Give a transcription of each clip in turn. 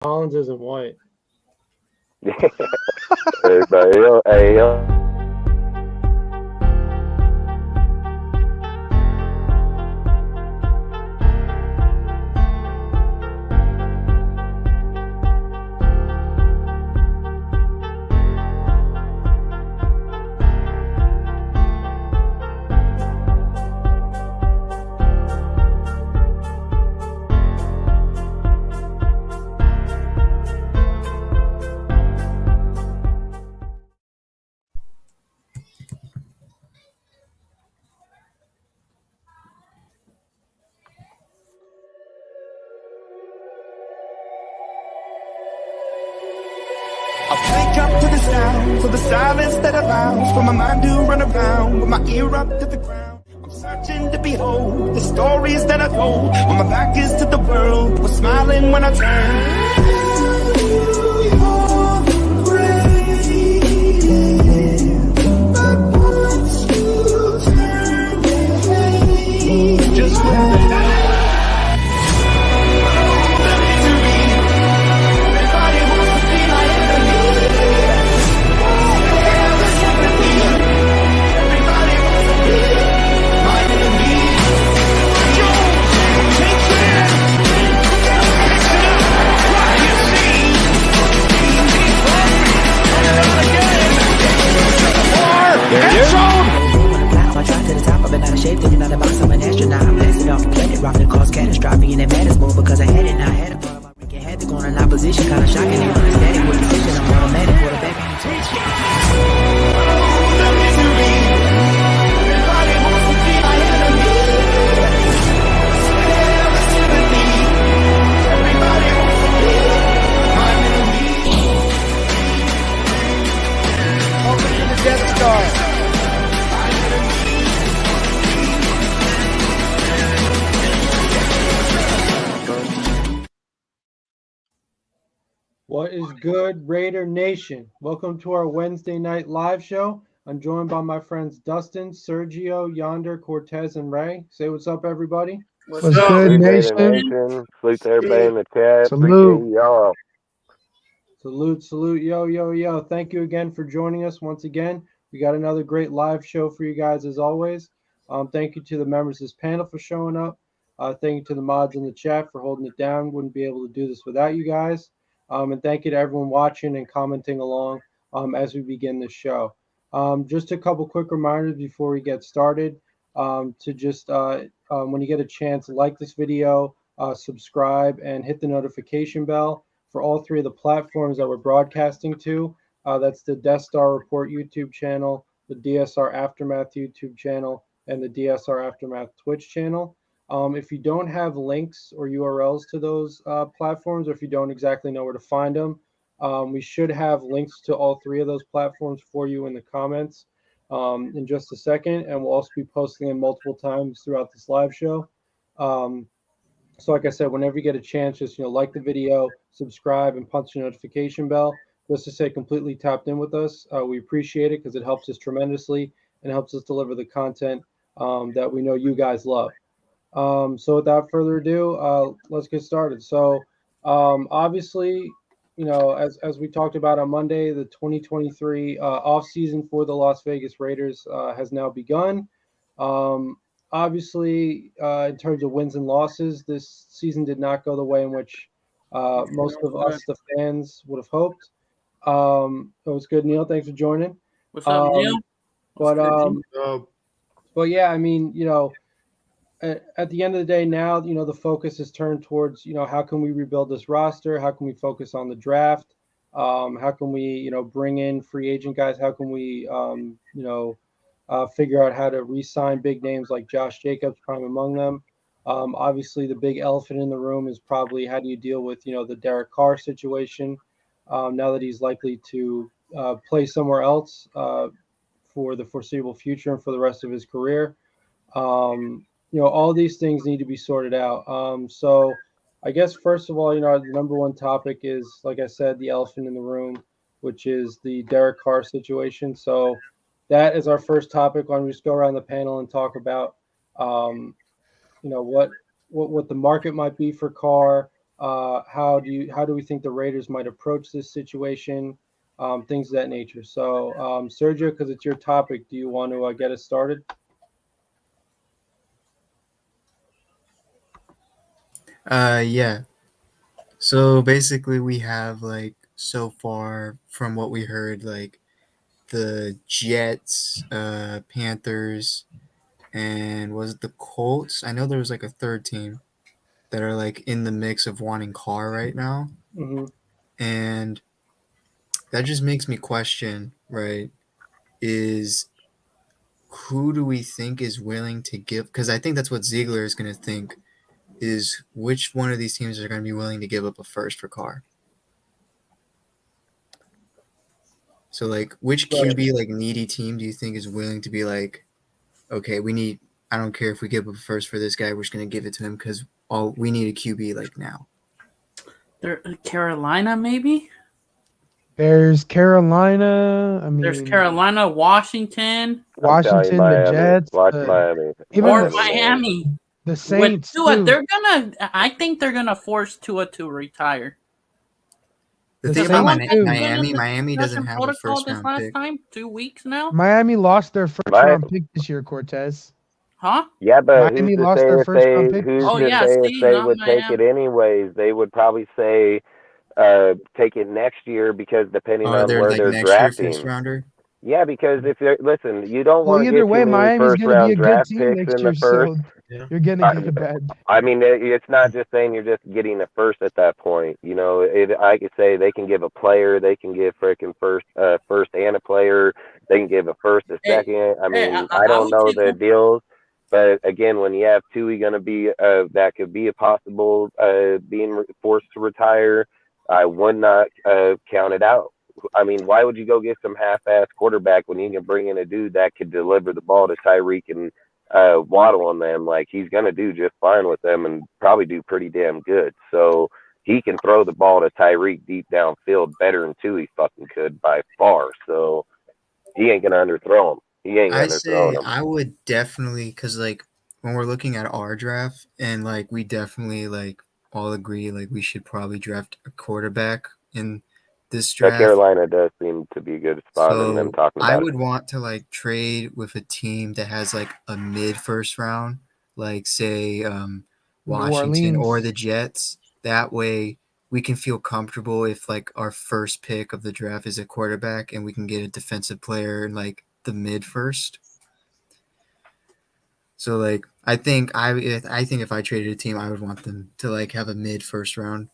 Collins isn't white. Everybody else, hey, yo. I wake up to the sounds of the silence that allows for my mind to run around with my ear up to the ground. I'm searching to behold the stories that I told when my back is to the world. Was smiling when I turned. Just I drive to the top, I've been out of shape, thinking out of box, I'm an astronaut. I'm blasting off the planet, rocking the cause catastrophe, and it matters more because I had it now. I had a problem, I wreaking havoc on an opposition, kinda shocking, they running static with precision. I'm automatic, quarterback, Death Star. What is good, Raider Nation? Welcome to our Wednesday night live show. I'm joined by my friends Dustin, Sergio, Yonder, Cortez, and Ray. Say what's up, everybody. What's good, Salute Raider nation? Nation. Salute to everybody in the chat. Salute. Appreciate y'all. Salute, salute, yo, yo, yo. Thank you again for joining us once again. We got another great live show for you guys as always. Thank you to the members of this panel for showing up. Thank you to the mods in the chat for holding it down. Wouldn't be able to do this without you guys. And thank you to everyone watching and commenting along as we begin this show. Just a couple quick reminders before we get started. To just, when you get a chance, like this video, subscribe, and hit the notification bell for all three of the platforms that we're broadcasting to. That's the Death Star Report YouTube channel, the DSR Aftermath YouTube channel, and the DSR Aftermath Twitch channel. If you don't have links or URLs to those platforms, or if you don't exactly know where to find them, we should have links to all three of those platforms for you in the comments in just a second, and we'll also be posting them multiple times throughout this live show. So like I said, whenever you get a chance, just like the video, subscribe, and punch the notification bell just to stay completely tapped in with us. We appreciate it because it helps us tremendously and helps us deliver the content that we know you guys love. So without further ado, let's get started. So obviously, as we talked about on Monday, the 2023 off season for the Las Vegas Raiders has now begun. Obviously, in terms of wins and losses, this season did not go the way in which most of us, the fans, would have hoped. It was good, Neil. Thanks for joining. What's up, Neil? But yeah, I mean, at the end of the day now, the focus is turned towards, how can we rebuild this roster? How can we focus on the draft? How can we, bring in free agent guys? How can we, figure out how to re-sign big names like Josh Jacobs, prime among them? Obviously, the big elephant in the room is probably how do you deal with, the Derek Carr situation now that he's likely to play somewhere else for the foreseeable future and for the rest of his career. All these things need to be sorted out. So I guess, first of all, the number one topic is, like I said, the elephant in the room, which is the Derek Carr situation. So that is our first topic. Why don't we just go around the panel and talk about, what the market might be for Carr, How do we think the Raiders might approach this situation? Things of that nature. So, Sergio, because it's your topic, do you want to get us started? Yeah. So basically we have like so far from what we heard, like the Jets, Panthers, and was it the Colts? I know there was like a third team that are like in the mix of wanting Carr right now. Mm-hmm. And that just makes me question, right? Is who do we think is willing to give? Because I think that's what Ziegler is going to think is which one of these teams are going to be willing to give up a first for Carr. So, like, which QB, like, needy team do you think is willing to be like, okay, I don't care if we give up a first for this guy, we're just going to give it to him because we need a QB, like, now. Carolina, maybe? There's Carolina. I mean, There's Carolina, Washington. Washington, Miami. the Jets, Watch Miami. even Or the- Miami. the Saints. With Tua, too. I think they're gonna force Tua to retire. The The thing about Saints too. Miami doesn't have a first round pick. Time 2 weeks now, Miami lost their first round pick this year, Cortez. huh? Yeah, but Miami who's to lost say their if first round they pick. who's Oh, to yeah, say see, if they not would take it Miami. anyways? They would probably say take it next year because depending Or on they're where like they're next year drafting. first rounder. Yeah, because if you're listen, you don't Well, want to either get way, too many Miami's first going to be a round good draft team picks next in year, the first. so you're going to get a bad. I mean, it's not just saying you're just getting a first at that point. You know, I could say they can give a player, they can give freaking first and a player, they can give a first, a second. I mean, I don't know the deals, but again, when you have two, you're going to be that could be a possible being forced to retire. I would not count it out. I mean, why would you go get some half-ass quarterback when you can bring in a dude that could deliver the ball to Tyreek and Waddle on them? Like, he's going to do just fine with them and probably do pretty damn good. So he can throw the ball to Tyreek deep downfield better than Tui fucking could by far. So he ain't going to underthrow him. He ain't going to underthrow him. I would definitely, because, like, when we're looking at our draft and, like, we definitely, like, all agree, like, we should probably draft a quarterback in this draft. Carolina does seem to be a good spot in them talking about I would want to like trade with a team that has like a mid first round, like say Washington or the Jets. That way we can feel comfortable if like our first pick of the draft is a quarterback and we can get a defensive player in like the mid first. So like I think if I traded a team, I would want them to like have a mid first round.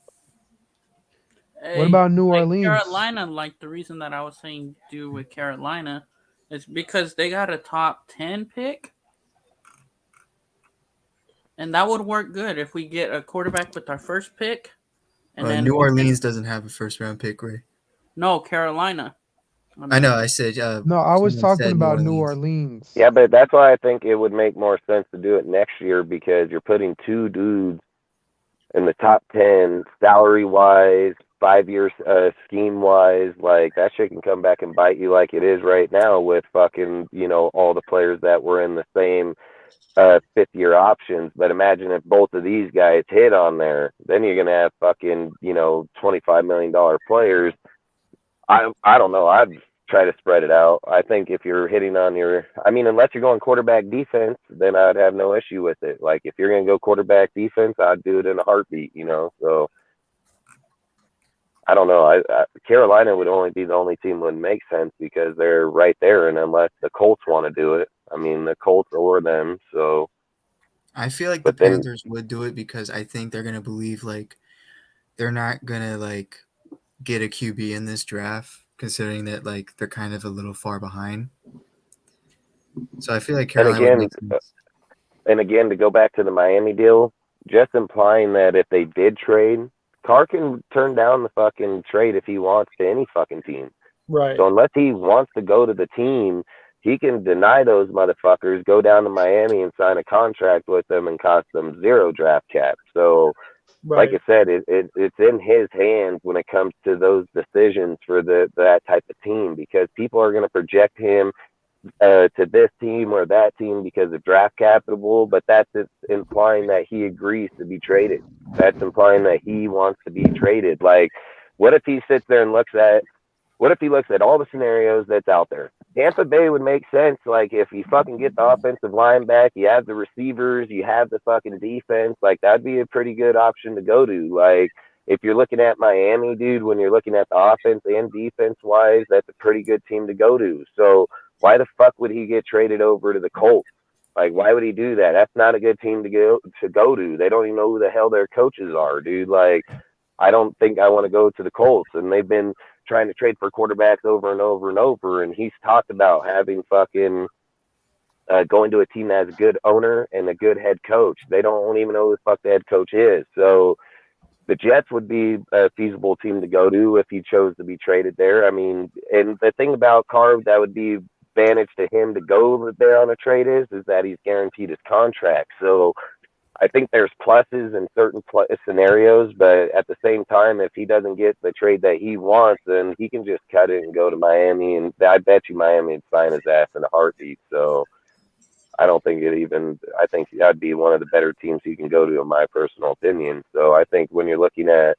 What about New Orleans? Carolina, like the reason that I was saying do with Carolina is because they got a top 10 pick. And that would work good if we get a quarterback with our first pick. And then New Orleans doesn't have a first round pick, Ray. No, Carolina. I know. I said no. I was talking about New Orleans. Yeah, but that's why I think it would make more sense to do it next year because you're putting two dudes in the top 10 salary wise, 5 years scheme wise. Like that shit can come back and bite you like it is right now with fucking, you know, all the players that were in the same 5th year options. But imagine if both of these guys hit on there, then you're gonna have fucking, you know, $25 million players. I don't know. I'd try to spread it out. I think if you're hitting on unless you're going quarterback defense, then I'd have no issue with it. Like if you're going to go quarterback defense, I'd do it in a heartbeat, you know? So I don't know. Carolina would only be the only team that would make sense because they're right there. And unless the Colts want to do it, I mean, the Colts or them. So I feel like the Panthers would do it because I think they're going to believe like they're not going to like get a QB in this draft, considering that like they're kind of a little far behind. So I feel like Carolina and again, to go back to the Miami deal, just implying that if they did trade, Carr can turn down the fucking trade if he wants to any fucking team. Right. So unless he wants to go to the team, he can deny those motherfuckers, go down to Miami and sign a contract with them and cost them 0 draft cap. So like I said, it's in his hands when it comes to those decisions for that type of team because people are going to project him to this team or that team because of draft capital, but that's implying that he agrees to be traded. That's implying that he wants to be traded. Like, what if he sits there and looks at all the scenarios that's out there? Tampa Bay would make sense. Like, if you fucking get the offensive line back, you have the receivers, you have the fucking defense, like, that'd be a pretty good option to go to. Like, if you're looking at Miami, dude, when you're looking at the offense and defense wise, that's a pretty good team to go to. So why the fuck would he get traded over to the Colts? Like, why would he do that? That's not a good team to go to. They don't even know who the hell their coaches are, dude. Like, I don't think I want to go to the Colts. And they've been trying to trade for quarterbacks over and over and over. And he's talked about having fucking going to a team that has a good owner and a good head coach. They don't even know who the fuck the head coach is. So the Jets would be a feasible team to go to if he chose to be traded there. I mean, and the thing about Carr that would be advantage to him to go there on a trade is that he's guaranteed his contract. So I think there's pluses in certain scenarios, but at the same time, if he doesn't get the trade that he wants, then he can just cut it and go to Miami. And I bet you Miami would sign his ass in a heartbeat. So I don't think I think that'd be one of the better teams he can go to, in my personal opinion. So I think when you're looking at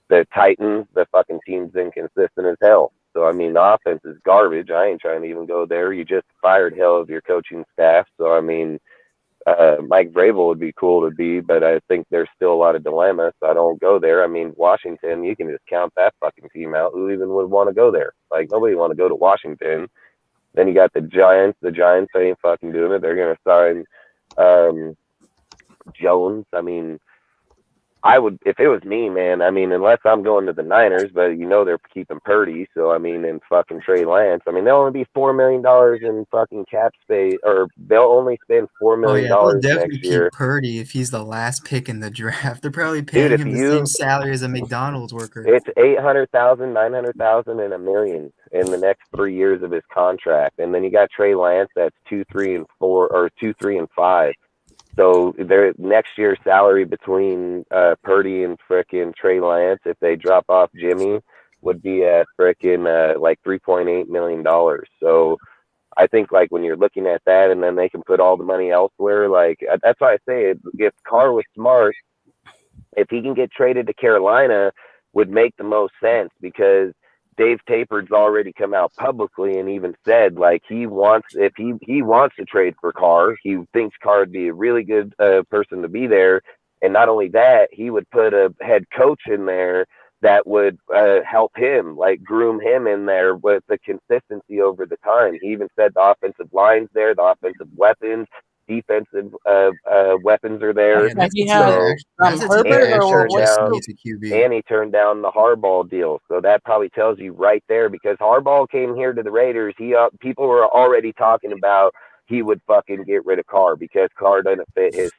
the Titans, the fucking team's inconsistent as hell. So, I mean, the offense is garbage. I ain't trying to even go there. You just fired hell of your coaching staff. So, I mean, Mike Vrabel would be cool to be, but I think there's still a lot of dilemmas. So I don't go there. I mean, Washington, you can just count that fucking team out. Who even would want to go there? Like, nobody want to go to Washington. Then you got the Giants. The Giants ain't fucking doing it. They're going to sign Jones. I mean, I would, if it was me, man, I mean, unless I'm going to the Niners, but you know they're keeping Purdy, so I mean, and fucking Trey Lance. I mean, they'll only be $4 million in fucking cap space, or they'll only spend $4 million they'll definitely next year. Keep Purdy if he's the last pick in the draft. They're probably paying him the same salary as a McDonald's worker. It's $800,000, $900,000, and $1 million in the next 3 years of his contract, and then you got Trey Lance that's 2, 3, and 4, or 2, 3, and 5. So their next year's salary between Purdy and frickin' Trey Lance, if they drop off Jimmy, would be at frickin' like $3.8 million. So I think like when you're looking at that, and then they can put all the money elsewhere, like that's why I say if Carr was smart, if he can get traded to Carolina, would make the most sense, because Dave Taper's already come out publicly and even said like he wants to trade for Carr. He thinks Carr would be a really good person to be there, and not only that, he would put a head coach in there that would help him, like groom him in there with the consistency over the time. He even said the offensive line's there, the offensive weapons, defensive weapons are there. Yeah, he has Herbert, and he turned down the Harbaugh deal. So that probably tells you right there, because Harbaugh came here to the Raiders. People were already talking about he would fucking get rid of Carr because Carr doesn't fit his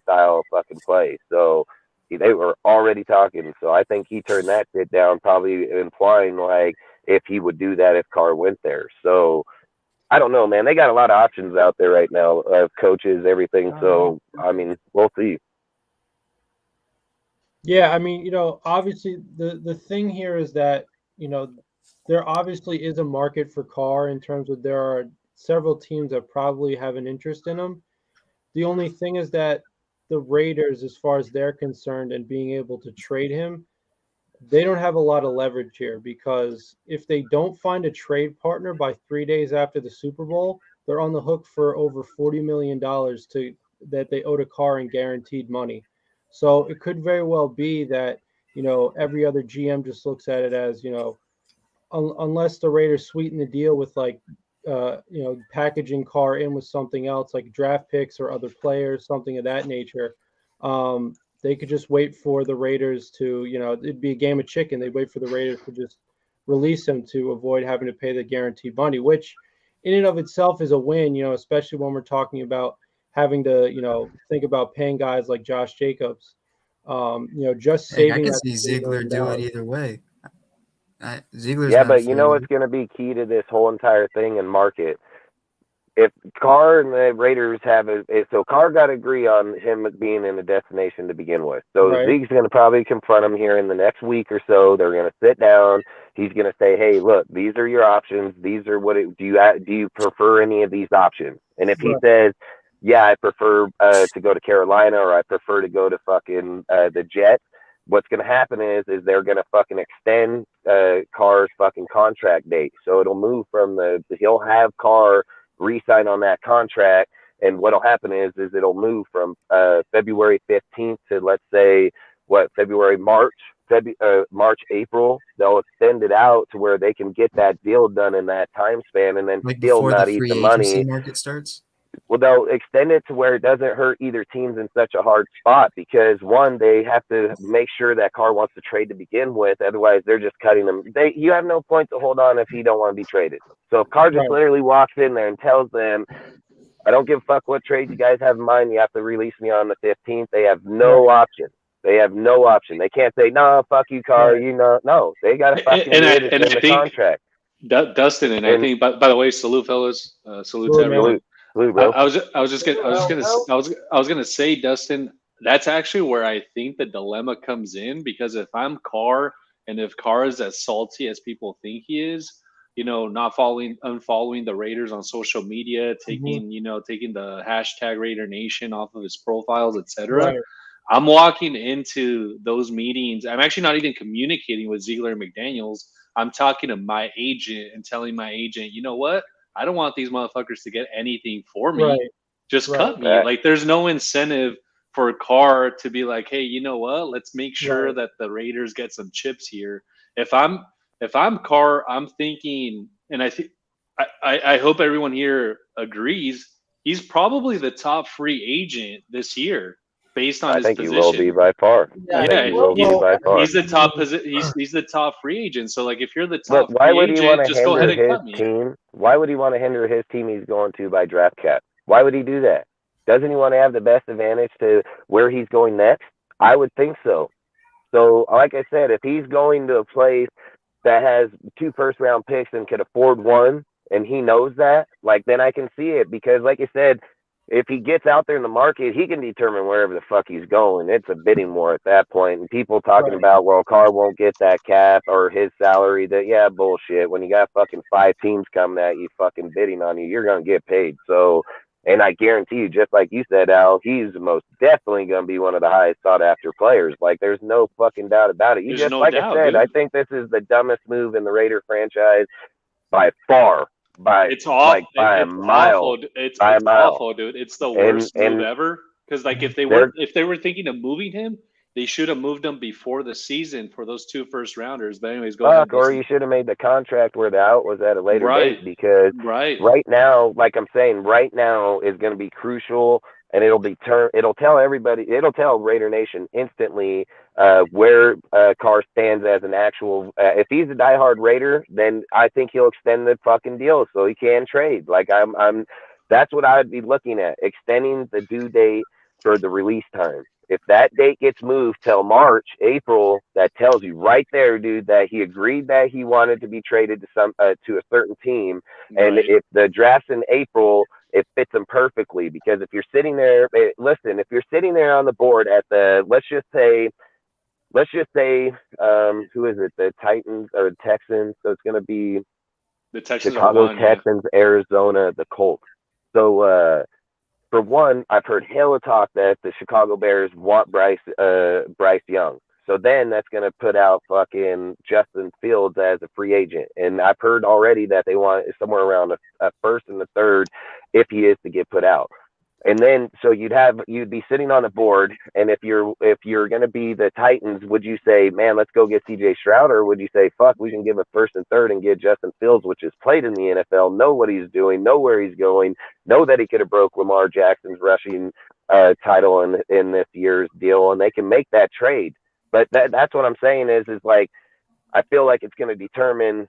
style of fucking play. So they were already talking. So I think he turned that shit down, probably implying like if he would do that if Carr went there. So I don't know, man. They got a lot of options out there right now, coaches, everything. So, I mean, we'll see. Yeah, I mean, obviously the thing here is that, there obviously is a market for Carr in terms of there are several teams that probably have an interest in him. The only thing is that the Raiders, as far as they're concerned and being able to trade him, they don't have a lot of leverage here, because if they don't find a trade partner by 3 days after the Super Bowl, they're on the hook for over $40 million that they owe to Carr in guaranteed money. So it could very well be that, every other GM just looks at it as, unless the Raiders sweeten the deal with packaging Carr in with something else like draft picks or other players, something of that nature. They could just wait for the Raiders to, it'd be a game of chicken. They'd wait for the Raiders to just release him to avoid having to pay the guaranteed money, which in and of itself is a win, especially when we're talking about having to, think about paying guys like Josh Jacobs. Just saving. I can see Ziegler do it either way. Ziegler's but what's going to be key to this whole entire thing and market? If Carr and the Raiders so Carr got to agree on him being in a destination to begin with. So right. Zeke's going to probably confront him here in the next week or so. They're going to sit down. He's going to say, hey, look, these are your options. These are do you prefer any of these options? And if he says, yeah, I prefer to go to Carolina, or I prefer to go to fucking the Jets, what's going to happen is they're going to fucking extend Carr's fucking contract date. So it'll move from he'll have Carr re-sign on that contract. And what'll happen is it'll move from February 15th to, let's say, March, April. They'll extend it out to where they can get that deal done in that time span, and then Like still before not the eat free the agency money. market starts? Well, they'll extend it to where it doesn't hurt either teams in such a hard spot, because one, they have to make sure that Carr wants to trade to begin with. Otherwise, they're just cutting him. You have no point to hold on if he don't want to be traded. So if Carr just literally walks in there and tells them, I don't give a fuck what trade you guys have in mind, you have to release me on the 15th, they have no option. They have no option. They can't say, no, fuck you, Carr. You know, no. They got to fucking extend the contract. Dustin, and I think, by the way, salute, fellas. Salute to everyone. Salute, bro. I was gonna say, Dustin, that's actually where I think the dilemma comes in, because if I'm Carr, and if Carr is as salty as people think he is, not unfollowing the Raiders on social media, taking the hashtag Raider Nation off of his profiles, etc. Right. I'm walking into those meetings. I'm actually not even communicating with Ziegler and McDaniels. I'm talking to my agent and telling my agent, you know what? I don't want these motherfuckers to get anything for me. Right. Just cut me. Like, there's no incentive for Carr to be like, hey, you know what? Let's make sure that the Raiders get some chips here. If I'm Carr, I'm thinking, and I hope everyone here agrees, he's probably the top free agent this year. Based on his position, he will be by far. He's the top. He's the top free agent. So, like, if you're the top free agent, just go ahead and cut me. Why would he want to hinder his team he's going to by draft cap? Why would he do that? Doesn't he want to have the best advantage to where he's going next? I would think so. So, like I said, if he's going to a place that has 2 first-round picks and can afford one, and he knows that, like, then I can see it, because, like I said, if he gets out there in the market, he can determine wherever the fuck he's going. It's a bidding war at that point. And people talking about, well, Carr won't get that cap or his salary. Bullshit. When you got fucking 5 teams coming at you, fucking bidding on you, you're going to get paid. So, and I guarantee you, just like you said, Al, he's most definitely going to be one of the highest sought after players. Like, there's no fucking doubt about it. I said, dude. I think this is the dumbest move in the Raider franchise by far. It's awful. By a mile. It's awful, dude. It's the worst move ever. Because, like, if they were thinking of moving him, they should have moved him before the season for those 2 first rounders. But anyways, go ahead. Or you should have made the contract where the out was at a later date, because right now, like I'm saying, right now is going to be crucial, and it'll tell everybody, it'll tell Raider Nation instantly where Carr stands as an actual. If he's a diehard Raider, then I think he'll extend the fucking deal so he can trade. Like that's what I'd be looking at, extending the due date for the release time. If that date gets moved till March, April, that tells you right there, dude, that he agreed that he wanted to be traded to to a certain team. And if the draft's in April, it fits him perfectly, because if you're sitting there, if you're sitting there on the board at let's just say, who is it? The Titans or the Texans. So it's going to be the Texans, Chicago Texans, Arizona, the Colts. So, for one, I've heard hella talk that the Chicago Bears want Bryce Young. So then that's going to put out fucking Justin Fields as a free agent. And I've heard already that they want somewhere around a first and a third if he is to get put out. And then, so you'd be sitting on the board, and if you're going to be the Titans, would you say, man, let's go get CJ Stroud, or would you say, fuck, we can give a first and third and get Justin Fields, which has played in the NFL, know what he's doing, know where he's going, know that he could have broke Lamar Jackson's rushing title in this year's deal, and they can make that trade. But that's what I'm saying is like, I feel like it's going to determine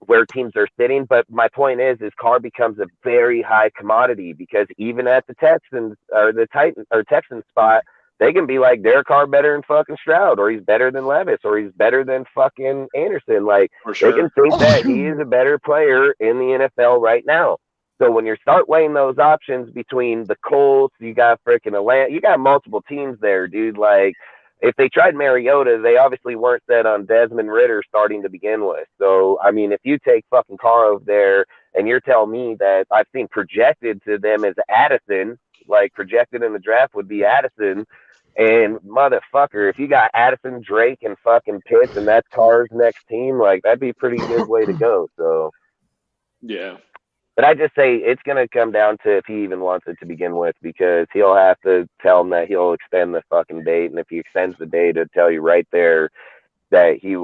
where teams are sitting. But my point is Carr becomes a very high commodity, because even at the Texans or the Titans or Texans spot, they can be like, Derek Carr better than fucking Stroud, or he's better than Levis, or he's better than fucking Anderson. Like, they can think that he is a better player in the NFL right now. So when you start weighing those options between the Colts, you got freaking Atlanta, you got multiple teams there, dude. Like, if they tried Mariota, they obviously weren't set on Desmond Ridder starting to begin with. So, I mean, if you take fucking Carr over there and you're telling me that I've seen projected to them as Addison, like projected in the draft would be Addison, and motherfucker, if you got Addison, Drake, and fucking Pitts, and that's Carr's next team, like that'd be a pretty good way to go. So, yeah. But I just say it's going to come down to if he even wants it to begin with, because he'll have to tell him that he'll extend the fucking date. And if he extends the date, it'll tell you right there that he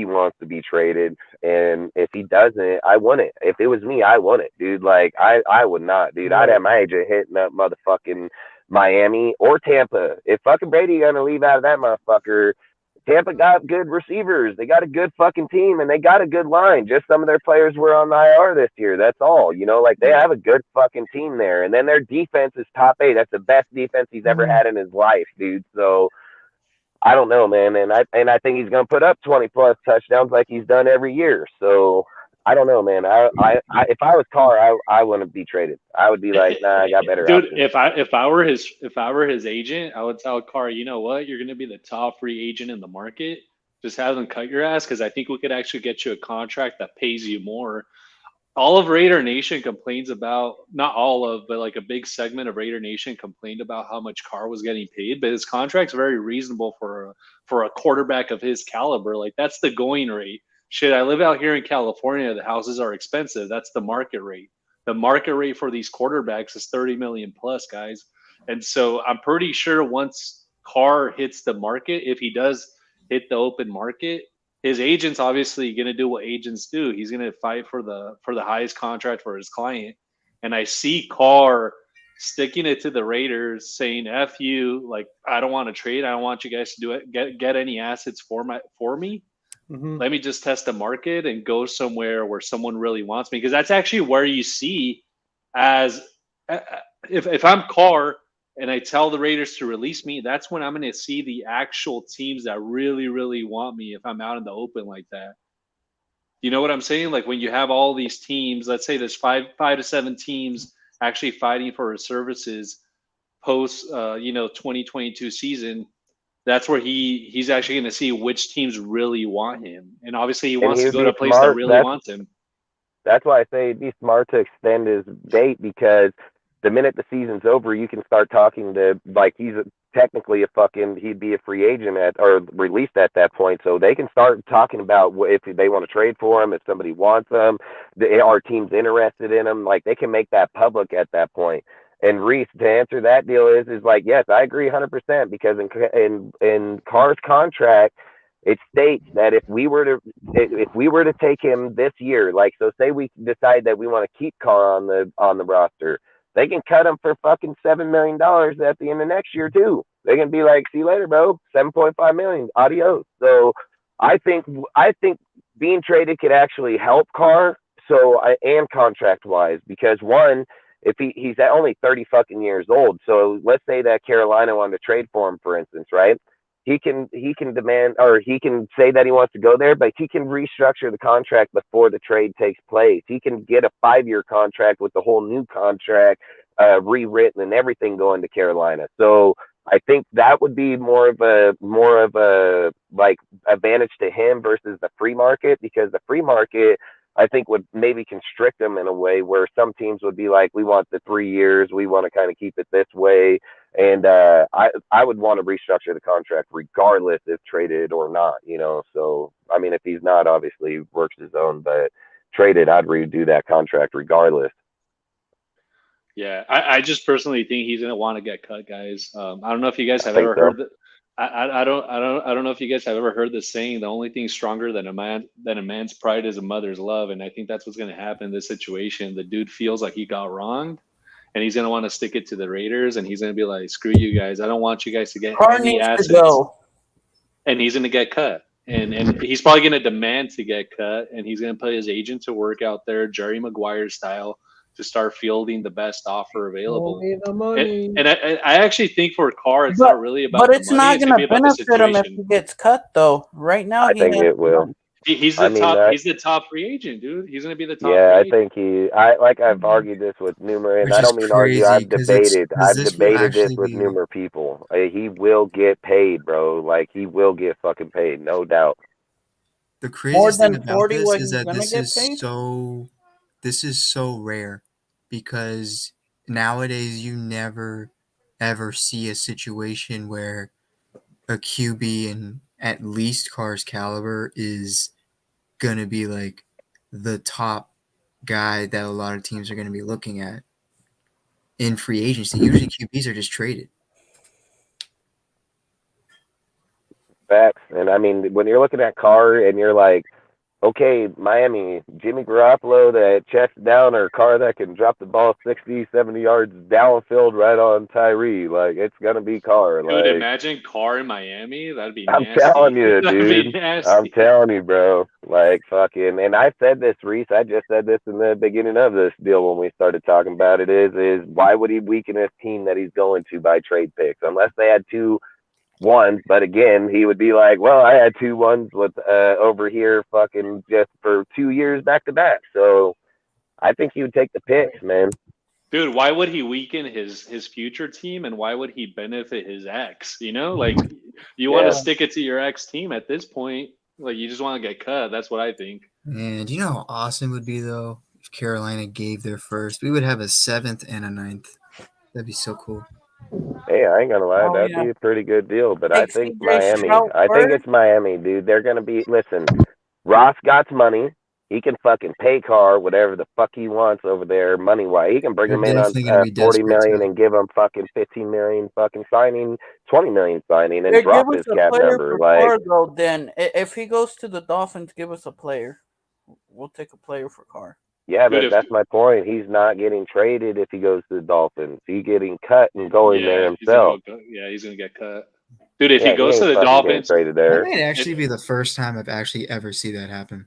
wants to be traded. And if he doesn't, I want it. If it was me, I want it, dude. Like I would not, dude. I'd have my agent hitting up motherfucking Miami or Tampa. If fucking Brady going to leave out of that motherfucker, Tampa got good receivers. They got a good fucking team, and they got a good line. Just some of their players were on the IR this year. That's all. You know, like they have a good fucking team there. And then their defense is top 8. That's the best defense he's ever had in his life, dude. So I don't know, man. And I think he's going to put up 20 plus touchdowns like he's done every year. So I don't know, man. If I was Carr, I wouldn't be traded. I would be like, nah, I got better dude. options. If I were his agent, I would tell Carr, you know what, you're going to be the top free agent in the market. Just have them cut your ass, because I think we could actually get you a contract that pays you more. All of Raider Nation complains about, not all of, but like a big segment of Raider Nation complained about how much Carr was getting paid, but his contract's very reasonable for a quarterback of his caliber. Like that's the going rate. Shit, I live out here in California. The houses are expensive. That's the market rate. The market rate for these quarterbacks is 30 million plus, guys. And so I'm pretty sure once Carr hits the market, if he does hit the open market, his agent's obviously going to do what agents do. He's going to fight for the highest contract for his client. And I see Carr sticking it to the Raiders, saying, F you, like, I don't want to trade. I don't want you guys to do it. Get any assets for me. Mm-hmm. Let me just test the market and go somewhere where someone really wants me. Because that's actually where you see, as if I'm Carr and I tell the Raiders to release me, that's when I'm going to see the actual teams that really, really want me if I'm out in the open like that. You know what I'm saying? Like when you have all these teams, let's say there's five to 7 teams actually fighting for his services post 2022 season. That's where he's actually going to see which teams really want him. And obviously he wants to go to a place that really wants him. That's why I say it'd be smart to extend his date, because the minute the season's over, you can start talking to, like, he's technically he'd be a free agent or released at that point. So they can start talking about if they want to trade for him, if somebody wants him, our team's interested in him. Like they can make that public at that point. And Reese, to answer that deal is like, yes, I agree 100%, because in Carr's contract, it states that if we were to take him this year, like, so say we decide that we want to keep Carr on the roster, they can cut him for fucking $7 million at the end of next year too. They can be like, see you later, bro. $7.5 million, adios. So I think being traded could actually help Carr. And contract wise, because one, if he's only 30 fucking years old. So let's say that Carolina wanted to trade for him, for instance, right? He can demand, or he can say that he wants to go there, but he can restructure the contract before the trade takes place. He can get a 5-year contract with the whole new contract rewritten and everything going to Carolina. So I think that would be more of a like advantage to him versus the free market, because the free market, I think, would maybe constrict him in a way where some teams would be like, we want the 3 years, we want to kind of keep it this way. And I would want to restructure the contract regardless if traded or not, you know. So, I mean, if he's not, obviously works his own, but traded, I'd redo that contract regardless. Yeah, I just personally think he's going to want to get cut, guys. I don't know if you guys have ever heard that. I don't know if you guys have ever heard this saying, the only thing stronger than a man's pride is a mother's love. And I think that's what's going to happen in this situation. The dude feels like he got wronged, and he's going to want to stick it to the Raiders, and he's going to be like, screw you guys. I don't want you guys to get any assets. And he's going to get cut. And he's probably going to demand to get cut, and he's going to put his agent to work out there, Jerry Maguire style, to start fielding the best offer available. And I actually think for Carr, it's not really about. But it's not going to benefit him if he gets cut, though. Right now, I think it will. He's the he's the top free agent, dude. He's gonna be the top. Yeah, I free think I've argued this with numerous, and Which I is don't mean argue. crazy, I've 'cause it's- debated. 'cause I've this will debated this actually with be- numerous people. He will get paid, bro. Like he will get fucking paid, no doubt. The craziest thing about 40 this what is he's that gonna this get is paid? so rare, because nowadays you never ever see a situation where a QB in at least Carr's caliber is gonna be like the top guy that a lot of teams are gonna be looking at in free agency. Usually QBs are just traded. Facts. And I mean, when you're looking at Carr and you're like, okay, Miami, Jimmy Garoppolo that checks down, or Carr that can drop the ball 60, 70 yards downfield right on Tyree. Like, it's going to be Carr. Dude, like, imagine Carr in Miami. That'd be I'm nasty. telling you, That'd be dude. nasty. I'm telling you, bro. Like, fucking, and I said this, Reese. I just said this in the beginning of this deal when we started talking about it. Is why would he weaken his team that he's going to by trade picks? Unless they had 2 1s, but again, he would be like, well, I had 2 1s with over here fucking just for 2 years back to back. So I think he would take the picks, man. Dude, why would he weaken his future team, and why would he benefit his ex? You know, like you want to stick it to your ex team at this point. Like you just want to get cut. That's what I think. Man, do you know how awesome it would be though if Carolina gave their first? We would have a 7th and a 9th. That'd be so cool. Hey, I ain't gonna lie, that'd be a pretty good deal. But I think CJ Miami. Stroud I think first? it's Miami, dude. They're gonna be. Listen, Ross got money. He can fucking pay Carr whatever the fuck he wants over there, money wise. He can bring They're him in on definitely gonna be 40 desperate, million too. and give him fucking 15 million fucking signing, 20 million signing, and Hey, drop give his us a cap player number. for Like, Carr, though. Then, if he goes to the Dolphins, give us a player. We'll take a player for Carr. yeah, Dude, but that's my point. He's not getting traded if he goes to the Dolphins. He's getting cut and going there himself. He's gonna get cut. Dude, if Yeah, he goes to ain't the fucking getting Dolphins, traded That there. might actually be the first time I've actually ever see that happen.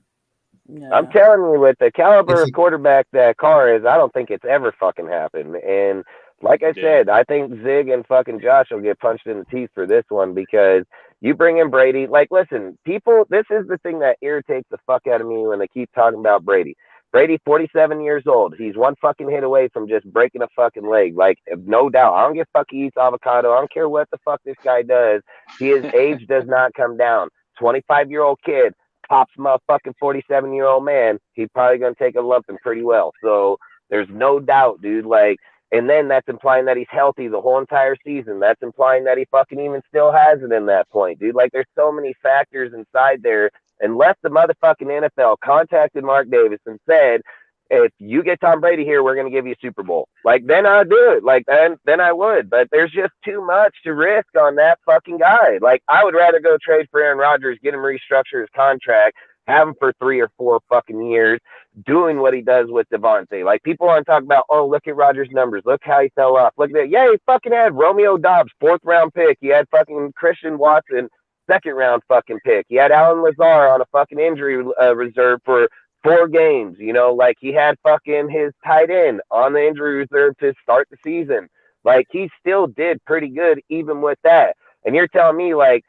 Yeah. I'm telling you, with the caliber If of he- quarterback that Carr is, I don't think it's ever fucking happened. And like I said, I think Zig and fucking Josh will get punched in the teeth for this one, because you bring in Brady. Like, listen, people, this is the thing that irritates the fuck out of me when they keep talking about Brady. Brady, 47 years old. He's one fucking hit away from just breaking a fucking leg. Like, no doubt. I don't give a fuck he eats avocado. I don't care what the fuck this guy does. His age does not come down. 25-year-old kid pops motherfucking 47-year-old man. He's probably going to take a lumping pretty well. So there's no doubt, dude. Like, and then that's implying that he's healthy the whole entire season. That's implying that he fucking even still has it in that point, dude. Like, there's so many factors inside there. Unless the motherfucking NFL contacted Mark Davis and said, if you get Tom Brady here, we're going to give you a Super Bowl. Like, then I'd do it. Like, then I would. But there's just too much to risk on that fucking guy. Like, I would rather go trade for Aaron Rodgers, get him restructure his contract, have him for 3 or 4 fucking years, doing what he does with Devontae. Like, people want to talk about, oh, look at Rodgers' numbers. Look how he fell off. Look at that. Yeah, he fucking had Romeo Dobbs, 4th round pick. He had fucking Christian Watson, 2nd round fucking pick. He had Alan Lazar on a fucking injury reserve for 4 games. You know, like, he had fucking his tight end on the injury reserve to start the season. Like, he still did pretty good even with that. And you're telling me, like,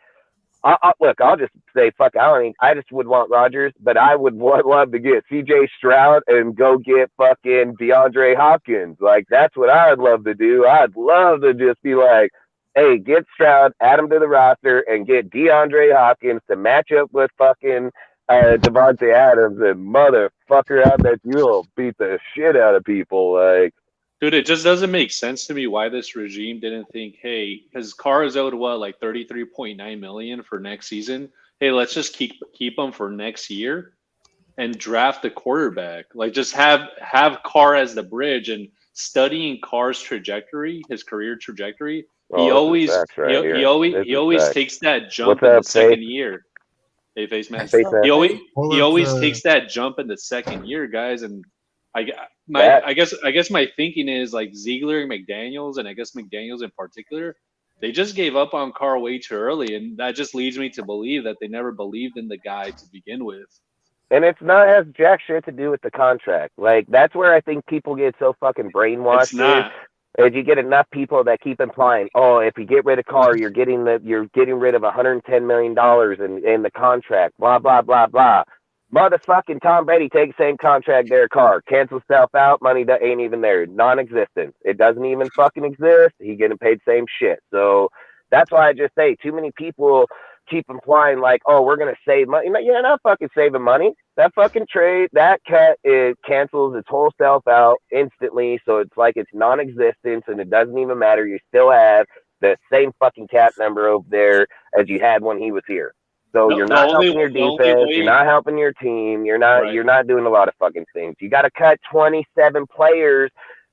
look, I'll just say, fuck, I just would want Rodgers, but I would love to get CJ Stroud and go get fucking DeAndre Hopkins. Like, that's what I'd love to do. I'd love to just be like, hey, get Stroud, add him to the roster, and get DeAndre Hopkins to match up with fucking Devontae Adams, and motherfucker, I bet you'll beat the shit out of people. Like, dude, it just doesn't make sense to me why this regime didn't think, hey, because Carr is owed what, like $33.9 million for next season. Hey, let's just keep him for next year and draft the quarterback. Like, just have Carr as the bridge, and studying Carr's trajectory, his career trajectory. He always takes that jump in the second year. Hey, Face Man. He always takes that jump in the second year, guys. And I guess my thinking is, like, Ziegler and McDaniels, and I guess McDaniels in particular, they just gave up on Carr way too early, and that just leads me to believe that they never believed in the guy to begin with. And it's not has jack shit to do with the contract. Like, that's where I think people get so fucking brainwashed. It's not. Is you get enough people that keep implying, oh, if you get rid of Carr, you're getting rid of $110 million in the contract, blah, blah, blah, blah. Motherfucking Tom Brady takes same contract Derek Carr, cancels self out, money that ain't even there, non-existent. It doesn't even fucking exist. He getting paid same shit. So that's why I just say too many people keep implying like, oh, we're gonna save money. You're not fucking saving money. That fucking trade, that cut, it cancels its whole self out instantly. So it's like it's non-existent, and it doesn't even matter. You still have the same fucking cap number over there as you had when he was here. So you're not helping your defense. You're not helping your team. You're not doing a lot of fucking things. You got to cut 27 players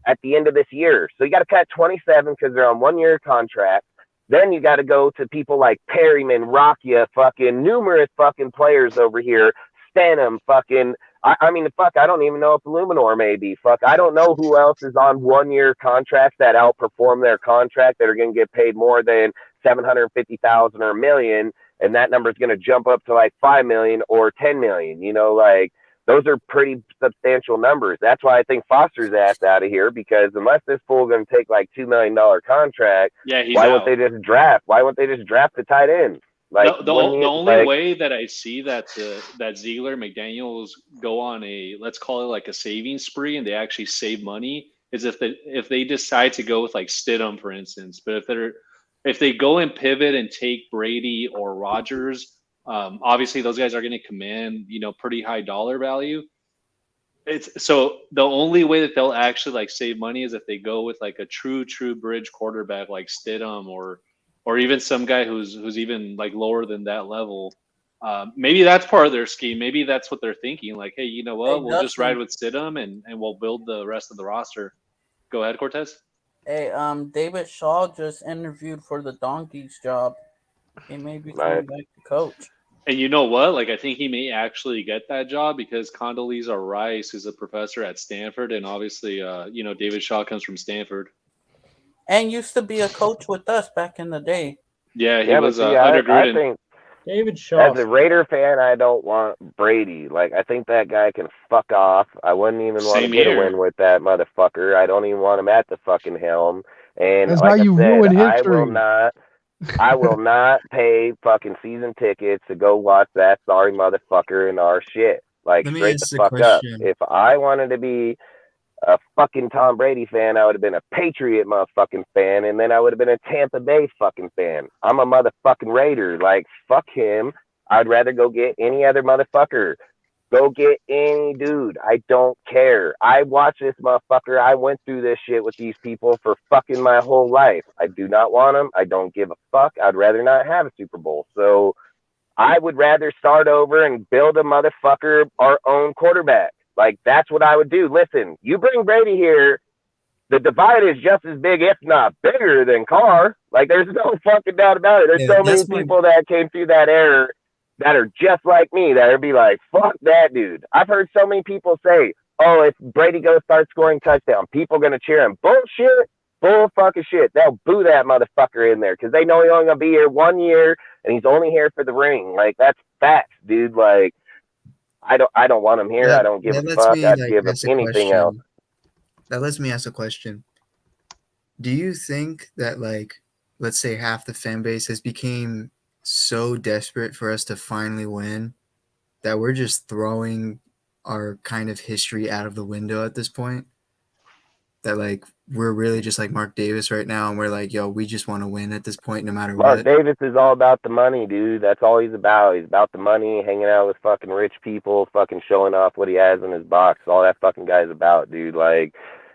at the end of this year. So you got to cut 27 because they're on 1-year contract. Then you got to go to people like Perryman, Rakia, fucking numerous fucking players over here. Stanham, fucking. I mean, fuck. I don't even know if Illuminor may be. Fuck. I don't know who else is on 1-year contracts that outperform their contract that are going to get paid more than $750,000 or $1 million. And that number is going to jump up to like 5 million or 10 million. You know, like those are pretty substantial numbers. That's why I think Foster's ass out of here, because unless this fool going to take like $2 million contract, why won't they just draft? Why won't they just draft the tight end? Like the only way that I see that Ziegler McDaniels go on a, let's call it like a saving spree, and they actually save money, is if they decide to go with like Stidham, for instance. But if they go and pivot and take Brady or Rodgers, obviously those guys are going to command, pretty high dollar value. So the only way that they'll actually like save money is if they go with like a true bridge quarterback like Stidham or even some guy who's even like lower than that level. Maybe that's part of their scheme. Maybe that's what they're thinking. Like, hey, you know what? We'll just ride with Stidham and we'll build the rest of the roster. Go ahead, Cortez. Hey, David Shaw just interviewed for the Donkeys job. He may be coming back to coach. And you know what? Like, I think he may actually get that job because Condoleezza Rice is a professor at Stanford, and obviously, David Shaw comes from Stanford. And used to be a coach with us back in the day. Yeah, he was under Gruden. I think David Shaw. As a Raider fan, I don't want Brady. Like, I think that guy can fuck off. I wouldn't even want to get a win with that motherfucker. I don't even want him at the fucking helm. And that's like how you ruin history. I will not pay fucking season tickets to go watch that sorry motherfucker in our shit. Like, straight the fuck up. If I wanted to be a fucking Tom Brady fan, I would have been a Patriot motherfucking fan, and then I would have been a Tampa Bay fucking fan. I'm a motherfucking Raider. Like, fuck him. I'd rather go get any other motherfucker. Go get any dude. I don't care. I watch this motherfucker. I went through this shit with these people for fucking my whole life. I do not want them. I don't give a fuck. I'd rather not have a Super Bowl. So I would rather start over and build a motherfucker our own quarterback. Like, that's what I would do. Listen, you bring Brady here, the divide is just as big, if not bigger, than Carr. Like, there's no fucking doubt about it. There's so many people that came through that era that are just like me, that would be like, fuck that dude. I've heard so many people say, oh, if Brady goes start scoring touchdown, people going to cheer him. Bullshit. Bull fucking shit. They'll boo that motherfucker in there because they know he's only going to be here 1 year and he's only here for the ring. Like, that's facts, dude. Like, I don't want him here. I don't give a fuck. I'd give up anything else. That lets me ask a question. Do you think that, like, let's say half the fan base has became so desperate for us to finally win that we're just throwing our kind of history out of the window at this point? That, like, we're really just like Mark Davis right now, and we're like, yo, we just want to win at this point no matter what. Mark Davis is all about the money, dude. That's all he's about. He's about the money, hanging out with fucking rich people, fucking showing off what he has in his box. All that fucking guy's about, dude. Like,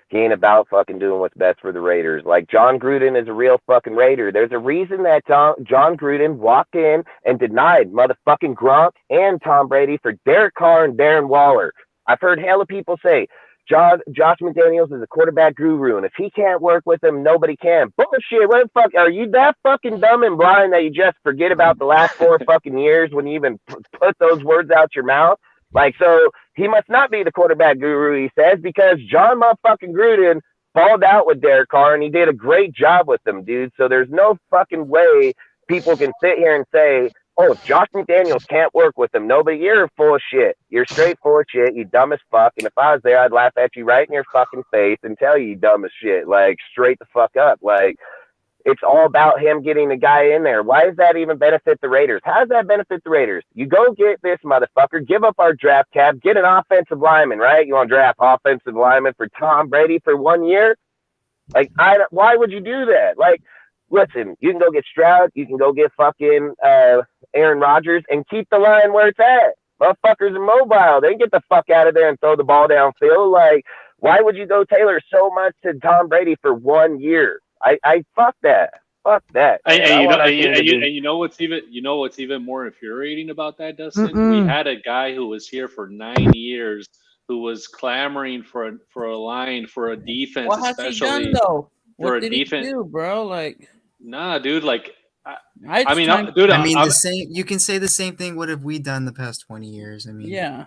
he ain't about fucking doing what's best for the Raiders. Like, John Gruden is a real fucking Raider. There's a reason that John Gruden walked in and denied motherfucking Gronk and Tom Brady for Derek Carr and Darren Waller. I've heard hella people say, Josh McDaniels is a quarterback guru, and if he can't work with him, nobody can. Bullshit. What the fuck? Are you that fucking dumb and blind that you just forget about the last 4 fucking years when you even put those words out your mouth? Like, so he must not be the quarterback guru, he says, because John motherfucking Gruden balled out with Derek Carr, and he did a great job with them, dude. So there's no fucking way people can sit here and say, oh, Josh McDaniels can't work with him. No, but you're full of shit. You're straight full of shit. You dumb as fuck. And if I was there, I'd laugh at you right in your fucking face and tell you dumb as shit. Like, straight the fuck up. Like, it's all about him getting the guy in there. Why does that even benefit the Raiders? How does that benefit the Raiders? You go get this motherfucker, give up our draft cap, get an offensive lineman, right? You want to draft offensive lineman for Tom Brady for 1 year? Like, why would you do that? Like, listen, you can go get Stroud, you can go get fucking Aaron Rodgers, and keep the line where it's at. Motherfuckers are mobile. They can get the fuck out of there and throw the ball downfield. Like, why would you go tailor so much to Tom Brady for 1 year? I fuck that. Fuck that. And you know what's even more infuriating about that, Dustin? We had a guy who was here for 9 years who was clamoring for a line, for a defense, what has especially he done, though? for What a did defense. he do, bro? Like, nah, dude. Like, dude. the same. You can say the same thing. What have we done the past 20 years? I mean, yeah.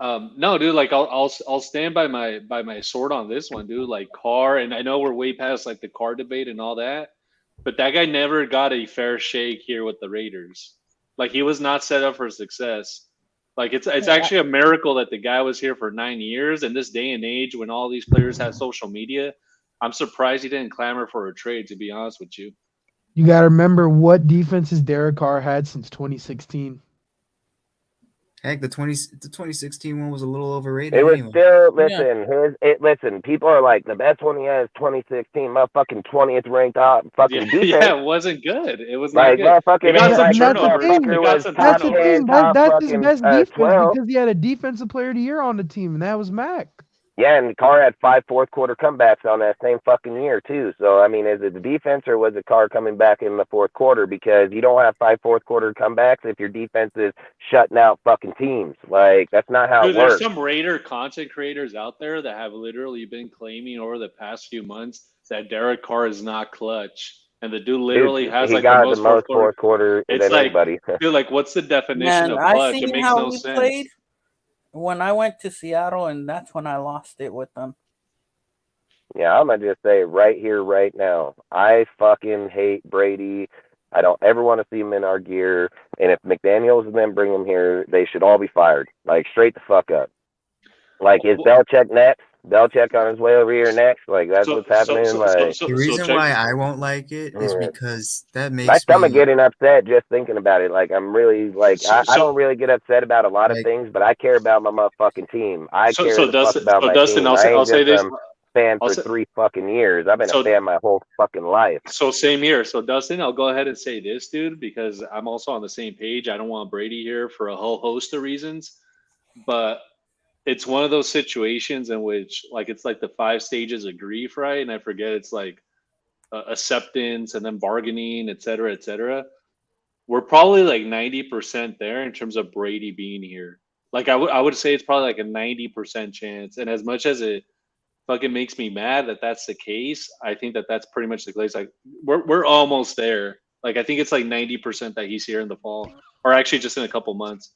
No, dude. Like, I'll stand by my sword on this one, dude. Like, Carr, and I know we're way past like the Carr debate and all that, but that guy never got a fair shake here with the Raiders. Like, he was not set up for success. Like, it's actually a miracle that the guy was here for 9 years. In this day and age, when all these players have social media, I'm surprised he didn't clamor for a trade. To be honest with you, You got to remember what defenses Derek Carr had since 2016. heck, the 2016 one was a little overrated. It was anyway. still listen. People are like the best one he has 2016, motherfucking 20th ranked fucking defense. Yeah, it wasn't good. It was like not good. motherfucking. He got some That's turnovers. the thing. He got some That's the turnovers. thing. That's his best defense 12. because he had a defensive player of the year on the team, and that was Mack. Yeah, and Carr had 5 fourth quarter comebacks on that same fucking year too. So I mean, is it the defense or was it Carr coming back in the fourth quarter? Because you don't have 5 fourth quarter comebacks if your defense is shutting out fucking teams. Like, that's not how it works. There's some Raider content creators out there that have literally been claiming over the past few months that Derek Carr is not clutch. And the dude literally has like the most fourth quarter it's than like, anybody. Dude, like, what's the definition of clutch? It makes no sense. Played when I went to Seattle, and that's when I lost it with them. Yeah, I'm going to just say right here, right now, I fucking hate Brady. I don't ever want to see him in our gear. And if McDaniels and them bring him here, they should all be fired. Like, straight the fuck up. Like, is Belichick next? Belichick on his way over here next? Like, that's what's happening. The reason why I won't like it is because that makes my stomach getting upset just thinking about it. Like, I'm really, like, I don't really get upset about a lot of things, but I care about my motherfucking team. I care about my Dustin, team. I'll say this. Fan for 3 fucking years. I've been a fan my whole fucking life. So same here. So Dustin, I'll go ahead and say this, dude, because I'm also on the same page. I don't want Brady here for a whole host of reasons, but it's one of those situations in which, like, it's like the 5 stages of grief, right? And I forget, it's like acceptance and then bargaining, et cetera, et cetera. We're probably like 90% there in terms of Brady being here. Like, I would say it's probably like a 90% chance. And as much as it fucking makes me mad that that's the case, I think that that's pretty much the case. Like, we're almost there. Like, I think it's like 90% that he's here in the fall, or actually just in a couple months.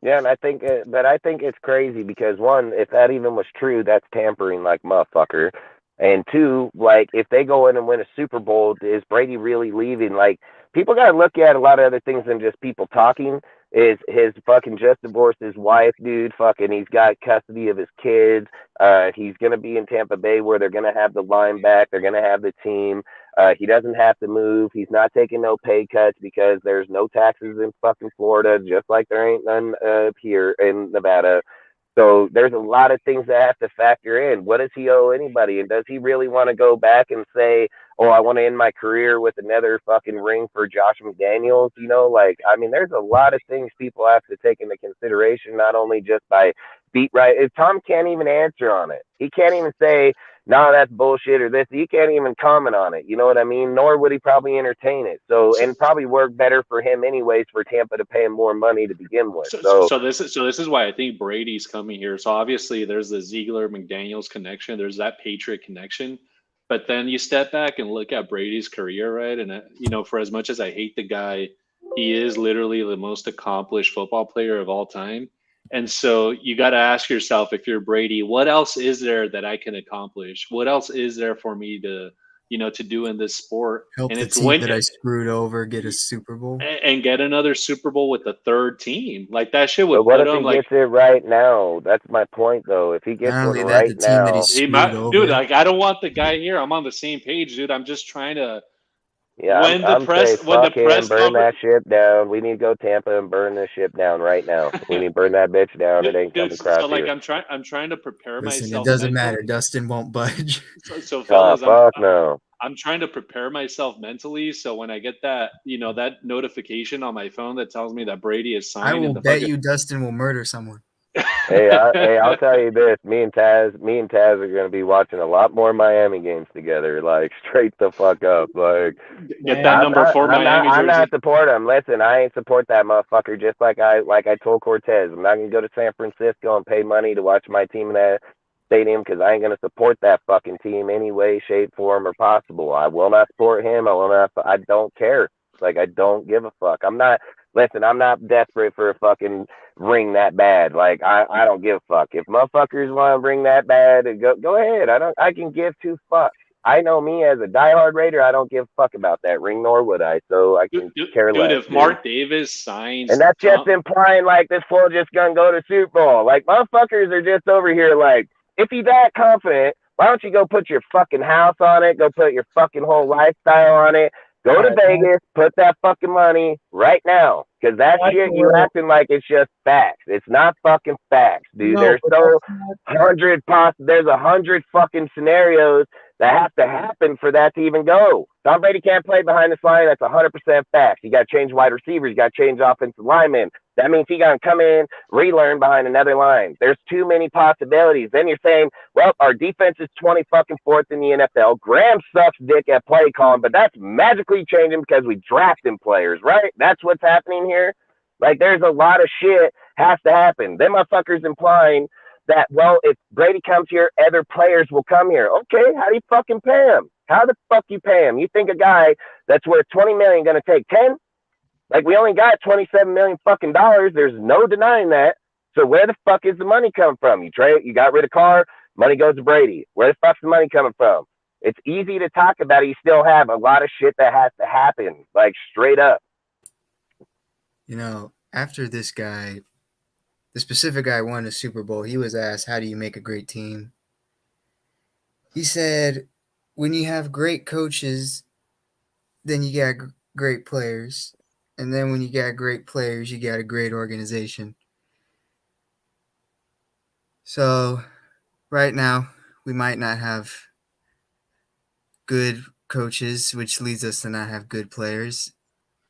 Yeah, and I think it's crazy because, one, if that even was true, that's tampering like motherfucker. And 2, like, if they go in and win a Super Bowl, is Brady really leaving? Like, people got to look at a lot of other things than just people talking. Is his fucking just divorced his wife, dude. Fucking, he's got custody of his kids. He's gonna be in Tampa Bay where they're gonna have the line back. They're gonna have the team. He doesn't have to move. He's not taking no pay cuts because there's no taxes in fucking Florida, just like there ain't none here in Nevada. So there's a lot of things that have to factor in. What does he owe anybody? And does he really want to go back and say, oh, I want to end my career with another fucking ring for Josh McDaniels? You know, like, I mean, there's a lot of things people have to take into consideration, not only just by beat right. If Tom can't even answer on it. He can't even say, no, that's bullshit or this. He can't even comment on it. You know what I mean? Nor would he probably entertain it. So, and probably work better for him anyways for Tampa to pay him more money to begin with. So this is why I think Brady's coming here. So obviously there's the Ziegler McDaniels connection. There's that Patriot connection. But then you step back and look at Brady's career, right? And, you know, for as much as I hate the guy, he is literally the most accomplished football player of all time. And so you got to ask yourself, if you're Brady, what else is there that I can accomplish? What else is there for me to to do in this sport. Help And the it's team when that I screwed over get a Super Bowl. and get another Super Bowl with the third team. Like that shit would But what put if he him like gets it right now? That's my point, though. If he gets Not one only that, right the team that he now, he screwed might, over. dude. Like I don't want the guy here. I'm on the same page, dude. I'm just trying to. yeah, When the I'm press- saying when the fuck him, press burn confer- that ship down. We need to go Tampa and burn this ship down right now. We need to burn that bitch down. It ain't Dude, coming across so like here. I'm trying to prepare Listen, it myself. doesn't matter. Dustin won't budge. So fellas, Fuck no. I'm trying to prepare myself mentally, so when I get that that notification on my phone that tells me that Brady is I signed, will and the bet fucking, you Dustin will murder someone. Hey, I'll tell you this. Me and Taz are going to be watching a lot more Miami games together. Like, straight the fuck up. Like, get that number 4 Miami I'm jersey. not support him. Listen, I ain't support that motherfucker. Just like I told Cortez, I'm not going to go to San Francisco and pay money to watch my team in that stadium because I ain't going to support that fucking team any way, shape, form, or possible. I will not support him. I don't care. Like, I don't give a fuck. I'm not desperate for a fucking ring that bad. Like, I don't give a fuck. If motherfuckers want to bring that bad, go ahead. I can give two fucks. I know me as a diehard Raider, I don't give a fuck about that ring, nor would I. So I can care less. Dude, if Mark Davis signs, and that's just implying like this fool just gonna go to Super Bowl. Like, motherfuckers are just over here like, if he's that confident, why don't you go put your fucking house on it? Go put your fucking whole lifestyle on it. Go to Vegas, put that fucking money right now. Because that shit you acting like it's just facts. It's not fucking facts, dude. No, There's but 100 fucking scenarios that have to happen for that to even go. Tom Brady can't play behind this line. That's 100% facts. You got to change wide receivers. You got to change offensive linemen. That means he got to come in, relearn behind another line. There's too many possibilities. Then you're saying, well, our defense is 20 fucking fourth in the NFL. Graham sucks dick at play calling, but that's magically changing because we drafting players, right? That's what's happening here. Like, there's a lot of shit has to happen. Them motherfuckers implying that, well, if Brady comes here, other players will come here. Okay, how do you fucking pay him? How the fuck you pay him? You think a guy that's worth $20 million going to take 10? Like, we only got $27 million fucking dollars. There's no denying that. So where the fuck is the money coming from? You got rid of Carr, money goes to Brady. Where the fuck's the money coming from? It's easy to talk about it. You still have a lot of shit that has to happen, like, straight up. After this guy, the specific guy won a Super Bowl, he was asked, how do you make a great team? He said, when you have great coaches, then you got great players. And then when you got great players, you got a great organization. So right now, we might not have good coaches, which leads us to not have good players.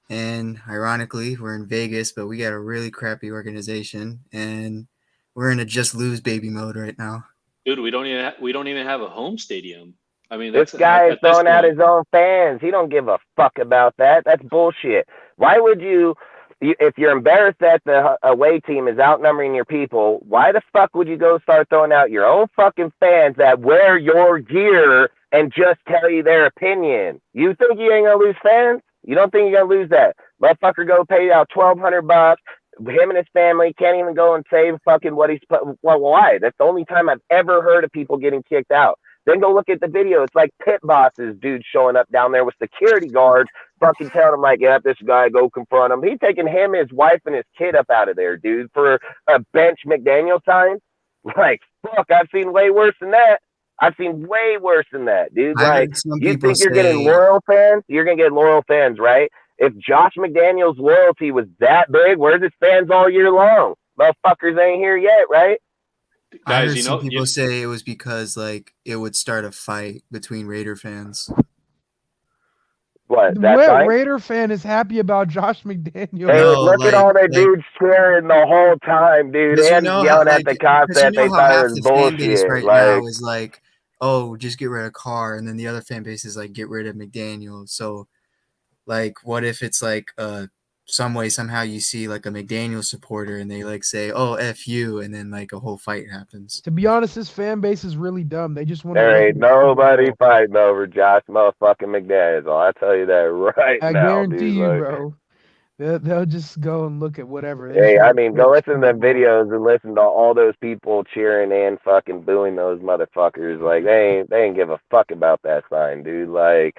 And ironically, we're in Vegas, but we got a really crappy organization, and we're in a just lose baby mode right now. Dude, we don't even have a home stadium. I mean, this guy is throwing out his own fans. He don't give a fuck about that. That's bullshit. Why would you, if you're embarrassed that the away team is outnumbering your people, why the fuck would you go start throwing out your own fucking fans that wear your gear and just tell you their opinion? You think you ain't gonna lose fans? You don't think you're gonna lose that? Motherfucker go pay out $1,200. Him and his family can't even go and save fucking what he's put. Well, why? That's the only time I've ever heard of people getting kicked out. Then go look at the video. It's like pit bosses, dude, showing up down there with security guards, fucking telling him like, yeah, this guy, go confront him. He's taking him, his wife, and his kid up out of there, dude, for a bench McDaniel sign. Like, fuck, I've seen way worse than that. I've seen way worse than that, dude. Like, you think you're getting loyal fans? You're going to get loyal fans, right? If Josh McDaniels' loyalty was that big, where's his fans all year long? Motherfuckers ain't here yet, right? I heard some people say it was because, like, it would start a fight between Raider fans. What Raider fan is happy about Josh McDaniels? Hey, look at all the dudes cheering the whole time, dude, and yelling at the cops that they thought it was bullshit. Right now is like, oh, just get rid of Carr, and then the other fan base is like, get rid of McDaniels. So, like, what if it's like some way somehow you see like a McDaniel supporter and they like say, oh, F you, and then like a whole fight happens. To be honest, this fan base is really dumb. They just want there ain't nobody fighting over Josh motherfucking McDaniels. I'll tell you that right now. I guarantee you, like, bro. They'll just go and look at whatever. They Hey, just I want mean, to go play listen to them football. videos and listen to all those people cheering and fucking booing those motherfuckers. Like they ain't give a fuck about that sign, dude. Like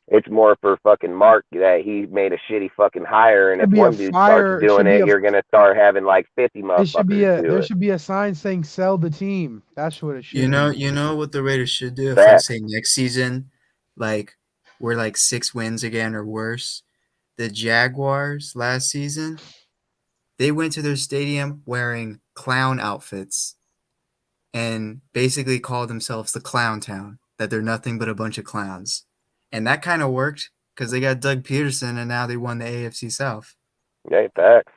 it's more for fucking Mark that he made a shitty fucking hire, and if Should be a one dude starts fire. It doing should be it, a. you're gonna start having like 50 It should be motherfuckers a. do There it. should be a sign saying "Sell the team." That's what it should. You know what the Raiders should do if Facts. let's say next season, like we're like 6 wins again or worse. The Jaguars last season, they went to their stadium wearing clown outfits and basically called themselves the Clown Town, that they're nothing but a bunch of clowns. And that kind of worked because they got Doug Peterson and now they won the AFC South. Okay, facts.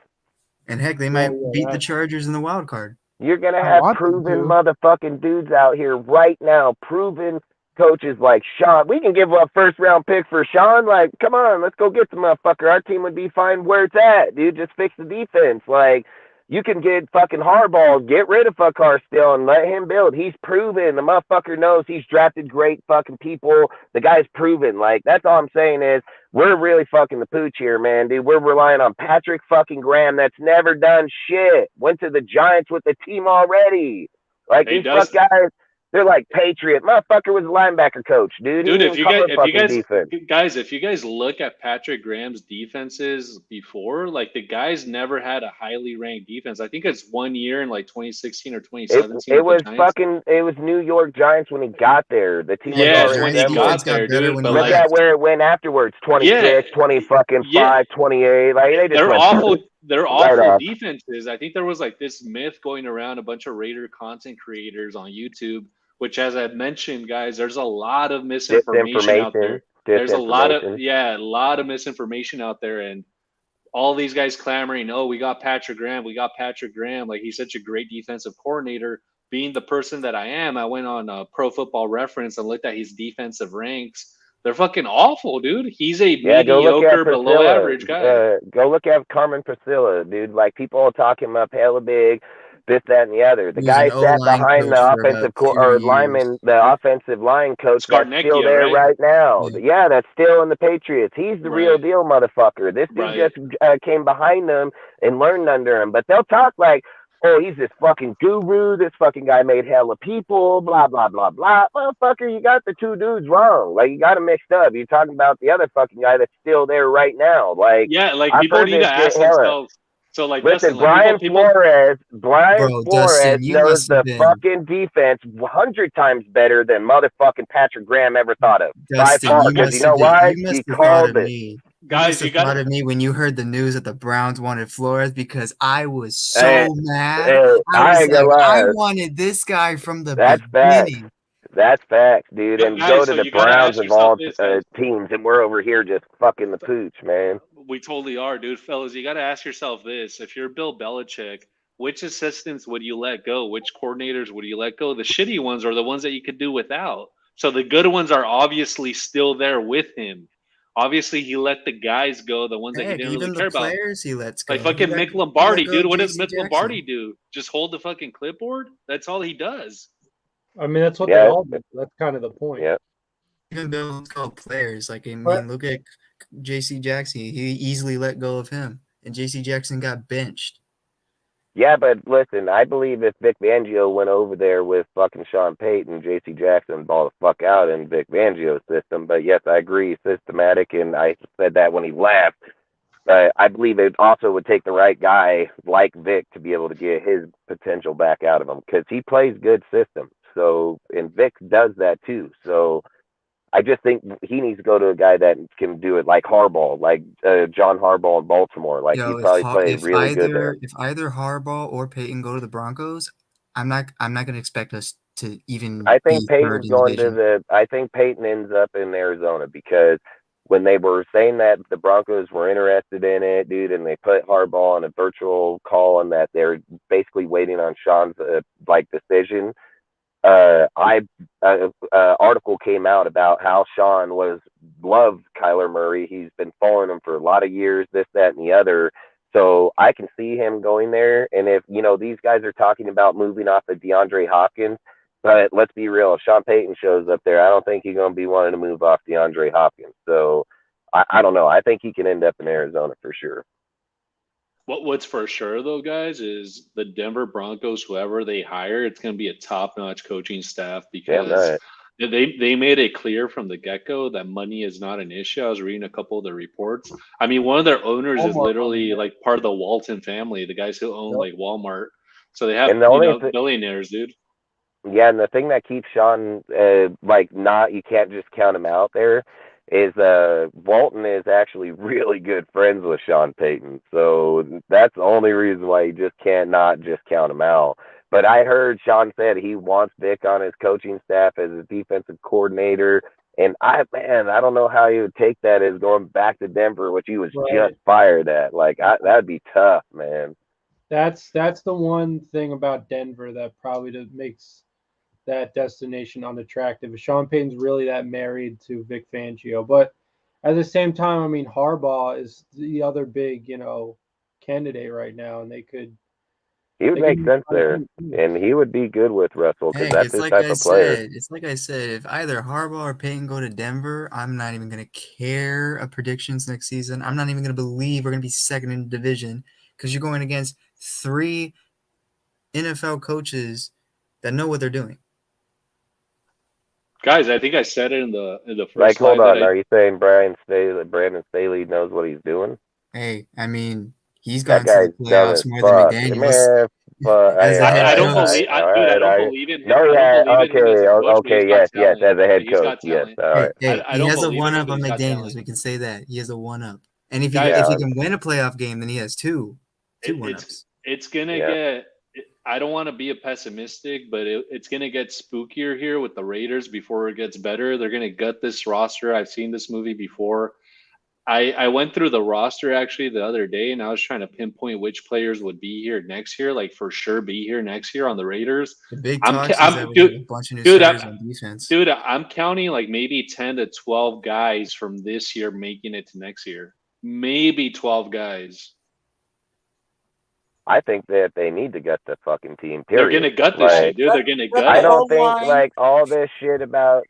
And heck, they Yeah, might yeah, beat the that's- Chargers in the wild card. You're gonna I have want them proven to. motherfucking dudes out here right now, proven coaches like Sean. We can give up first round pick for Sean. Like, come on, let's go get the motherfucker. Our team would be fine where it's at, dude. Just fix the defense. Like, you can get fucking Harbaugh, get rid of Fuckar still, and let him build. He's proven. The motherfucker knows he's drafted great fucking people. The guy's proven. Like, that's all I'm saying is we're really fucking the pooch here, man, dude. We're relying on Patrick fucking Graham that's never done shit. Went to the Giants with the team already. Like, Hey, these fuck guys, they're like Patriot. Motherfucker was a linebacker coach, dude. Dude, He if didn't you cover guys, fucking defense. if you guys look at Patrick Graham's defenses before, like the guys never had a highly ranked defense. I think it's 1 year in like 2016 or 2017. It was with the Giants. it was New York Giants when he got there. The team Yes, was when already he assembled. got there, better dude. when But he Look like, at where it went afterwards. 26, Yeah. 20 fucking Yeah. 5, 28. Like they just they're went awful. They're Right awful off. defenses. I think there was like this myth going around, a bunch of Raider content creators on YouTube, which, as I mentioned, guys, there's a lot of misinformation out there. There's a lot of a lot of misinformation out there, and all these guys clamoring, "Oh, we got Patrick Graham. We got Patrick Graham. Like he's such a great defensive coordinator." Being the person that I am, I went on Pro Football Reference and looked at his defensive ranks. They're fucking awful, dude. He's a go look at mediocre, below Priscilla. average guy. Go look at Carmen Priscilla, dude. Like people are talking up hella big, this, that, and the other. The He was guy an sat O-line behind the coach for offensive about 2 or years. lineman, the offensive line coach that's Scarnecchia, still there right? now. Yeah. Yeah, that's still in the Patriots. He's the real Right. deal, motherfucker. This dude Right. just came behind them and learned under him. But they'll talk like, oh, he's this fucking guru. This fucking guy made hella people, blah, blah, blah, blah. Motherfucker, you got the two dudes wrong. Like, you got them mixed up. You're talking about the other fucking guy that's still there right now. Like, Yeah, like I've people heard need to this shit ask hella. themselves. So, like, Listen, Dustin, like, Brian Bro, Flores Dustin, you knows must the have been- fucking defense 100 times better than motherfucking Patrick Graham ever thought of. Dustin, by far, you because must you know have why? been- you must He have thought called of it. me. guys, You you must have thought got of me when you heard the news that the Browns wanted Flores, because I was so Hey, mad. Hey, I I was ain't gonna like, I lie. wanted this guy from the That's facts. beginning. That's facts, dude. And Guys, go so to the you gotta Browns ask of all yourself this, guys. teams, and we're over here just fucking the pooch, man. We totally are, dude. Fellas, you got to ask yourself this. If you're Bill Belichick, which assistants would you let go? Which coordinators would you let go? The shitty ones are the ones that you could do without. So the good ones are obviously still there with him. Obviously, he let the guys go, the ones that he Heck, didn't even really care the about. players he lets go. Like fucking He let- Mick he Lombardi, let go dude. What does JC Mick Jackson. Lombardi do? Just hold the fucking clipboard? That's all he does. I mean, that's what Yeah. they all do. That's kind of the point. Yeah. Even Bill lets go of players. Like, I mean, But- look at JC Jackson. He easily let go of him. And JC Jackson got benched. Yeah, but listen, I believe if Vic Fangio went over there with fucking Sean Payton, J.C. Jackson ball the fuck out in Vic Fangio's system. But yes, I agree, systematic, and I said that when he left. I believe it also would take the right guy like Vic to be able to get his potential back out of him, because he plays good systems. So, and Vic does that too. So, I just think he needs to go to a guy that can do it, like Harbaugh, like John Harbaugh in Baltimore. Like Yo, he probably if, played if really good either there. if either Harbaugh or Peyton go to the Broncos, I'm not going to expect us to even. I think be third Peyton's in the going to division. I think Peyton ends up in Arizona, because when they were saying that the Broncos were interested in it, dude, and they put Harbaugh on a virtual call and that they're basically waiting on Sean's decision. Article came out about how Sean loved Kyler Murray. He's been following him for a lot of years, this, that, and the other. So I can see him going there. And if, these guys are talking about moving off of DeAndre Hopkins, but let's be real, if Sean Payton shows up there, I don't think he's going to be wanting to move off DeAndre Hopkins. So I don't know. I think he can end up in Arizona for sure. What's for sure though, guys, is the Denver Broncos, whoever they hire, it's going to be a top-notch coaching staff Damn because right. they made it clear from the get-go that money is not an issue. I was reading a couple of the reports. I mean, one of their owners is Walmart literally money, like part of the Walton family, the guys who own yep. like Walmart. So they have, And the only billionaires, dude. Yeah, and the thing that keeps Sean like not you can't just count him out there is Walton is actually really good friends with Sean Payton. So that's the only reason why you just can't not just count him out. But I heard Sean said he wants Vic on his coaching staff as his defensive coordinator. And I don't know how he would take that as going back to Denver, which he was Right. just fired at. Like that'd be tough, man. That's the one thing about Denver that probably makes that destination unattractive. Sean Payton's really that married to Vic Fangio, but at the same time, I mean Harbaugh is the other big, candidate right now, and He would they make could sense use there, him too. and he would be good with Russell because Hey, that's it's his like type I of player. said. It's like I said. If either Harbaugh or Payton go to Denver, I'm not even gonna care of predictions next season. I'm not even gonna believe we're gonna be second in the division because you're going against 3 NFL coaches that know what they're doing. Guys, I think I said it in the first Like, hold slide on, are you saying Brandon Staley knows what he's doing? Hey, I mean, he's That gone to the guy's dumb playoffs as more than fuck. McDaniels Man, fuck. as a head I don't coach. believe, All dude. I right, don't all right. believe in him. No, I don't yeah, believe in him as a coach, but okay, he's got yes, talent. as a head He's coach, got yes, talent. all right. Hey, I he don't has a believe in him, one-up but on he's got McDaniels. talent. We can say that he has a one-up, and if he Guys, if he can win a playoff game, then he has two it's one-ups. it's gonna Yeah. get. I don't want to be a pessimistic, but it's gonna get spookier here with the Raiders before it gets better. They're gonna gut this roster. I've seen this movie before. I went through the roster actually the other day, and I was trying to pinpoint which players would be here next year, like for sure be here next year on the Raiders. The big I'm, talk is I'm that we dude, have a bunch of new dude, starters on defense. dude, I'm counting like maybe 10 to 12 guys from this year making it to next year. Maybe 12 guys. I think that they need to gut the fucking team. They're Period. gonna gut this Like, shit, dude. They're gonna gut I it. don't think like all this shit about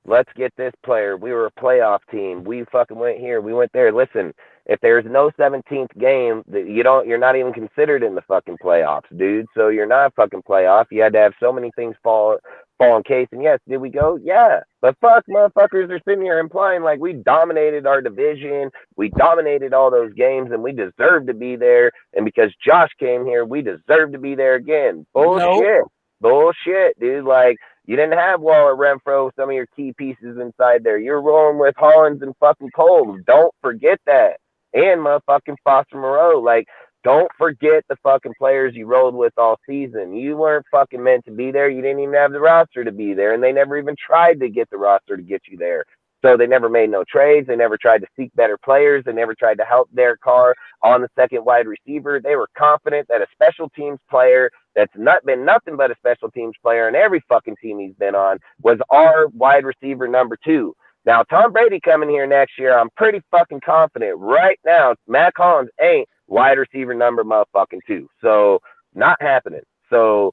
let's get this player. We were a playoff team. We fucking went here. We went there. Listen, if there's no 17th game, you're not even considered in the fucking playoffs, dude. So you're not a fucking playoff. You had to have so many things fall in case. And yes, did we go? Yeah. But fuck, motherfuckers are sitting here implying like we dominated our division, we dominated all those games, and we deserve to be there. And because Josh came here, we deserve to be there again. Bullshit. Bullshit, dude. Like, you didn't have Waller, Renfro, some of your key pieces inside there. You're rolling with Hollins and fucking Cole. Don't forget that. And motherfucking Foster Moreau. Like, don't forget the fucking players you rolled with all season. You weren't fucking meant to be there. You didn't even have the roster to be there. And they never even tried to get the roster to get you there. So they never made no trades. They never tried to seek better players. They never tried to help Derek Carr on the second wide receiver. They were confident that a special teams player that's not been nothing but a special teams player in every fucking team he's been on was our wide receiver number 2. Now, Tom Brady coming here next year, I'm pretty fucking confident right now Mac Hollins ain't wide receiver number motherfucking 2. So, not happening. So,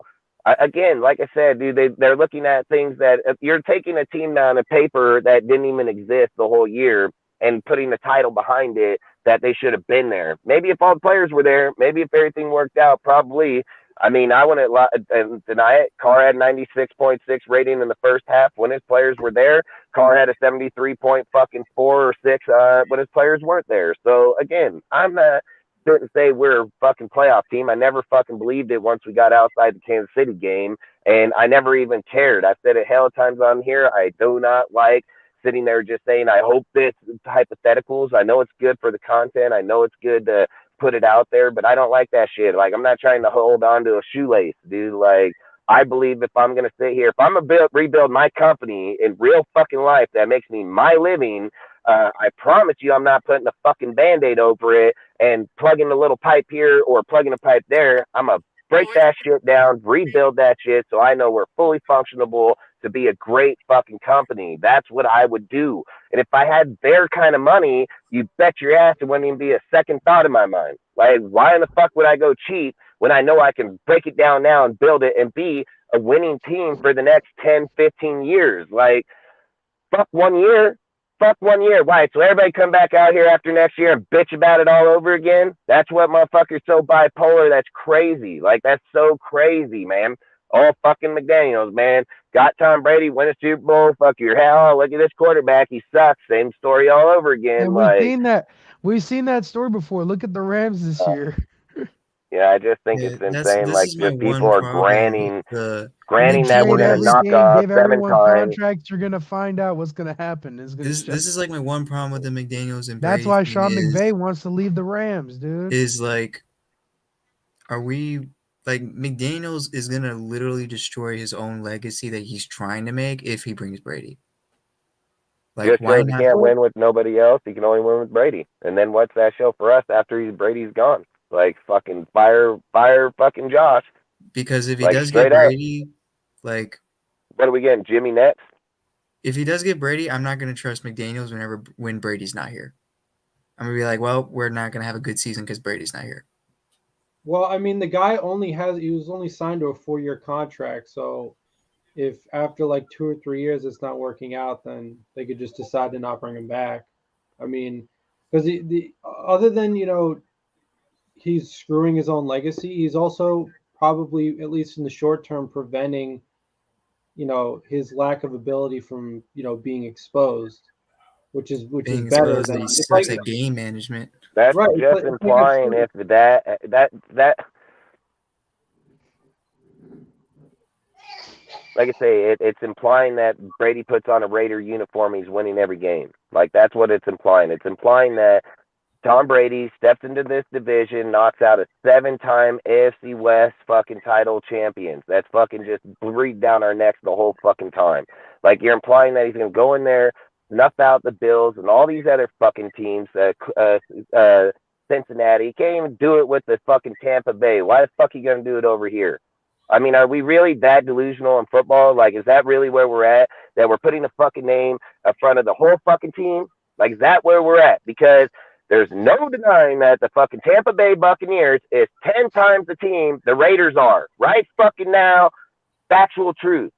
again, like I said, dude, they're looking at things that you're taking a team down a paper that didn't even exist the whole year and putting the title behind it that they should have been there. Maybe if all the players were there, maybe if everything worked out, probably. I mean, I wouldn't deny it. Carr had 96.6 rating in the first half when his players were there. Carr had a 73.4 or 6 when his players weren't there. So again, I'm not sitting and say we're a fucking playoff team. I never fucking believed it once we got outside the Kansas City game, and I never even cared. I've said it hell of times on here. I do not like sitting there just saying I hope this hypotheticals. I know it's good for the content. I know it's good to put it out there, but I don't like that shit. Like, I'm not trying to hold on to a shoelace, dude. Like, I believe if I'm going to sit here, if I'm going to rebuild my company in real fucking life that makes me my living, I promise you I'm not putting a fucking Band-Aid over it and plugging a little pipe here or plugging a pipe there. I'm going to break that shit down, rebuild that shit so I know we're fully functionable to be a great fucking company. That's what I would do. And if I had their kind of money, you bet your ass it wouldn't even be a second thought in my mind. Like, why in the fuck would I go cheap when I know I can break it down now and build it and be a winning team for the next 10, 15 years? Like, fuck 1 year. fuck 1 year. Why? So everybody come back out here after next year and bitch about it all over again? That's what motherfuckers so bipolar. That's crazy. Like, that's so crazy, man. All fucking McDaniels, man. Got Tom Brady, win a Super Bowl. Fuck your hell. Look at this quarterback. He sucks. Same story all over again. And like, we've seen that story before. Look at the Rams this year. yeah, I just think Yeah, it's insane. this Like, is my just one people are problem with granting that we're Trade gonna knock everything, off give 7 everyone times. contracts. You're gonna find out what's gonna happen. It's gonna this is like my one problem with the McDaniels and That's Brady why thing Sean McVay wants to leave the Rams, dude. is like, are we like McDaniels is gonna literally destroy his own legacy that he's trying to make if he brings Brady. Like, Just why shows he not? can't win with nobody else. He can only win with Brady. And then what's that show for us after Brady's gone? Like, fucking fire fucking Josh. Because if he Like, does straight get up. Brady, like, What are we getting? Jimmy next? if he does get Brady, I'm not gonna trust McDaniels when Brady's not here. I'm gonna be like, well, we're not gonna have a good season because Brady's not here. Well, I mean, the guy he was only signed to a 4-year contract. So if after like 2 or 3 years it's not working out, then they could just decide to not bring him back. I mean, because the other than, he's screwing his own legacy, he's also probably, at least in the short term, preventing, his lack of ability from, being exposed, which is Being better exposed that than he it's sucks like, at game management. That's right, just it's like implying if that like I say, it's implying that Brady puts on a Raider uniform, he's winning every game. Like, that's what it's implying. It's implying that Tom Brady steps into this division, knocks out a 7-time AFC West fucking title champions. That's fucking just breathe down our necks the whole fucking time. Like, you're implying that he's going to go in there, snuff out the Bills and all these other fucking teams, Cincinnati. He can't even do it with the fucking Tampa Bay. Why the fuck are you going to do it over here? I mean, are we really that delusional in football? Like, is that really where we're at? That we're putting the fucking name in front of the whole fucking team? Like, is that where we're at? Because there's no denying that the fucking Tampa Bay Buccaneers is 10 times the team the Raiders are. Right fucking now, factual truth.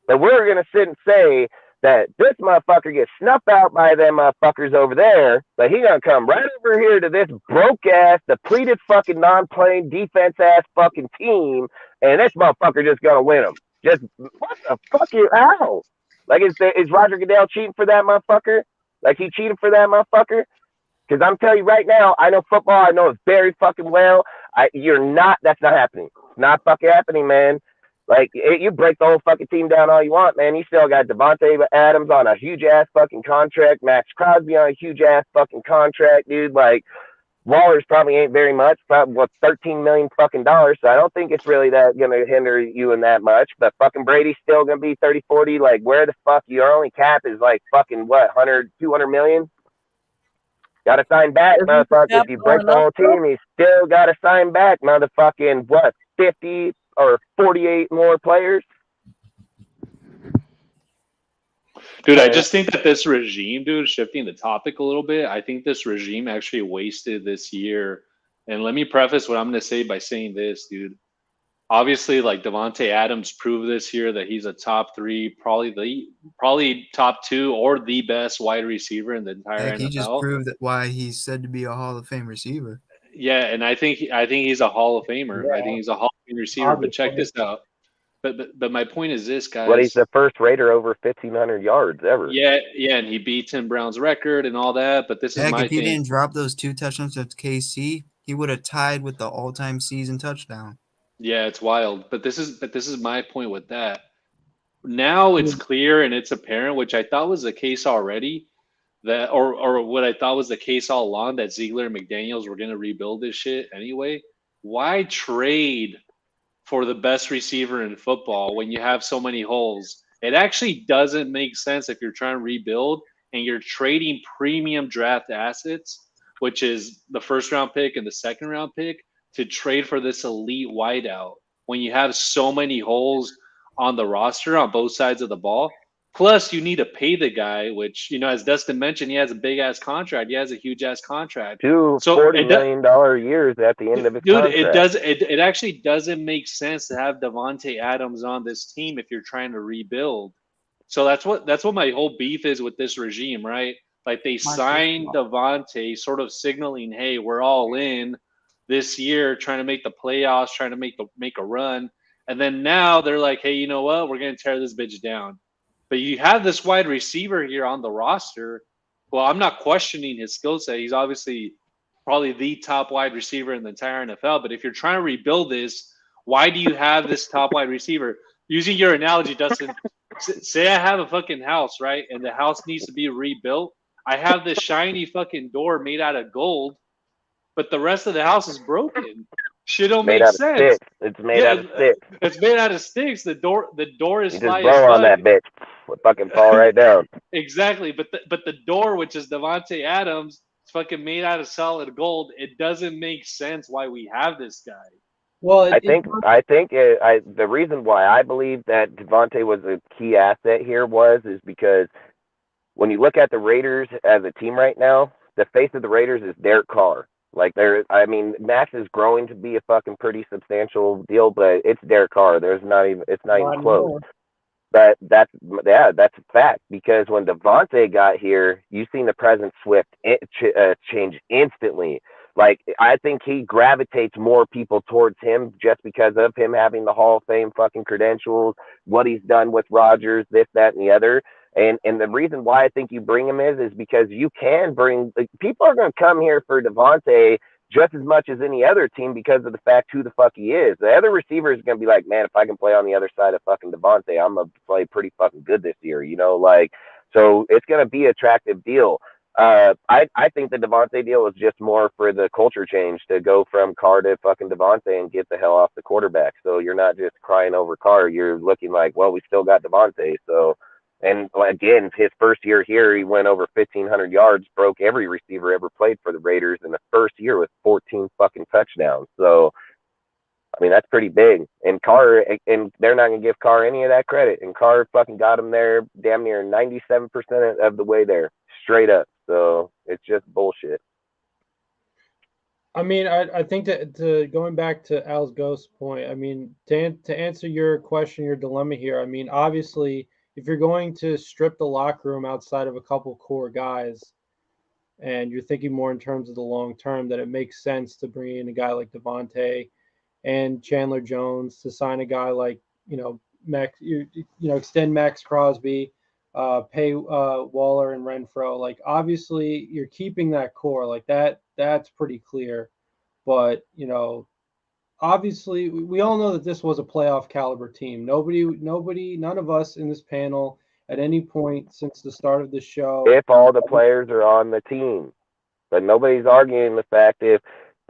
But we're going to sit and say that this motherfucker gets snuffed out by them motherfuckers over there, but he going to come right over here to this broke-ass, depleted fucking non-playing defense-ass fucking team, and this motherfucker just going to win them. Just, what the fuck? How? Like, is Roger Goodell cheating for that motherfucker? Like, he cheated for that motherfucker? Because I'm telling you right now, I know football. I know it very fucking well. That's not happening. It's not fucking happening, man. Like, you break the whole fucking team down all you want, man. You still got Devontae Adams on a huge-ass fucking contract, Max Crosby on a huge-ass fucking contract, dude. Like, Waller's probably ain't very much, probably, $13 million fucking dollars, so I don't think it's really that going to hinder you in that much. But fucking Brady's still going to be 30, 40. Like, where the fuck? Your only cap is like fucking, what, 100, 200 million? Got to sign back, motherfucker. If you break the whole team, you still got to sign back, motherfucking, what, 50 or 48 more players? Dude, I just think that this regime, dude, shifting the topic a little bit, I think this regime actually wasted this year. And let me preface what I'm going to say by saying this, dude. Obviously, like, Devontae Adams proved this year that he's a top 3, probably top 2 or the best wide receiver in the entire NFL. He just proved why he's said to be a Hall of Fame receiver. Yeah, and I think he's a Hall of Famer. Yeah. I think he's a Hall of Fame receiver. But check this out. But my point is this, guys. But he's the first Raider over 1,500 yards ever. Yeah, and he beat Tim Brown's record and all that. But this is my thing. If he didn't drop those 2 touchdowns to KC, he would have tied with the all-time season touchdown. Yeah, it's wild. But this is my point with that. Now it's clear and it's apparent, which I thought was the case already, that or what I thought was the case all along, that Ziegler and McDaniels were going to rebuild this shit anyway. Why trade for the best receiver in football when you have so many holes? It actually doesn't make sense if you're trying to rebuild and you're trading premium draft assets, which is the first-round pick and the second-round pick, to trade for this elite wideout when you have so many holes on the roster on both sides of the ball. Plus, you need to pay the guy, which, as Dustin mentioned, he has a big-ass contract. He has a huge-ass contract. $40 million years at the end of his contract. It actually doesn't make sense to have Devontae Adams on this team if you're trying to rebuild. So that's what my whole beef is with this regime, right? Like they signed Devontae, sort of signaling, "Hey, we're all in this year, trying to make the playoffs, trying to make a run." And then now they're like, "Hey, you know what? We're gonna tear this bitch down." But you have this wide receiver here on the roster. Well, I'm not questioning his skill set. He's obviously probably the top wide receiver in the entire NFL. But if you're trying to rebuild this, why do you have this top wide receiver? Using your analogy, Dustin, say I have a fucking house, right? And the house needs to be rebuilt. I have this shiny fucking door made out of gold, but the rest of the house is broken. Shit don't make sense. It's made out of sticks. It's made out of sticks. The door is you fly just blow on that bitch. It fucking fall right down. Exactly. But the door, which is Davante Adams, it's fucking made out of solid gold. It doesn't make sense why we have this guy. Well, I think the reason why I believe that Devontae was a key asset here is because when you look at the Raiders as a team right now, the face of the Raiders is Derek Carr. Like Max is growing to be a fucking pretty substantial deal, but it's Derek Carr. It's not even close. More. But that's a fact, because when Devontae got here, you've seen the presence change instantly. Like, I think he gravitates more people towards him just because of him having the Hall of Fame fucking credentials, what he's done with Rodgers, this, that, and the other. And the reason why I think you bring him is because you can bring – people are going to come here for Devontae just as much as any other team because of the fact who the fuck he is. The other receiver is going to be like, man, if I can play on the other side of fucking Devontae, I'm going to play pretty fucking good this year, you know? Like, so it's going to be an attractive deal. I think the Devontae deal was just more for the culture change to go from Carr to fucking Devontae and get the hell off the quarterback. So you're not just crying over Carr. You're looking like, well, we still got Devontae. So, and again, his first year here, he went over 1,500 yards, broke every receiver ever played for the Raiders in the first year with 14 fucking touchdowns. So, I mean, that's pretty big. And Carr, and they're not going to give Carr any of that credit. And Carr fucking got him there damn near 97% of the way there, straight up. So it's just bullshit. I mean, I think that going back to Al's Ghost point, I mean, to answer your question, your dilemma here, I mean, obviously, if you're going to strip the locker room outside of a couple core guys, and you're thinking more in terms of the long term, that it makes sense to bring in a guy like Devontae and Chandler Jones, to sign a guy like, Max, extend Max Crosby, pay Waller and Renfro. Like, obviously you're keeping that core, like that's pretty clear. But, obviously we all know that this was a playoff caliber team. None of us in this panel at any point since the start of the show, if all the players are on the team, but nobody's arguing the fact if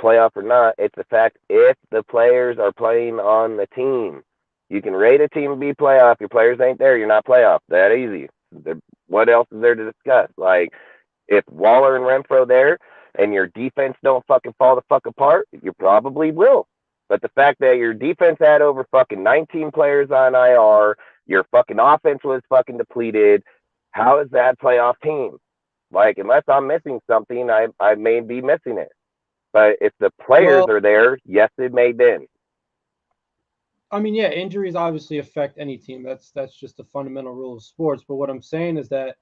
playoff or not, it's the fact if the players are playing on the team. You can rate a team and be playoff. Your players ain't there, you're not playoff. That easy. What else is there to discuss? Like, if Waller and Renfro there and your defense don't fucking fall the fuck apart, you probably will. But the fact that your defense had over fucking 19 players on IR, your fucking offense was fucking depleted, how is that playoff team? Like, unless I'm missing something, I may be missing it. But if the players are there, yes, it may be. I mean, yeah, injuries obviously affect any team. That's just a fundamental rule of sports. But what I'm saying is that,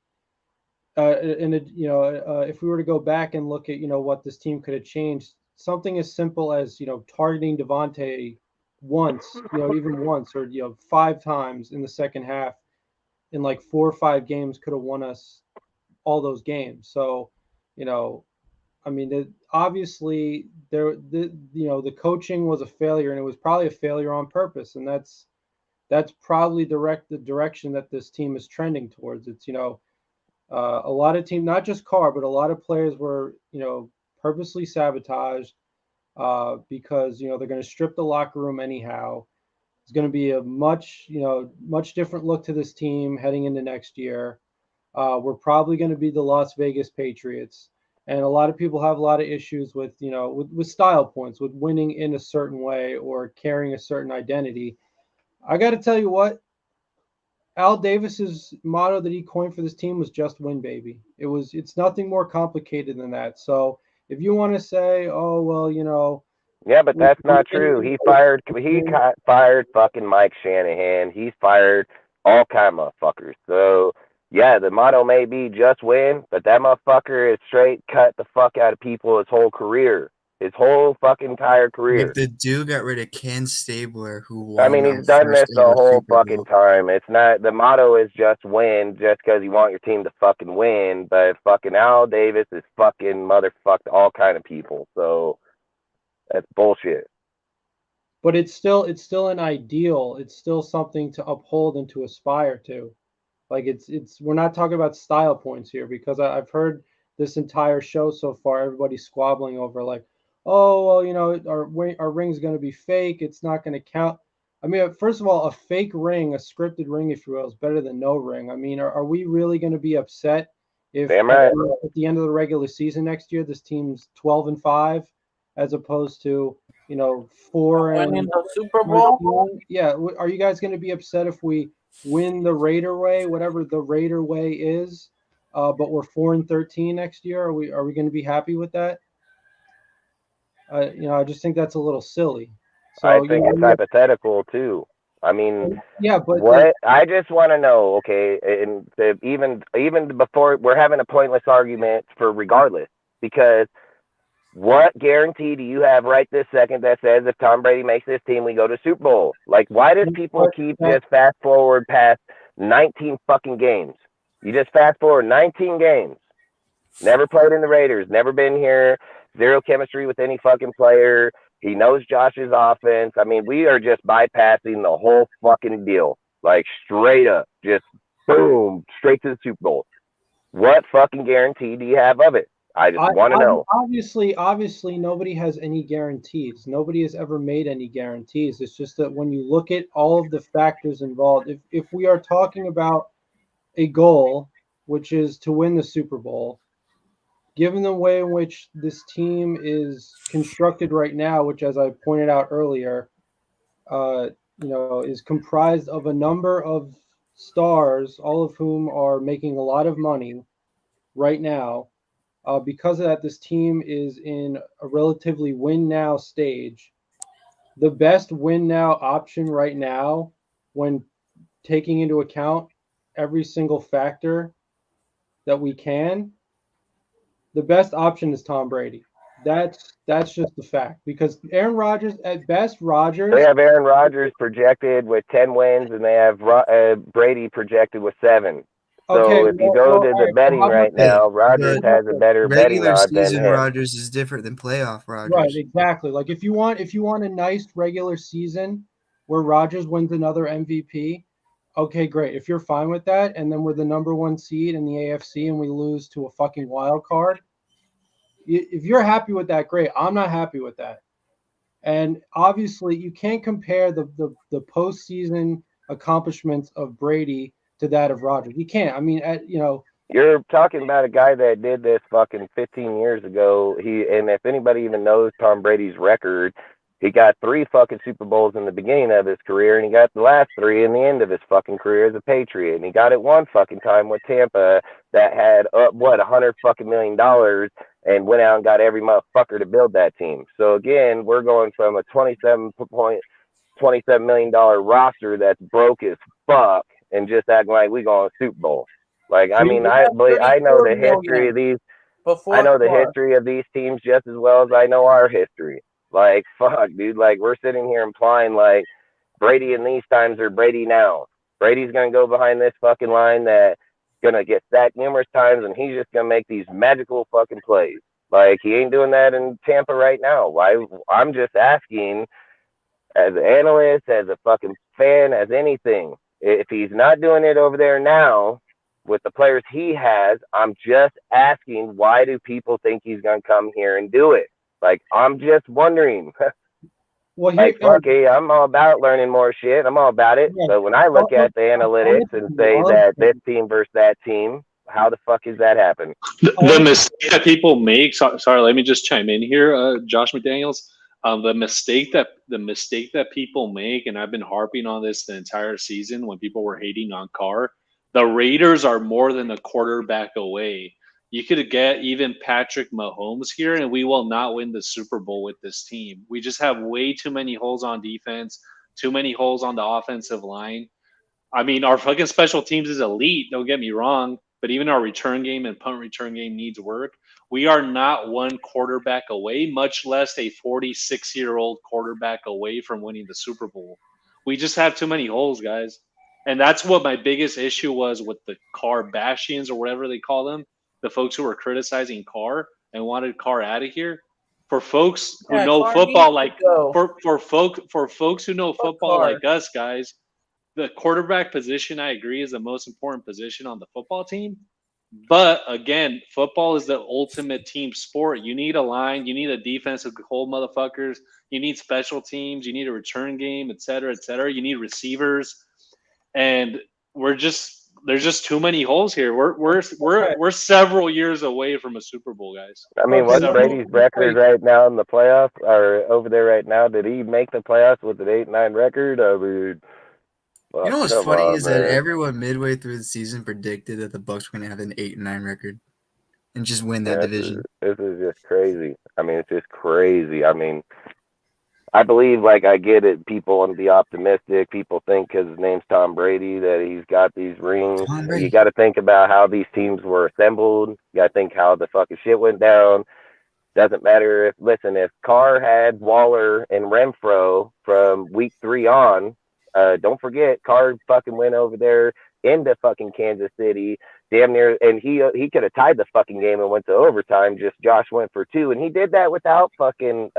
if we were to go back and look at, what this team could have changed, something as simple as, targeting Devontae once, even once, or 5 times in the second half, in like 4 or 5 games, could have won us all those games. So, I mean, obviously the coaching was a failure, and it was probably a failure on purpose. And that's probably the direction that this team is trending towards. It's, a lot of teams, not just Carr, but a lot of players were, purposely sabotaged because, they're going to strip the locker room anyhow. It's going to be a much different look to this team heading into next year. We're probably going to be the Las Vegas Patriots. And a lot of people have a lot of issues with, with style points, with winning in a certain way or carrying a certain identity. I got to tell you what, Al Davis's motto that he coined for this team was just win, baby. It's nothing more complicated than that. So if you want to say, oh, well, yeah, but that's not true. He fired fucking Mike Shanahan. He's fired all kind of motherfuckers. So yeah, the motto may be just win, but that motherfucker is straight cut the fuck out of people his whole career. His whole fucking entire career. Like the dude got rid of Ken Stabler, who won. I mean, he's done this the whole fucking time. It's not, the motto is just win, just because you want your team to fucking win. But fucking Al Davis is fucking motherfucked all kind of people. So that's bullshit. But it's still an ideal. It's still something to uphold and to aspire to. Like it's we're not talking about style points here, because I've heard this entire show so far, everybody squabbling over like, oh, well, you know, our ring's going to be fake. It's not going to count. I mean, first of all, a fake ring, a scripted ring, if you will, is better than no ring. I mean, are we really going to be upset if right. at the end of the regular season next year, this team's 12-5, as opposed to, you know, 4 and winning the Super Bowl? Yeah. Are you guys going to be upset if we win the Raider way, whatever the Raider way is, but we're 4-13 next year? Are we going to be happy with that? You know, I just think that's a little silly. So I think it's hypothetical too. I mean, yeah, but what I just want to know, okay, and even before, we're having a pointless argument for regardless, because what guarantee do you have right this second that says if Tom Brady makes this team, we go to Super Bowl? Like, why do people keep just fast forward past 19 fucking games? You just fast forward 19 games. Never played in the Raiders, never been here, zero chemistry with any fucking player. He knows Josh's offense. I mean, we are just bypassing the whole fucking deal. Like, straight up, just boom, straight to the Super Bowl. What fucking guarantee do you have of it? I just want to know. Obviously, nobody has any guarantees. Nobody has ever made any guarantees. It's just that when you look at all of the factors involved, if we are talking about a goal, which is to win the Super Bowl, given the way in which this team is constructed right now, which, as I pointed out earlier, you know, is comprised of a number of stars, all of whom are making a lot of money right now. Because of that, this team is in a relatively win now stage. The best win now option right now, when taking into account every single factor that we can, the best option is Tom Brady. That's just the fact, because Aaron Rodgers, at best, They have Aaron Rodgers projected with 10 wins, and they have Brady projected with 7. So okay, if you go to the betting right now, Rodgers has a better betting odds than him. Rodgers is different than playoff Rodgers. Right, exactly. Like if you want a nice regular season where Rodgers wins another MVP, okay, great. If you're fine with that, and then we're the number 1 seed in the AFC and we lose to a fucking wild card, if you're happy with that, great. I'm not happy with that. And obviously, you can't compare the postseason accomplishments of Brady to that of Rodgers. You can't. I mean, you know, you're talking about a guy that did this fucking 15 years ago. And if anybody even knows Tom Brady's record, he got 3 fucking Super Bowls in the beginning of his career, and he got the last 3 in the end of his fucking career as a Patriot. And he got it one fucking time with Tampa that had $100 fucking million, and went out and got every motherfucker to build that team. So again, we're going from a $27 million roster that's broke as fuck, and just acting like we going to Super Bowl. Like, I mean, I know the history of these. I know the history of these teams just as well as I know our history. Like, fuck, dude. Like, we're sitting here implying like Brady in these times are Brady now. Brady's gonna go behind this fucking line that's gonna get sacked numerous times, and he's just gonna make these magical fucking plays. Like, he ain't doing that in Tampa right now. Why? I'm just asking, as an analyst, as a fucking fan, as anything. If he's not doing it over there now with the players he has, I'm just asking, why do people think he's going to come here and do it? Like, I'm just wondering. Well, like, okay, I'm all about learning more shit. I'm all about it. Yeah. But when I look at the analytics and say that this team versus that team, how the fuck is that happen? The mistake that people make. Sorry, let me just chime in here, Josh McDaniels. The mistake that people make, and I've been harping on this the entire season when people were hating on Carr, the Raiders are more than a quarterback away. You could get even Patrick Mahomes here, and we will not win the Super Bowl with this team. We just have way too many holes on defense, too many holes on the offensive line. I mean, our fucking special teams is elite. Don't get me wrong, but even our return game and punt return game needs work. We are not one quarterback away, much less a 46-year-old quarterback away from winning the Super Bowl. We just have too many holes, guys. And that's what my biggest issue was with the Carr bashians or whatever they call them, the folks who were criticizing Carr and wanted Carr out of here. For folks who know Carr football, needs like to go. for folks who know football Carr. like us, guys, the quarterback position, I agree, is the most important position on the football team. But again, football is the ultimate team sport. You need a line, you need a defense of whole motherfuckers, you need special teams, you need a return game, et cetera, et cetera. You need receivers, and there's just too many holes here. We're several years away from a Super Bowl, guys. I mean, what's Several. Brady's record right now in the playoffs or over there right now? Did he make the playoffs with an 8-9 record? I mean, You know what's come funny on, is that man. everyone midway through the season predicted that the Bucs were going to have an 8-9 record and just win that division. This is just crazy. I mean, it's just crazy. I mean, I believe, like, I get it. People want to be optimistic. People think because his name's Tom Brady that he's got these rings. Tom Brady. You got to think about how these teams were assembled. You got to think how the fucking shit went down. Doesn't matter if Carr had Waller and Renfro from week 3 on, don't forget, Carr fucking went over there into fucking Kansas City, damn near, and he could have tied the fucking game and went to overtime. Just Josh went for 2, and he did that without fucking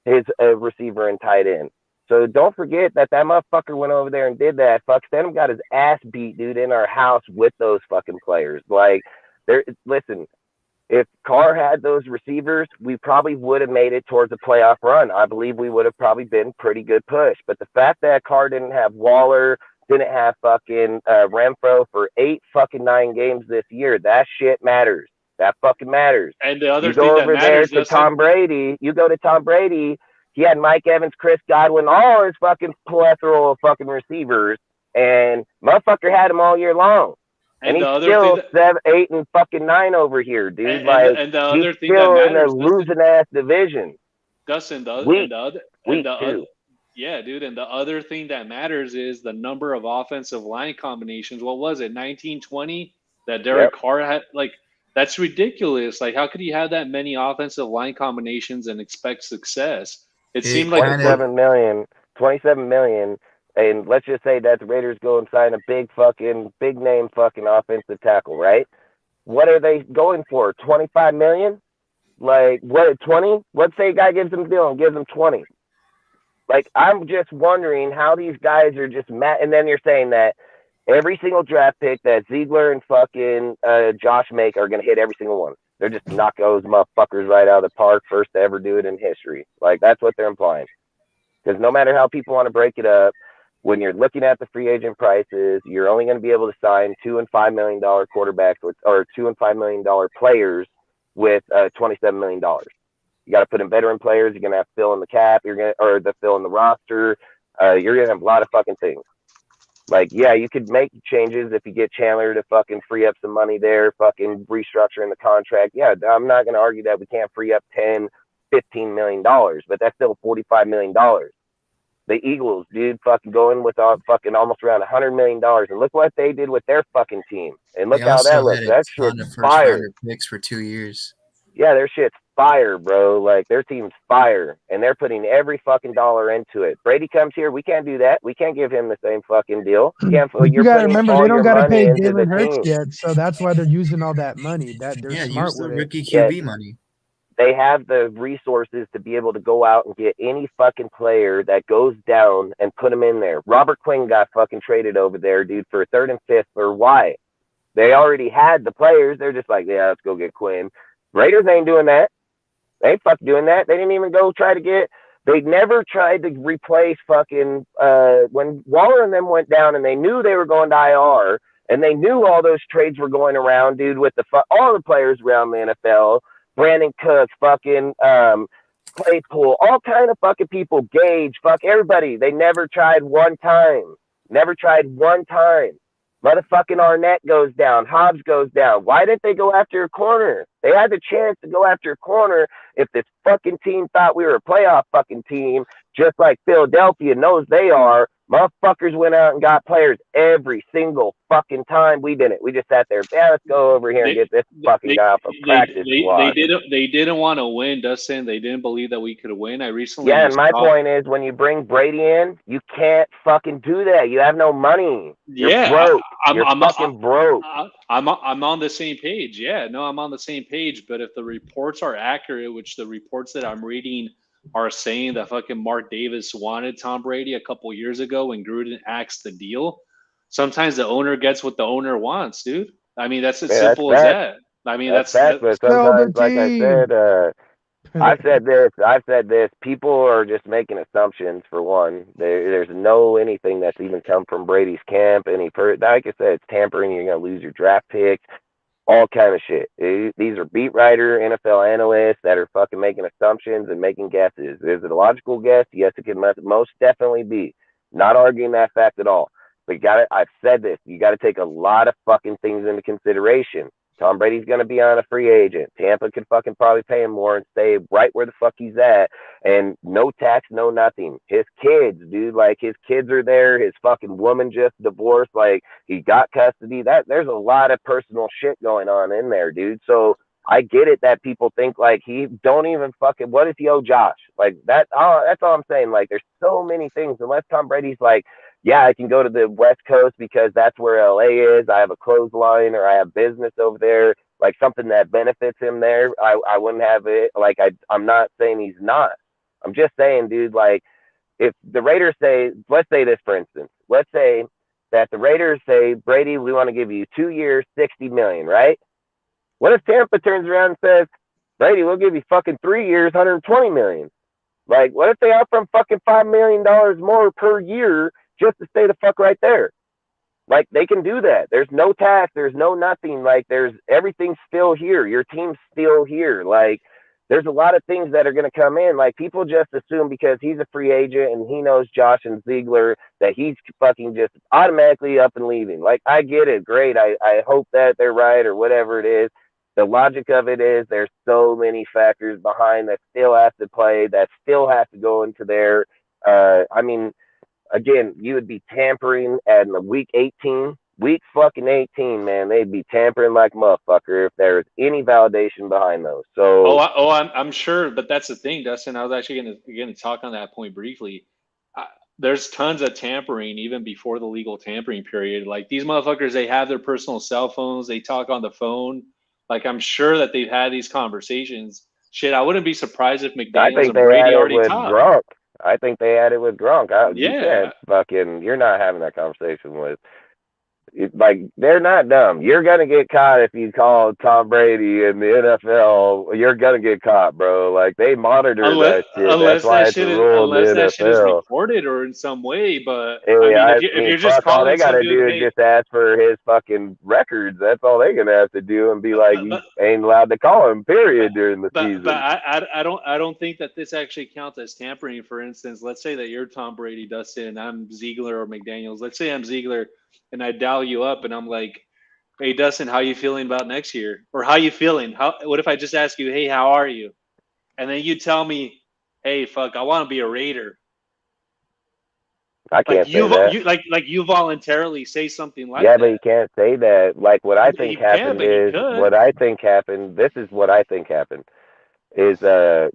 his receiver and tight end. So don't forget that motherfucker went over there and did that. Fuck, Stenham got his ass beat, dude, in our house with those fucking players. Like, listen. If Carr had those receivers, we probably would have made it towards a playoff run. I believe we would have probably been pretty good push. But the fact that Carr didn't have Waller, didn't have fucking Renfro for 9 games this year, that shit matters. That fucking matters. And the other you thing go that over matters, there to Tom Brady. You go to Tom Brady. He had Mike Evans, Chris Godwin, all his fucking plethora of fucking receivers, and motherfucker had them all year long. And he's still 7, 8, and fucking 9 over here, dude. And like, the other he's thing still that in matters, a losing ass division. Dustin, Week 2. Yeah, dude. And the other thing that matters is the number of offensive line combinations. What was it, 1920? That Derek Carr had? Like, that's ridiculous. Like, how could he have that many offensive line combinations and expect success? It seemed like 27 million. And let's just say that the Raiders go and sign a big name fucking offensive tackle, right? What are they going for? 25 million? Like, what, 20? Let's say a guy gives them a deal and gives them 20. Like, I'm just wondering how these guys are just mad. And then you're saying that every single draft pick that Ziegler and fucking Josh make are going to hit every single one. They're just knock those motherfuckers right out of the park, first to ever do it in history. Like, that's what they're implying. Because no matter how people want to break it up, when you're looking at the free agent prices, you're only going to be able to sign $2 and $5 million quarterbacks or $2 and $5 million players with $27 million. You got to put in veteran players. You're going to have to fill in the cap. Fill in the roster. You're going to have a lot of fucking things. Like, yeah, you could make changes if you get Chandler to fucking free up some money there, fucking restructuring the contract. Yeah, I'm not going to argue that we can't free up $10, $15 million, but that's still $45 million. The Eagles, dude, fucking going with fucking almost around $100 million, and look what they did with their fucking team, and look how that looks. That shit's fire. Picks for 2 years. Yeah, their shit's fire, bro. Like, their team's fire, and they're putting every fucking dollar into it. Brady comes here, we can't do that. We can't give him the same fucking deal. You gotta remember, they don't gotta pay Jalen Hurts yet, so that's why they're using all that money. They're smart with rookie QB money. They have the resources to be able to go out and get any fucking player that goes down and put them in there. Robert Quinn got fucking traded over there, dude, for 3rd and 5th for why? They already had the players. They're just like, yeah, let's go get Quinn. Raiders ain't doing that. They ain't fucking doing that. They didn't even go try to get – they never tried to replace fucking when Waller and them went down and they knew they were going to IR and they knew all those trades were going around, dude, with all the players around the NFL – Brandon Cooks, fucking Claypool, all kind of fucking people, Gage, fuck everybody. They never tried one time. Motherfucking Arnett goes down. Hobbs goes down. Why didn't they go after a corner? They had the chance to go after a corner if this fucking team thought we were a playoff fucking team, just like Philadelphia knows they are. Motherfuckers went out and got players every single fucking time. We didn't. We just sat there. Yeah, let's go over here and get this fucking guy off a practice squad. They didn't want to win, Dustin. They didn't believe that we could win. I recently. Yeah, and my point is, when you bring Brady in, you can't fucking do that. You have no money. You're broke. You're fucking broke. I'm on the same page. Yeah, no, I'm on the same page. But if the reports are accurate, which the reports that I'm reading are saying that fucking Mark Davis wanted Tom Brady a couple years ago when Gruden axed the deal. Sometimes the owner gets what the owner wants, dude. I mean, that's as simple as that. I mean, that's but sometimes, like I said, I've said this. People are just making assumptions. For one, there's no anything that's even come from Brady's camp. Like I said, it's tampering. You're gonna lose your draft picks. All kind of shit. These are beat writer NFL analysts that are fucking making assumptions and making guesses. Is it a logical guess? Yes, it can most definitely be. Not arguing that fact at all. But I've said this. You got to take a lot of fucking things into consideration. Tom Brady's going to be on a free agent. Tampa could fucking probably pay him more and stay right where the fuck he's at. And no tax, no nothing. His kids, dude, like his kids are there. His fucking woman just divorced. Like he got custody. There's a lot of personal shit going on in there, dude. So I get it that people think like he don't even fucking, what if he owe Josh? Like that's all I'm saying. Like there's so many things. Unless Tom Brady's like, yeah, I can go to the West Coast because that's where LA is. I have a clothesline or I have business over there, like something that benefits him there. I wouldn't have it. Like I'm not saying he's not. I'm just saying, dude, like if the Raiders say, let's say this, for instance, let's say that the Raiders say, Brady, we want to give you 2 years, $60 million, right? What if Tampa turns around and says, Brady, we'll give you fucking 3 years, $120 million? Like, what if they offer him fucking $5 million more per year just to stay the fuck right there? Like, they can do that. There's no tax. There's no nothing. Like, everything's still here. Your team's still here. Like, there's a lot of things that are going to come in. Like, people just assume because he's a free agent and he knows Josh and Ziegler that he's fucking just automatically up and leaving. Like, I get it. Great. I hope that they're right or whatever it is. The logic of it is there's so many factors behind that still have to play, that still have to go into there. I mean, again, you would be tampering at week 18. Week fucking 18, man. They'd be tampering like motherfucker if there's any validation behind those. So, I'm sure, but that's the thing, Dustin. I was actually going to talk on that point briefly. There's tons of tampering even before the legal tampering period. Like these motherfuckers, they have their personal cell phones. They talk on the phone. Like I'm sure that they've had these conversations. Shit, I wouldn't be surprised if McDaniels and Brady already talked. Gronk. I think they had it with Gronk. You said fucking, you're not having that conversation with. Like they're not dumb. You're gonna get caught if you call Tom Brady in the NFL. You're gonna get caught, bro. Like they monitor that shit. That's why it's a rule in the NFL. That shit is recorded or in some way. But yeah, if you're just calling, all they gotta do is just ask for his fucking records. That's all they're gonna have to do and be like, you ain't allowed to call him. Period during the season. But I don't think that this actually counts as tampering. For instance, let's say that you're Tom Brady, Dustin, and I'm Ziegler or McDaniels. Let's say I'm Ziegler. And I dial you up and I'm like, hey, Dustin, how you feeling about next year? Or how you feeling? What if I just ask you, hey, how are you? And then you tell me, hey, fuck, I want to be a Raider. I can't say that. You voluntarily say something like that. Yeah, but you can't say that. Like what I think happened is, this is what I think happened, is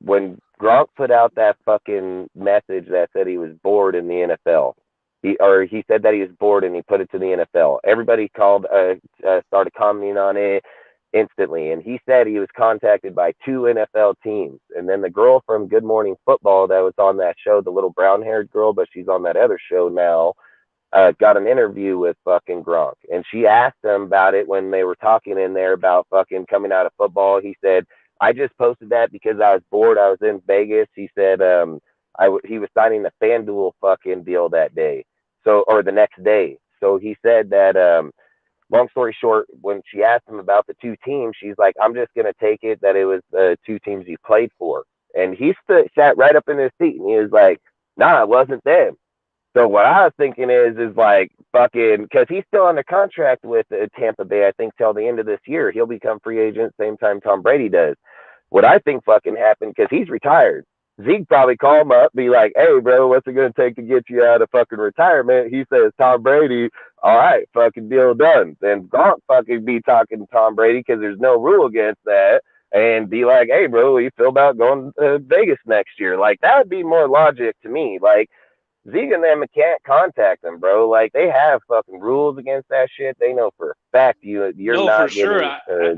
when Gronk put out that fucking message that said he was bored in the NFL. He said that he was bored and he put it to the NFL. Everybody started commenting on it instantly. And he said he was contacted by 2 NFL teams. And then the girl from Good Morning Football that was on that show, the little brown-haired girl, but she's on that other show now, got an interview with fucking Gronk. And she asked him about it when they were talking in there about fucking coming out of football. He said, I just posted that because I was bored. I was in Vegas. He said he was signing the FanDuel fucking deal that day. Or the next day. So he said that, long story short, when she asked him about the 2 teams, she's like, I'm just going to take it that it was the 2 teams he played for. And he sat right up in his seat and he was like, nah, it wasn't them. So what I was thinking is like fucking, because he's still under contract with Tampa Bay, I think, till the end of this year. He'll become free agent same time Tom Brady does. What I think fucking happened, because he's retired. Zeke probably call him up, be like, "Hey, bro, what's it gonna take to get you out of fucking retirement?" He says, "Tom Brady." All right, fucking deal done. Then Gronk fucking be talking to Tom Brady because there's no rule against that, and be like, "Hey, bro, what do you feel about going to Vegas next year?" Like that would be more logic to me. Like Zeke and them can't contact them, bro. Like they have fucking rules against that shit. They know for a fact you're No, not for sure.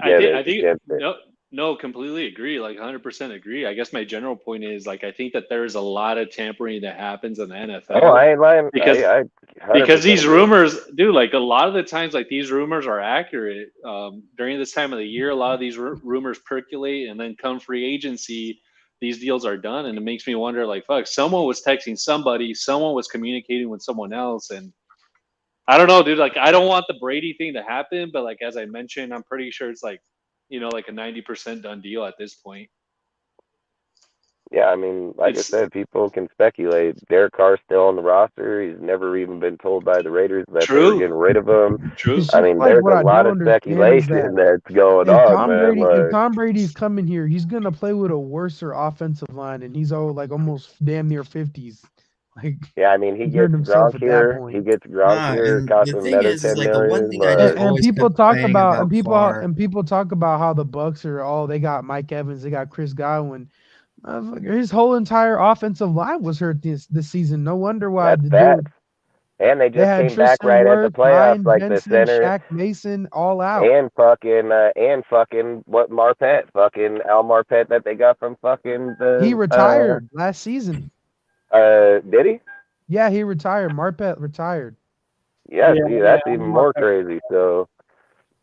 getting I think against it. no, completely agree. Like 100% agree. I guess my general point is like I think that there's a lot of tampering that happens in the NFL. Oh, I ain't lying. Because I because these agree. rumors, dude, like a lot of the times, like these rumors are accurate. During this time of the year, a lot of these rumors percolate, and then come free agency, these deals are done, and it makes me wonder, like, fuck, someone was texting somebody, someone was communicating with someone else, and I don't know, dude. Like, I don't want the Brady thing to happen, but like as I mentioned, I'm pretty sure it's like, like a 90% done deal at this point. Yeah, I mean, like I said, people can speculate. Derek Carr's still on the roster. He's never even been told by the Raiders that they were getting rid of him. True. I mean, there's a lot of speculation that's going on, man. If Tom Brady's coming here, he's gonna play with a worser offensive line, and he's almost damn near 50s. Like, yeah, I mean, he gets Gronk here. He gets Gronk here. Costs him another $10 million. And people talk about people talk about how the Bucks are they got Mike Evans, they got Chris Godwin. His whole entire offensive line was hurt this season. No wonder why. That's bad. And they just came back right at the playoffs, like the center, Shaq Mason, all out, and fucking what Marpet, fucking Al Marpet that they got from fucking the. He retired last season. Did he? Yeah, he retired. Marpet retired. Yeah, see, that's even more crazy. So.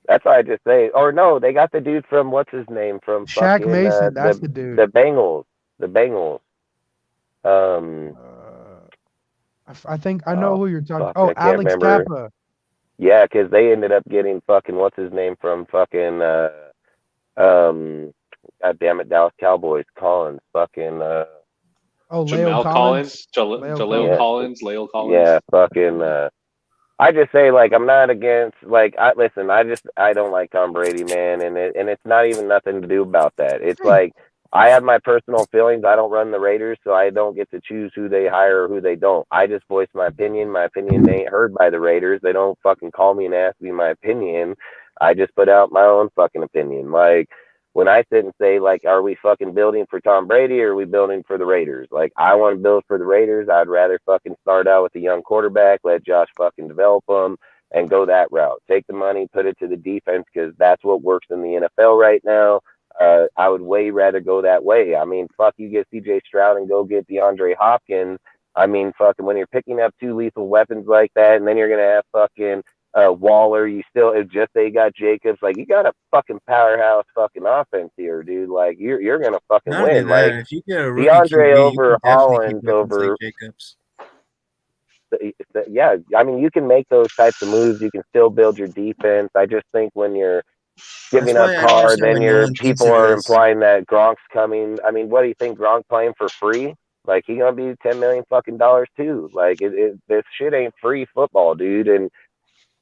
That's why I just say, or no, they got the dude from what's his name from Shaq fucking, Mason. That's the dude. The Bengals. I think I know who you're talking. Oh, Alex Kappa. Yeah, because they ended up getting fucking what's his name from fucking God damn it, Dallas Cowboys. Collins, fucking Jamal Collins, Jaleel Collins, Lael Collins. Yeah, fucking. I just say, like, I'm not against, like, I don't like Tom Brady, man, and it's not even nothing to do about that. It's like, I have my personal feelings. I don't run the Raiders, so I don't get to choose who they hire or who they don't. I just voice my opinion. My opinion ain't heard by the Raiders. They don't fucking call me and ask me my opinion. I just put out my own fucking opinion. Like, when I sit and say, like, are we fucking building for Tom Brady or are we building for the Raiders? Like, I want to build for the Raiders. I'd rather fucking start out with a young quarterback, let Josh fucking develop them, and go that route. Take the money, put it to the defense, because that's what works in the NFL right now. I would way rather go that way. I mean, fuck, you get CJ Stroud and go get DeAndre Hopkins. I mean, fucking, when you're picking up two lethal weapons like that, and then you're going to have fucking Waller, you still just say you got Jacobs, like you got a fucking powerhouse fucking offense here, dude. Like you're gonna fucking win. Like if you get a DeAndre over Hollins over Jacobs. Yeah, I mean you can make those types of moves. You can still build your defense. I just think when you're giving up Carr, then people are implying that Gronk's coming. I mean, what do you think? Gronk playing for free? Like he gonna be $10 million fucking dollars too. Like this shit ain't free football, dude. And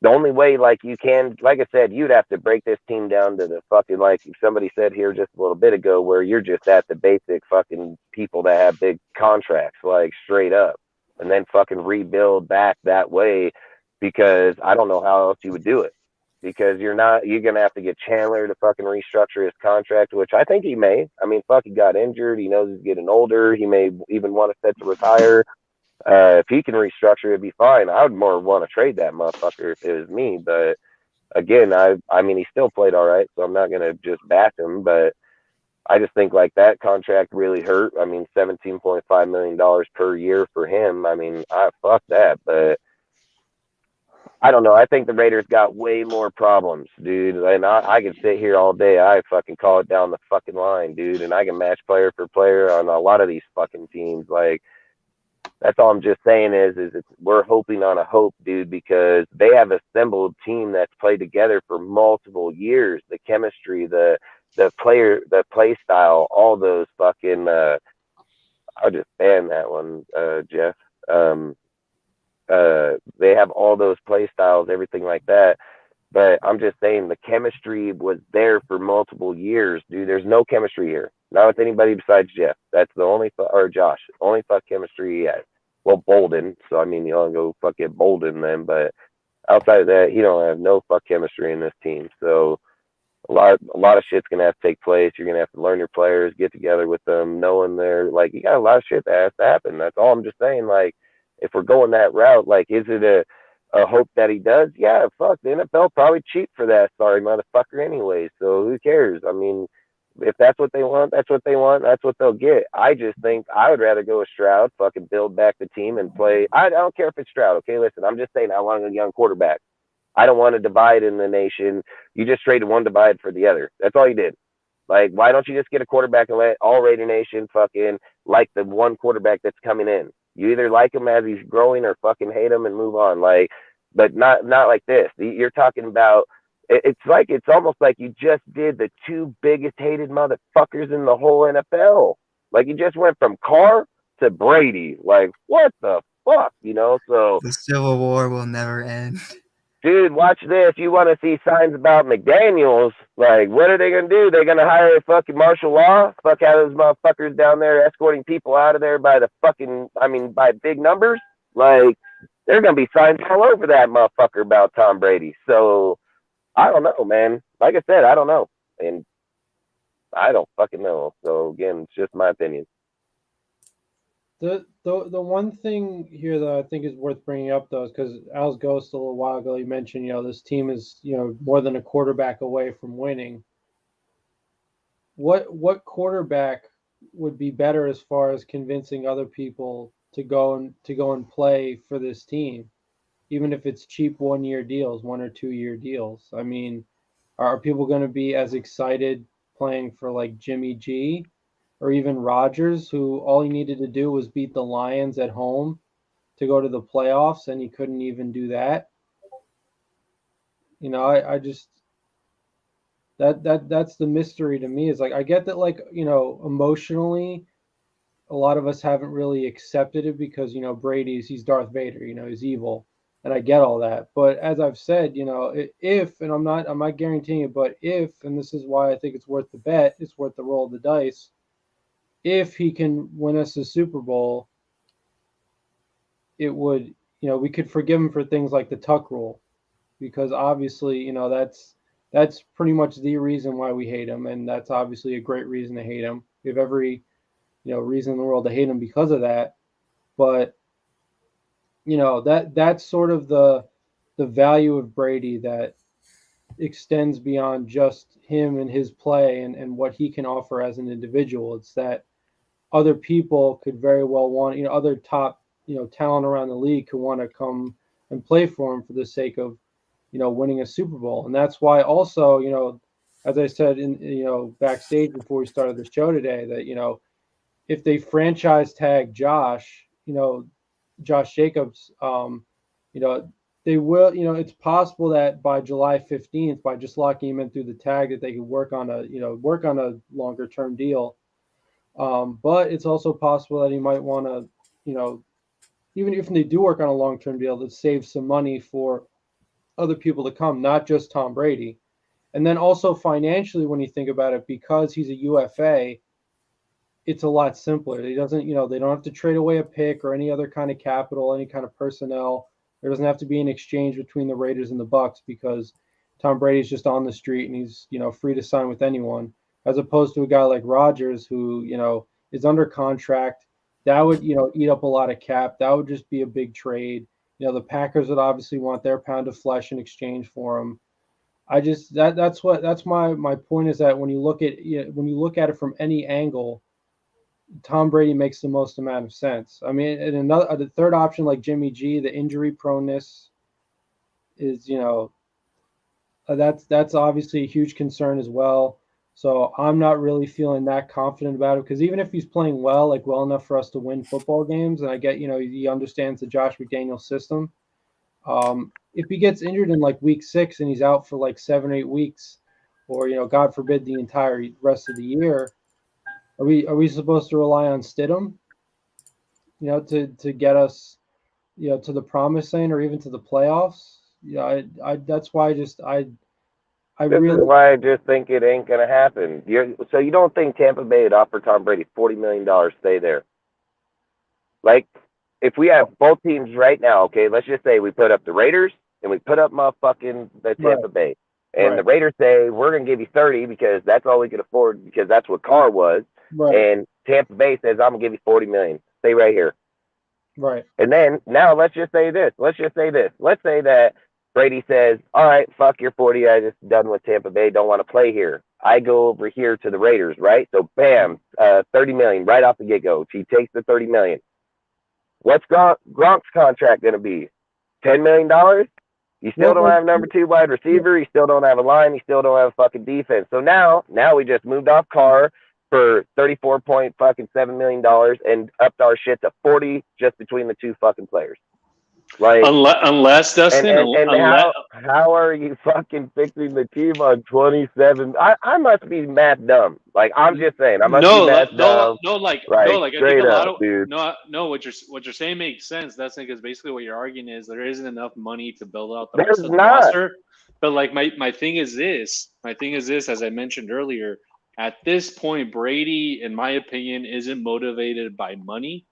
the only way, like, you can, like I said, you'd have to break this team down to the fucking, like somebody said here just a little bit ago, where you're just at the basic fucking people that have big contracts, like, straight up, and then fucking rebuild back that way, because I don't know how else you would do it, because you're going to have to get Chandler to fucking restructure his contract, which I think he may. I mean, fuck, he got injured. He knows he's getting older. He may even want to set to retire. If he can restructure, it'd be fine. I would more want to trade that motherfucker if it was me. But again, I mean, he still played all right, so I'm not gonna just bash him. But I just think like that contract really hurt. I mean, $17.5 million per year for him. I mean, fuck that. But I don't know. I think the Raiders got way more problems, dude. And I could sit here all day. I fucking call it down the fucking line, dude. And I can match player for player on a lot of these fucking teams. Like, that's all I'm just saying is we're hoping on a hope, dude, because they have assembled team that's played together for multiple years. The chemistry, the play style, all those fucking. I'll just ban that one, Jeff. They have all those play styles, everything like that. But I'm just saying the chemistry was there for multiple years, dude. There's no chemistry here. Not with anybody besides Jeff. That's the only or Josh. Only fuck chemistry he has. Well, Bolden. So I mean, you don't go fuck get Bolden then, but outside of that, he don't have no fuck chemistry in this team. So a lot of shit's gonna have to take place. You're gonna have to learn your players, get together with them, knowing they're like, you got a lot of shit that has to happen. That's all I'm just saying. Like, if we're going that route, like, is it a hope that he does? Yeah, fuck, the NFL probably cheap for that sorry motherfucker anyway. So who cares? I mean, if that's what they want, that's what they want. That's what they'll get. I just think I would rather go with Stroud, fucking build back the team and play. I don't care if it's Stroud. Okay, listen, I'm just saying I want a young quarterback. I don't want to divide in the nation. You just traded one divide for the other. That's all you did. Like, why don't you just get a quarterback and let all Raider Nation fucking like the one quarterback that's coming in? You either like him as he's growing or fucking hate him and move on. Like, but not like this. You're talking about, it's almost like you just did the two biggest hated motherfuckers in the whole NFL. Like, you just went from Carr to Brady. Like, what the fuck, you know? So the Civil War will never end. Dude, watch this. You want to see signs about McDaniels? Like, what are they going to do? They're going to hire fucking martial law? Fuck out those motherfuckers down there escorting people out of there by by big numbers? Like, there's going to be signs all over that motherfucker about Tom Brady. So, I don't know, man. Like I said, I don't know. And I don't fucking know. So, again, it's just my opinion. The one thing here that I think is worth bringing up, though, is because Al's Ghost a little while ago, he mentioned, this team is, more than a quarterback away from winning. What quarterback would be better as far as convincing other people to go and play for this team, even if it's cheap 1 year deals, 1 or 2 year deals? I mean, are people going to be as excited playing for like Jimmy G or even Rodgers, who all he needed to do was beat the Lions at home to go to the playoffs, and he couldn't even do that? I just that's the mystery to me. Is like, I get that, like, emotionally, a lot of us haven't really accepted it because he's Darth Vader, he's evil, and I get all that. But as I've said, if, and I'm not guaranteeing it, but if, and this is why I think it's worth the bet, it's worth the roll of the dice. If he can win us a Super Bowl, it would, we could forgive him for things like the Tuck rule, because obviously, that's pretty much the reason why we hate him, and that's obviously a great reason to hate him. We have every, reason in the world to hate him because of that. But, that's sort of the value of Brady that extends beyond just him and his play and what he can offer as an individual. It's that other people could very well want, other top, talent around the league could want to come and play for him for the sake of, winning a Super Bowl. And that's why also, as I said in, backstage before we started the show today, that, if they franchise tag Josh, Josh Jacobs, they will, it's possible that by July 15th, by just locking him in through the tag, that they can work on a longer term deal. But it's also possible that he might want to, even if they do work on a long-term deal, to save some money for other people to come, not just Tom Brady. And then also financially, when you think about it, because he's a UFA, it's a lot simpler. He doesn't, they don't have to trade away a pick or any other kind of capital, any kind of personnel. There doesn't have to be an exchange between the Raiders and the Bucs, because Tom Brady's just on the street and he's, free to sign with anyone. As opposed to a guy like Rodgers, who, is under contract. That would, eat up a lot of cap. That would just be a big trade. The Packers would obviously want their pound of flesh in exchange for him. That's my point, is that when you look at it from any angle, Tom Brady makes the most amount of sense. I mean, and the third option, like Jimmy G, the injury proneness is, that's obviously a huge concern as well. So I'm not really feeling that confident about it, because even if he's playing well enough for us to win football games, and I get, he understands the Josh McDaniels system. If he gets injured in like week 6 and he's out for like 7 or 8 weeks, or, God forbid, the entire rest of the year, are we supposed to rely on Stidham, to get us, to the promised land or even to the playoffs? I that's why This is why I just think it ain't gonna happen. So you don't think Tampa Bay would offer Tom Brady $40 million to stay there? Like, if we have both teams right now, okay, let's just say we put up the Raiders and we put up motherfucking the Tampa Bay. And the Raiders say, we're going to give you 30 because that's all we could afford because that's what Carr was. Right. And Tampa Bay says, I'm going to give you 40 million. Stay right here. Right. And then now let's just say this. Let's say that Brady says, all right, fuck your 40. I just done with Tampa Bay. Don't want to play here. I go over here to the Raiders, right? So bam, 30 million right off the get-go. He takes the 30 million. What's Gronk's contract going to be? $10 million? You still don't have number 2 wide receiver. You still don't have a line. You still don't have a fucking defense. So now we just moved off Carr for $34.7 million and upped our shit to 40 just between the two fucking players. Like unless Dustin, how are you fucking fixing the team on 27? I must be math dumb. Like I'm just saying, I must be math dumb. I think a lot of dude. What you're saying makes sense. That's because basically what you're arguing is there isn't enough money to build out the rest of the roster. But like my thing is this, as I mentioned earlier, at this point, Brady, in my opinion, isn't motivated by money.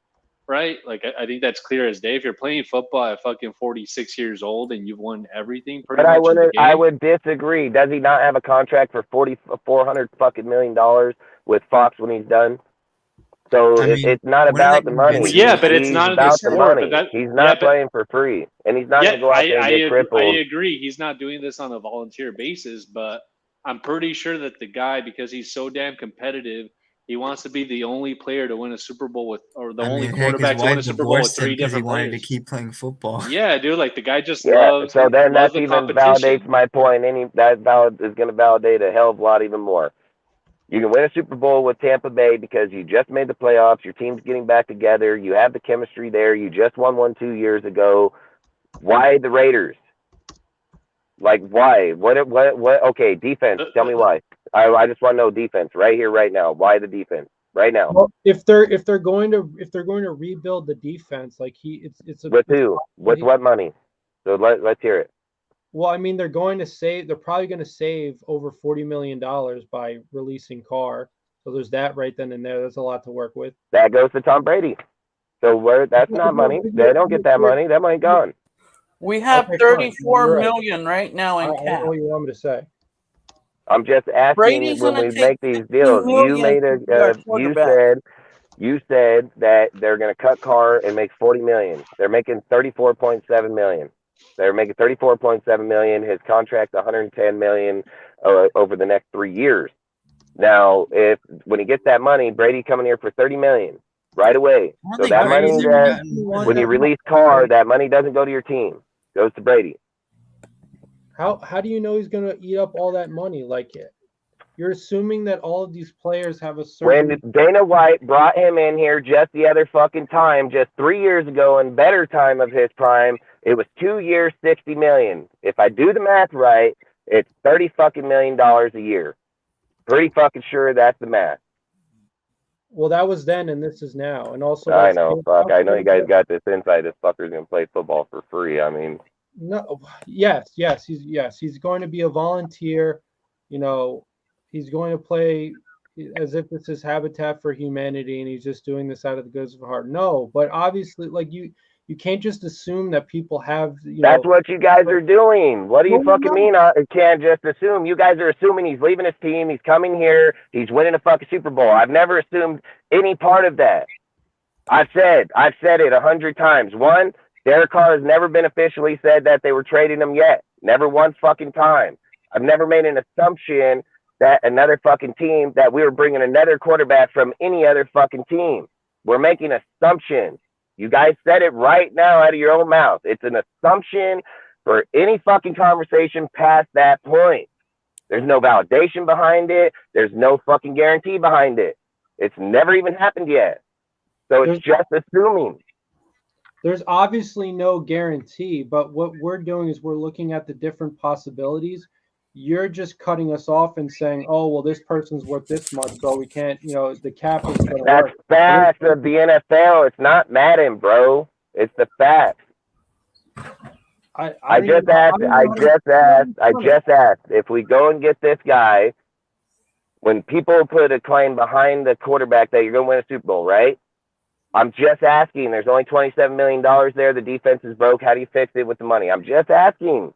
Right? Like, I think that's clear as day. If you're playing football at fucking 46 years old and you've won everything pretty much in the game. I would disagree. Does he not have a contract for $400 fucking million with Fox when he's done? So it's not about the money. Yeah, but it's not about the money. But he's not playing for free. And he's not going to go out there and get crippled. I agree. He's not doing this on a volunteer basis, but I'm pretty sure that the guy, because he's so damn competitive, he wants to be the only player to win a Super Bowl only quarterback to win a Super Bowl with 3 different players. He wanted to keep playing football. Yeah, dude. Like the guy just loves. So then that even validates my point. That is going to validate a hell of a lot even more. You can win a Super Bowl with Tampa Bay because you just made the playoffs. Your team's getting back together. You have the chemistry there. You just won one 2 years ago. Why the Raiders? Like why? What? Okay, defense. Tell me why. I just want to know defense right here, right now. Why the defense right now? Well, if they're going to rebuild the defense, like it's with who? With what money? So let's hear it. Well, I mean, they're probably going to save over $40 million by releasing Carr. So there's that right then and there. There's a lot to work with. That goes to Tom Brady. So that's not money. They don't get that money. That money gone. We have 34 million right now in cap. I don't know what you want me to say. I'm just asking when we make these deals. You said that they're going to cut Carr and make $40 million. They're making $34.7 million. They're making $34.7 million. His contract's $110 million over the next 3 years. Now, when he gets that money, Brady coming here for $30 million right away. So that money when you release Carr, that money doesn't go to your team. It goes to Brady. How do you know he's going to eat up all that money? Like you're assuming that all of these players have a certain. When Dana White brought him in here just the other fucking time, just 3 years ago, in better time of his prime, it was 2 years, $60 million. If I do the math right, it's $30 fucking million a year. Pretty fucking sure that's the math. Well, that was then, and this is now, and also. I know, fuck. I know you guys got this insight. This fucker's gonna play football for free. I mean. No. Yes. He's going to be a volunteer. You know, he's going to play as if this is Habitat for Humanity, and he's just doing this out of the goodness of heart. No, but obviously, like you can't just assume that people have. That's what you guys are doing. What do you fucking mean? I can't just assume. You guys are assuming he's leaving his team. He's coming here. He's winning a fucking Super Bowl. I've never assumed any part of that. I've said it 100 times. One. Derek Carr has never been officially said that they were trading him yet. Never one fucking time. I've never made an assumption that another fucking team, that we were bringing another quarterback from any other fucking team. We're making assumptions. You guys said it right now out of your own mouth. It's an assumption for any fucking conversation past that point. There's no validation behind it. There's no fucking guarantee behind it. It's never even happened yet. So it's just assuming. There's obviously no guarantee, but what we're doing is we're looking at the different possibilities. You're just cutting us off and saying, oh, well, this person's worth this much, so we can't, the cap is going to work. That's facts of the NFL. It's not Madden, bro. It's the facts. I just asked if we go and get this guy, when people put a claim behind the quarterback that you're going to win a Super Bowl, right? I'm just asking. There's only $27 million there. The defense is broke. How do you fix it with the money? I'm just asking.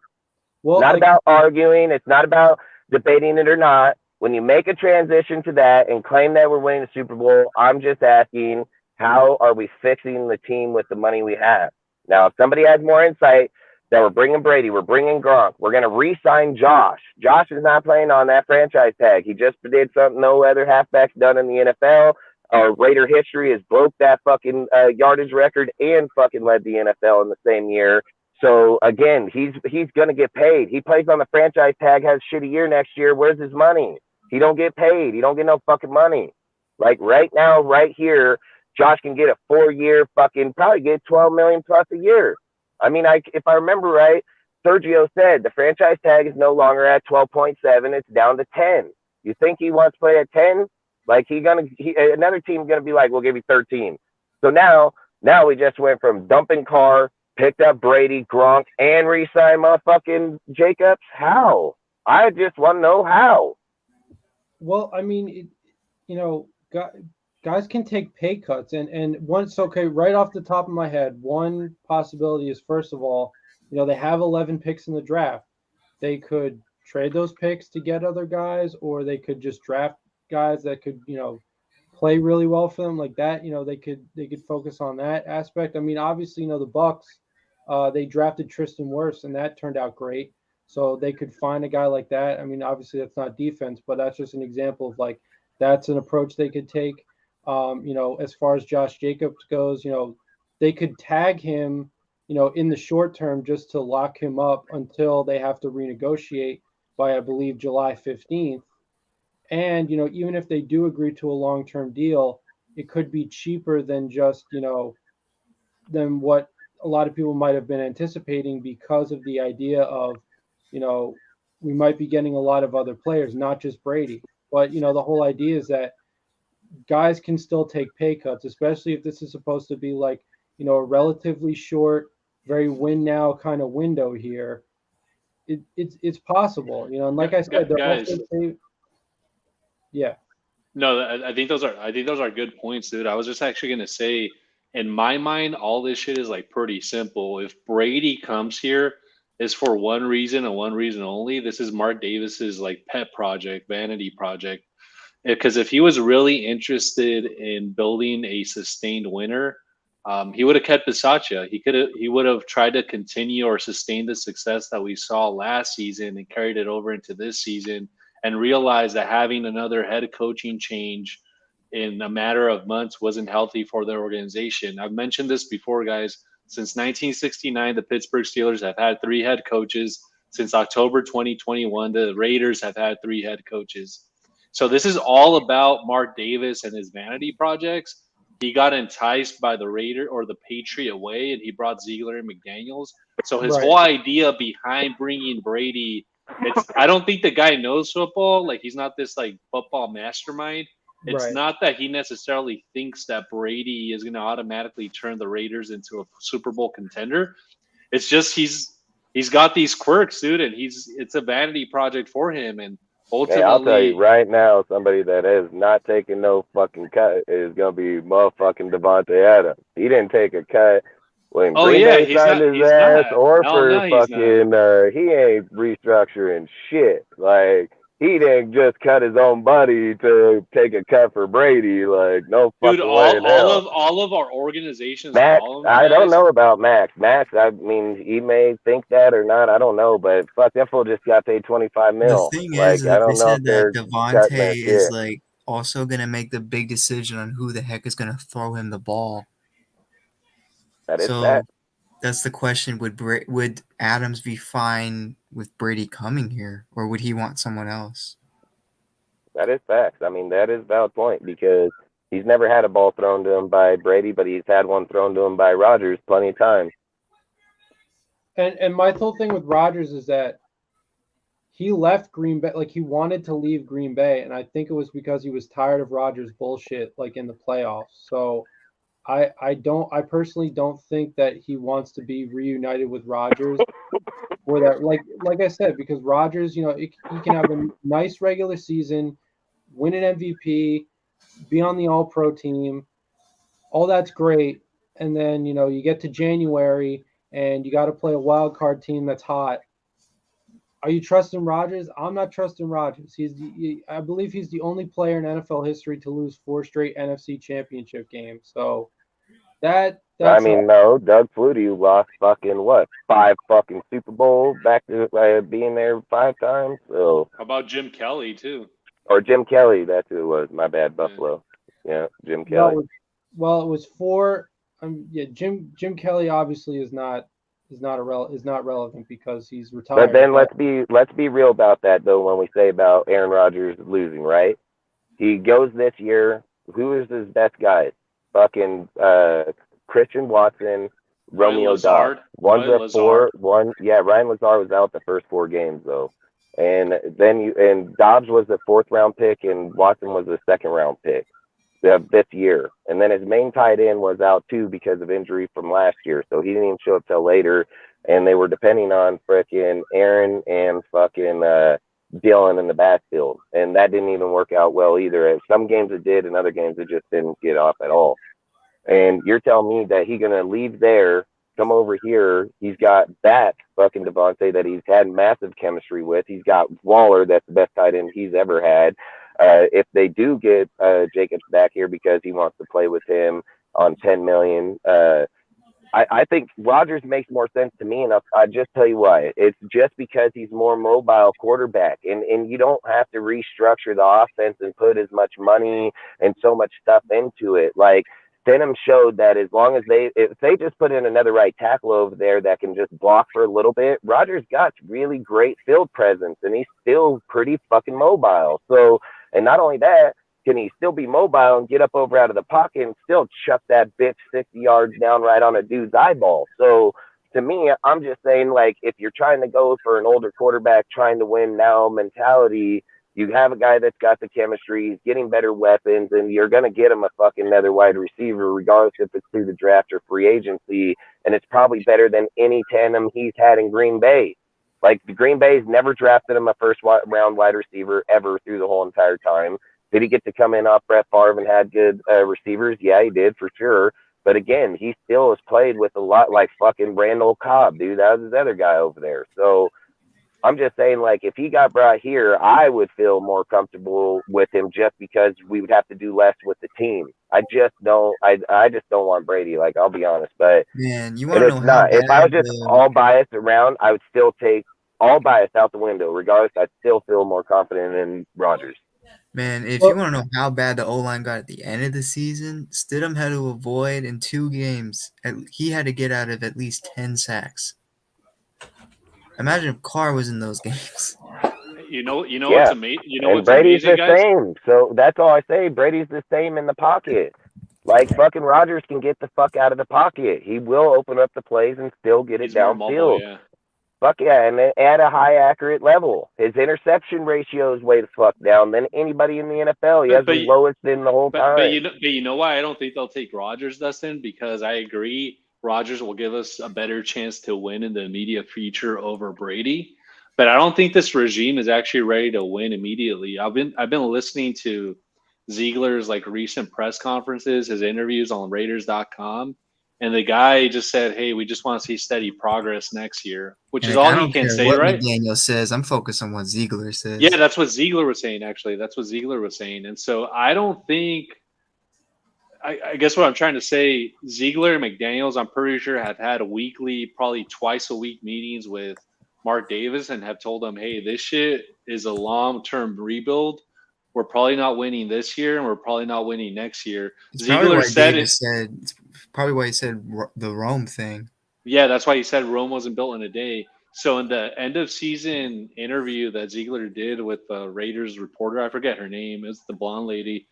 Well, not about arguing. It's not about debating it or not. When you make a transition to that and claim that we're winning the Super Bowl, I'm just asking, how are we fixing the team with the money we have? Now, if somebody has more insight, that we're bringing Brady, we're bringing Gronk, we're going to re-sign Josh. Josh is not playing on that franchise tag. He just did something no other halfback's done in the NFL. Raider history has broke that fucking yardage record and fucking led the NFL in the same year. So, again, he's going to get paid. He plays on the franchise tag, has a shitty year next year. Where's his money? He don't get paid. He don't get no fucking money. Like, right now, right here, Josh can get a 4-year fucking, probably get $12 million plus a year. I mean, if I remember right, Sergio said the franchise tag is no longer at 12.7; it's down to 10. You think he wants to play at 10? Like another team's gonna be like, we'll give you 13. So now we just went from dumping Carr, picked up Brady, Gronk, and re-signed motherfucking Jacobs. How? I just want to know how. Well, I mean, guys can take pay cuts, and once, okay, right off the top of my head, one possibility is, first of all, they have 11 picks in the draft. They could trade those picks to get other guys, or they could just draft guys that could, play really well for them like that. They could focus on that aspect. I mean, obviously, the Bucks, they drafted Tristan Wirfs, and that turned out great. So they could find a guy like that. I mean, obviously that's not defense, but that's just an example of like, that's an approach they could take. As far as Josh Jacobs goes, they could tag him, in the short term just to lock him up until they have to renegotiate by, I believe, July 15th. And, even if they do agree to a long-term deal, it could be cheaper than just, than what a lot of people might have been anticipating, because of the idea of, we might be getting a lot of other players, not just Brady. But, the whole idea is that guys can still take pay cuts, especially if this is supposed to be like, a relatively short, very win now kind of window here. It's possible, and like I said, guys. Yeah. No, I think those are good points, dude. I was just actually gonna say, in my mind, all this shit is like pretty simple. If Brady comes here, it's for one reason and one reason only. This is Mark Davis's like pet project, vanity project. Because if he was really interested in building a sustained winner, he would have kept Bisaccia. He would have tried to continue or sustain the success that we saw last season and carried it over into this season, and realized that having another head coaching change in a matter of months wasn't healthy for their organization. I've mentioned this before, guys. Since 1969, the Pittsburgh Steelers have had 3 head coaches. Since October 2021, the Raiders have had 3 head coaches. So this is all about Mark Davis and his vanity projects. He got enticed by the Raider or the Patriot way, and he brought Ziegler and McDaniels. So his whole idea behind bringing Brady, I don't think the guy knows football. Like, he's not this like football mastermind. It's not that he necessarily thinks that Brady is going to automatically turn the Raiders into a Super Bowl contender. It's just he's got these quirks, dude, and it's a vanity project for him. And ultimately, hey, I'll tell you right now, somebody that is not taking no fucking cut is going to be motherfucking Devontae Adams. He didn't take a cut when Green Bay signed his ass, or he ain't restructuring shit. Like, he didn't just cut his own buddy to take a cut for Brady. Like, no fucking way in hell. All of our organizations. Max, I don't know about Max. Max, I mean, he may think that or not. I don't know, but fuck, that fool just got paid $25 million. The thing is, I don't know if that Devontae is like also gonna make the big decision on who the heck is gonna throw him the ball. That is that. That's the question. Would Adams be fine with Brady coming here, or would he want someone else? That is facts. I mean, that is a valid point, because he's never had a ball thrown to him by Brady, but he's had one thrown to him by Rodgers plenty of times. And my whole thing with Rodgers is that he left Green Bay, like he wanted to leave Green Bay, and I think it was because he was tired of Rodgers' bullshit, like in the playoffs. So I personally don't think that he wants to be reunited with Rodgers for that. Like I said, because Rodgers, he can have a nice regular season, win an MVP, be on the All Pro team, all that's great, and then you get to January and you got to play a wild card team that's hot. Are you trusting Rodgers? I'm not trusting Rodgers. I believe he's the only player in NFL history to lose 4 straight NFC Championship games. So I that's mean, no, Doug Flutie lost fucking what 5 fucking Super Bowls back to being there 5 times. So How about Jim Kelly too? or Jim Kelly, that's who it was. My bad, Buffalo. Yeah, Jim Kelly. well, it was 4. Yeah, Jim Kelly obviously is not relevant because he's retired. But then let's be real about that though. When we say about Aaron Rodgers losing, right? He goes this year. Who is his best guys? Fucking Christian Watson, Romeo Dobbs. One's a 4. Ryan Lazar was out the first 4 games though, and then Dobbs was the 4th round pick and Watson was the 2nd round pick this year, and then his main tight end was out too because of injury from last year, so he didn't even show up till later, and they were depending on freaking Aaron and fucking Dylan in the backfield, and that didn't even work out well either. Some games it did, and other games it just didn't get off at all. And you're telling me that he's gonna leave there, come over here? He's got that fucking Devontae that he's had massive chemistry with. He's got Waller, that's the best tight end he's ever had. If they do get Jacobs back here because he wants to play with him on $10 million, I think Rodgers makes more sense to me, and I just tell you why. It's just because he's more mobile quarterback, and you don't have to restructure the offense and put as much money and so much stuff into it. Like Denham showed that as long as if they just put in another right tackle over there that can just block for a little bit, Rodgers got really great field presence, and he's still pretty fucking mobile. So, and not only that, can he still be mobile and get up over out of the pocket and still chuck that bitch 60 yards down right on a dude's eyeball? So to me, I'm just saying, like, if you're trying to go for an older quarterback trying to win now mentality, you have a guy that's got the chemistry, he's getting better weapons, and you're going to get him a fucking another wide receiver, regardless if it's through the draft or free agency, and it's probably better than any tandem he's had in Green Bay. Like, the Green Bay's never drafted him a first-round wide receiver ever through the whole entire time. Did he get to come in off Brett Favre and had good receivers? Yeah, he did, for sure. But again, he still has played with a lot like fucking Randall Cobb, dude. That was his other guy over there. So I'm just saying, like, if he got brought here, I would feel more comfortable with him just because we would have to do less with the team. I just don't want Brady, like, I'll be honest. But Man, you want to know how if I was bad just all biased around, I would still take all bias out the window. Regardless, I'd still feel more confident in Rodgers. Man, if you want to know how bad the O-line got at the end of the season, Stidham had to avoid in 2 games. He had to get out of at least 10 sacks. Imagine if Carr was in those games. You know what's amazing. And Brady's the same. So that's all I say. Brady's the same in the pocket. Like, fucking Rodgers can get the fuck out of the pocket. He will open up the plays and still get it downfield. Yeah. Fuck yeah, and at a high accurate level. His interception ratio is way the fuck down than anybody in the NFL. He has the lowest in the whole time. But you know why I don't think they'll take Rodgers, Dustin? Because I agree Rodgers will give us a better chance to win in the immediate future over Brady. But I don't think this regime is actually ready to win immediately. I've been listening to Ziegler's like recent press conferences, his interviews on Raiders.com. And the guy just said, "Hey, we just want to see steady progress next year," which is all he can say, right? Daniel says, I'm focused on what Ziegler says. Yeah, that's what Ziegler was saying. Actually, that's what Ziegler was saying. And so I don't think. I guess what I'm trying to say, Ziegler and McDaniels, I'm pretty sure have had a weekly, probably twice a week meetings with Mark Davis and have told him, "Hey, this shit is a long-term rebuild. We're probably not winning this year, and we're probably not winning next year." Ziegler said it. It's probably why he said the Rome thing. Yeah, that's why he said Rome wasn't built in a day. So in the end of season interview that Ziegler did with the Raiders reporter, I forget her name, it's the blonde lady.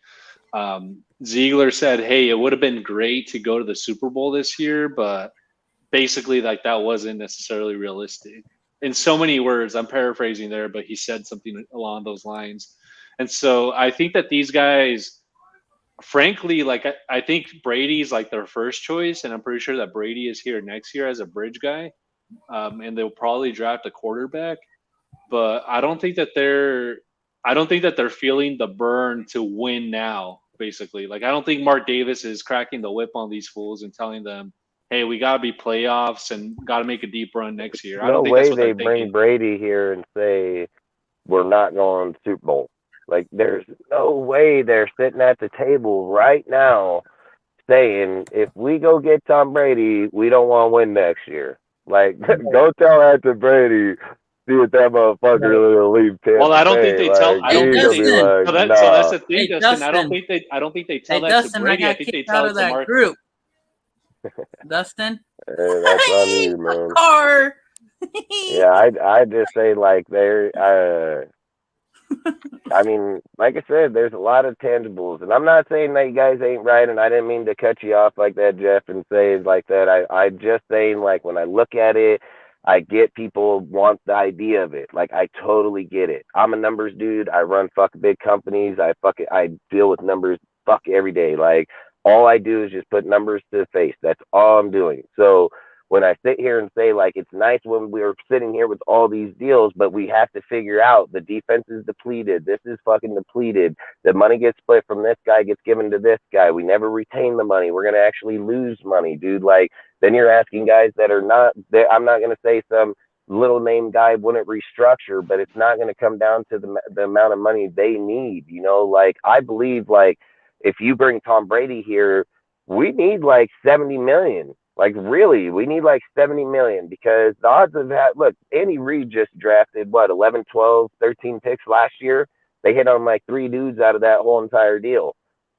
Ziegler said, "Hey, it would have been great to go to the Super Bowl this year, but basically, like, that wasn't necessarily realistic." In so many words, I'm paraphrasing there, but he said something along those lines. And so I think that these guys, frankly, like I think Brady's like their first choice, and I'm pretty sure that Brady is here next year as a bridge guy, and they'll probably draft a quarterback. But I don't think that they're feeling the burn to win now. Basically, like I don't think Mark Davis is cracking the whip on these fools and telling them, "Hey, we gotta be playoffs and gotta make a deep run next year." I No don't think that's way what they they're bring thinking. Brady here and say we're not going to the Super Bowl. Like there's no way they're sitting at the table right now saying if we go get Tom Brady, we don't want to win next year. Like go tell that to Brady. See if that motherfucker will leave Well, Tampa I don't think Bay. they tell. Like I don't Hey, he's think gonna they. be Dustin. like, So that's nah. the thing, Hey, Dustin. I don't Dustin. think they. I don't think they tell Hey, that Dustin, to I Brady. I got think they kicked tell out it of to that Mark. group. Dustin. That's on Hey, you, man. car. Yeah, I just say like they're I mean, like I said, there's a lot of tangibles, and I'm not saying that you guys ain't right, and I didn't mean to cut you off like that, Jeff, and say it like that. I just saying like when I look at it, I get people want the idea of it. Like I totally get it. I'm a numbers dude. I run fuck big companies. I deal with numbers fuck every day. Like all I do is just put numbers to the face. That's all I'm doing. So when I sit here and say like it's nice when we're sitting here with all these deals, but we have to figure out the defense is depleted. This is fucking depleted. The money gets split from this guy, gets given to this guy. We never retain the money. We're gonna actually lose money, dude. Like then you're asking guys that are not. I'm not gonna say some little name guy wouldn't restructure, but it's not gonna come down to the amount of money they need. You know, like I believe like if you bring Tom Brady here, we need like 70 million. Like really, we need like 70 million because the odds of that. Look, Andy Reid just drafted what 11, 12, 13 picks last year. They hit on like 3 dudes out of that whole entire deal.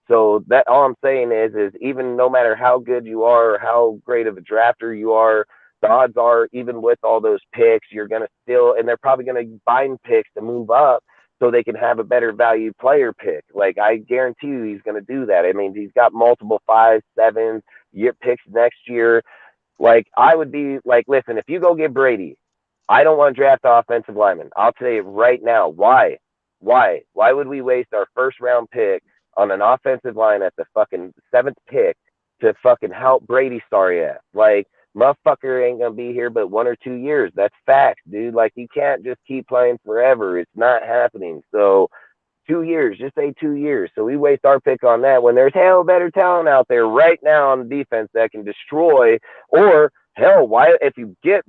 So that all I'm saying is even no matter how good you are or how great of a drafter you are, the odds are even with all those picks, you're gonna still, and they're probably gonna bind picks to move up so they can have a better value player pick. Like I guarantee you, he's gonna do that. I mean, he's got multiple 5, 7 year picks next year. Like I would be like, listen, if you go get Brady, I don't want to draft the offensive lineman. I'll tell you right now. Why? Why would we waste our first round pick on an offensive line at the fucking 7th pick to fucking help Brady sorry ass? Like motherfucker ain't gonna be here but 1 or 2 years. That's facts, dude. Like you can't just keep playing forever. It's not happening. So 2 years, just say 2 years. So we waste our pick on that when there's hell better talent out there right now on defense that can destroy. Or hell, why if you get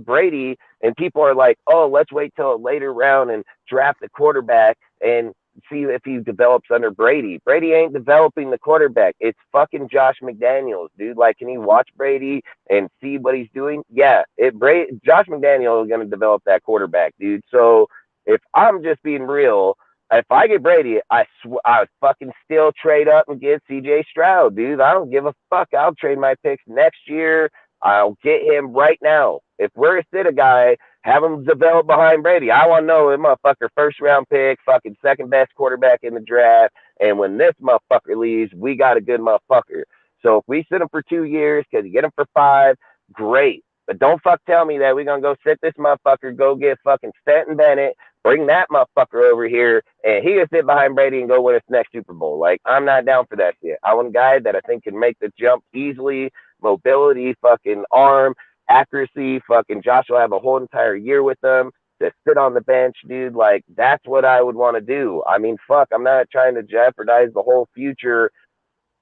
Brady and people are like, oh, let's wait till a later round and draft the quarterback and see if he develops under Brady. Brady ain't developing the quarterback. It's fucking Josh McDaniels, dude. Like, can he watch Brady and see what he's doing? Yeah, Josh McDaniels is going to develop that quarterback, dude. So if I'm just being real, if I get Brady, I would fucking still trade up and get CJ Stroud, dude. I don't give a fuck. I'll trade my picks next year. I'll get him right now. If we're to sit a guy, have him develop behind Brady, I want to know him motherfucker first round pick, fucking second best quarterback in the draft. And when this motherfucker leaves, we got a good motherfucker. So if we sit him for 2 years, because you get him for 5, great. But don't fuck tell me that we're going to go sit this motherfucker, go get fucking Stanton Bennett, bring that motherfucker over here, and he can sit behind Brady and go win his next Super Bowl. Like, I'm not down for that shit. I want a guy that I think can make the jump easily, mobility, fucking arm, accuracy, fucking Josh will have a whole entire year with them to sit on the bench, dude. Like, that's what I would want to do. I mean, fuck, I'm not trying to jeopardize the whole future.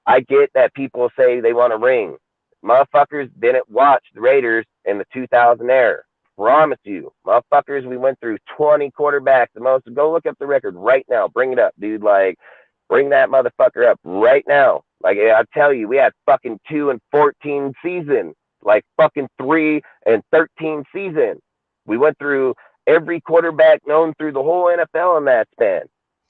I get that people say they want a ring. Motherfuckers didn't watch the Raiders in the 2000 era. Promise you, motherfuckers, we went through 20 quarterbacks. The most. Go look up the record right now. Bring it up, dude. Like, bring that motherfucker up right now. Like, I tell you, we had fucking 2-14 season. Like, fucking 3-13 season. We went through every quarterback known through the whole NFL in that span.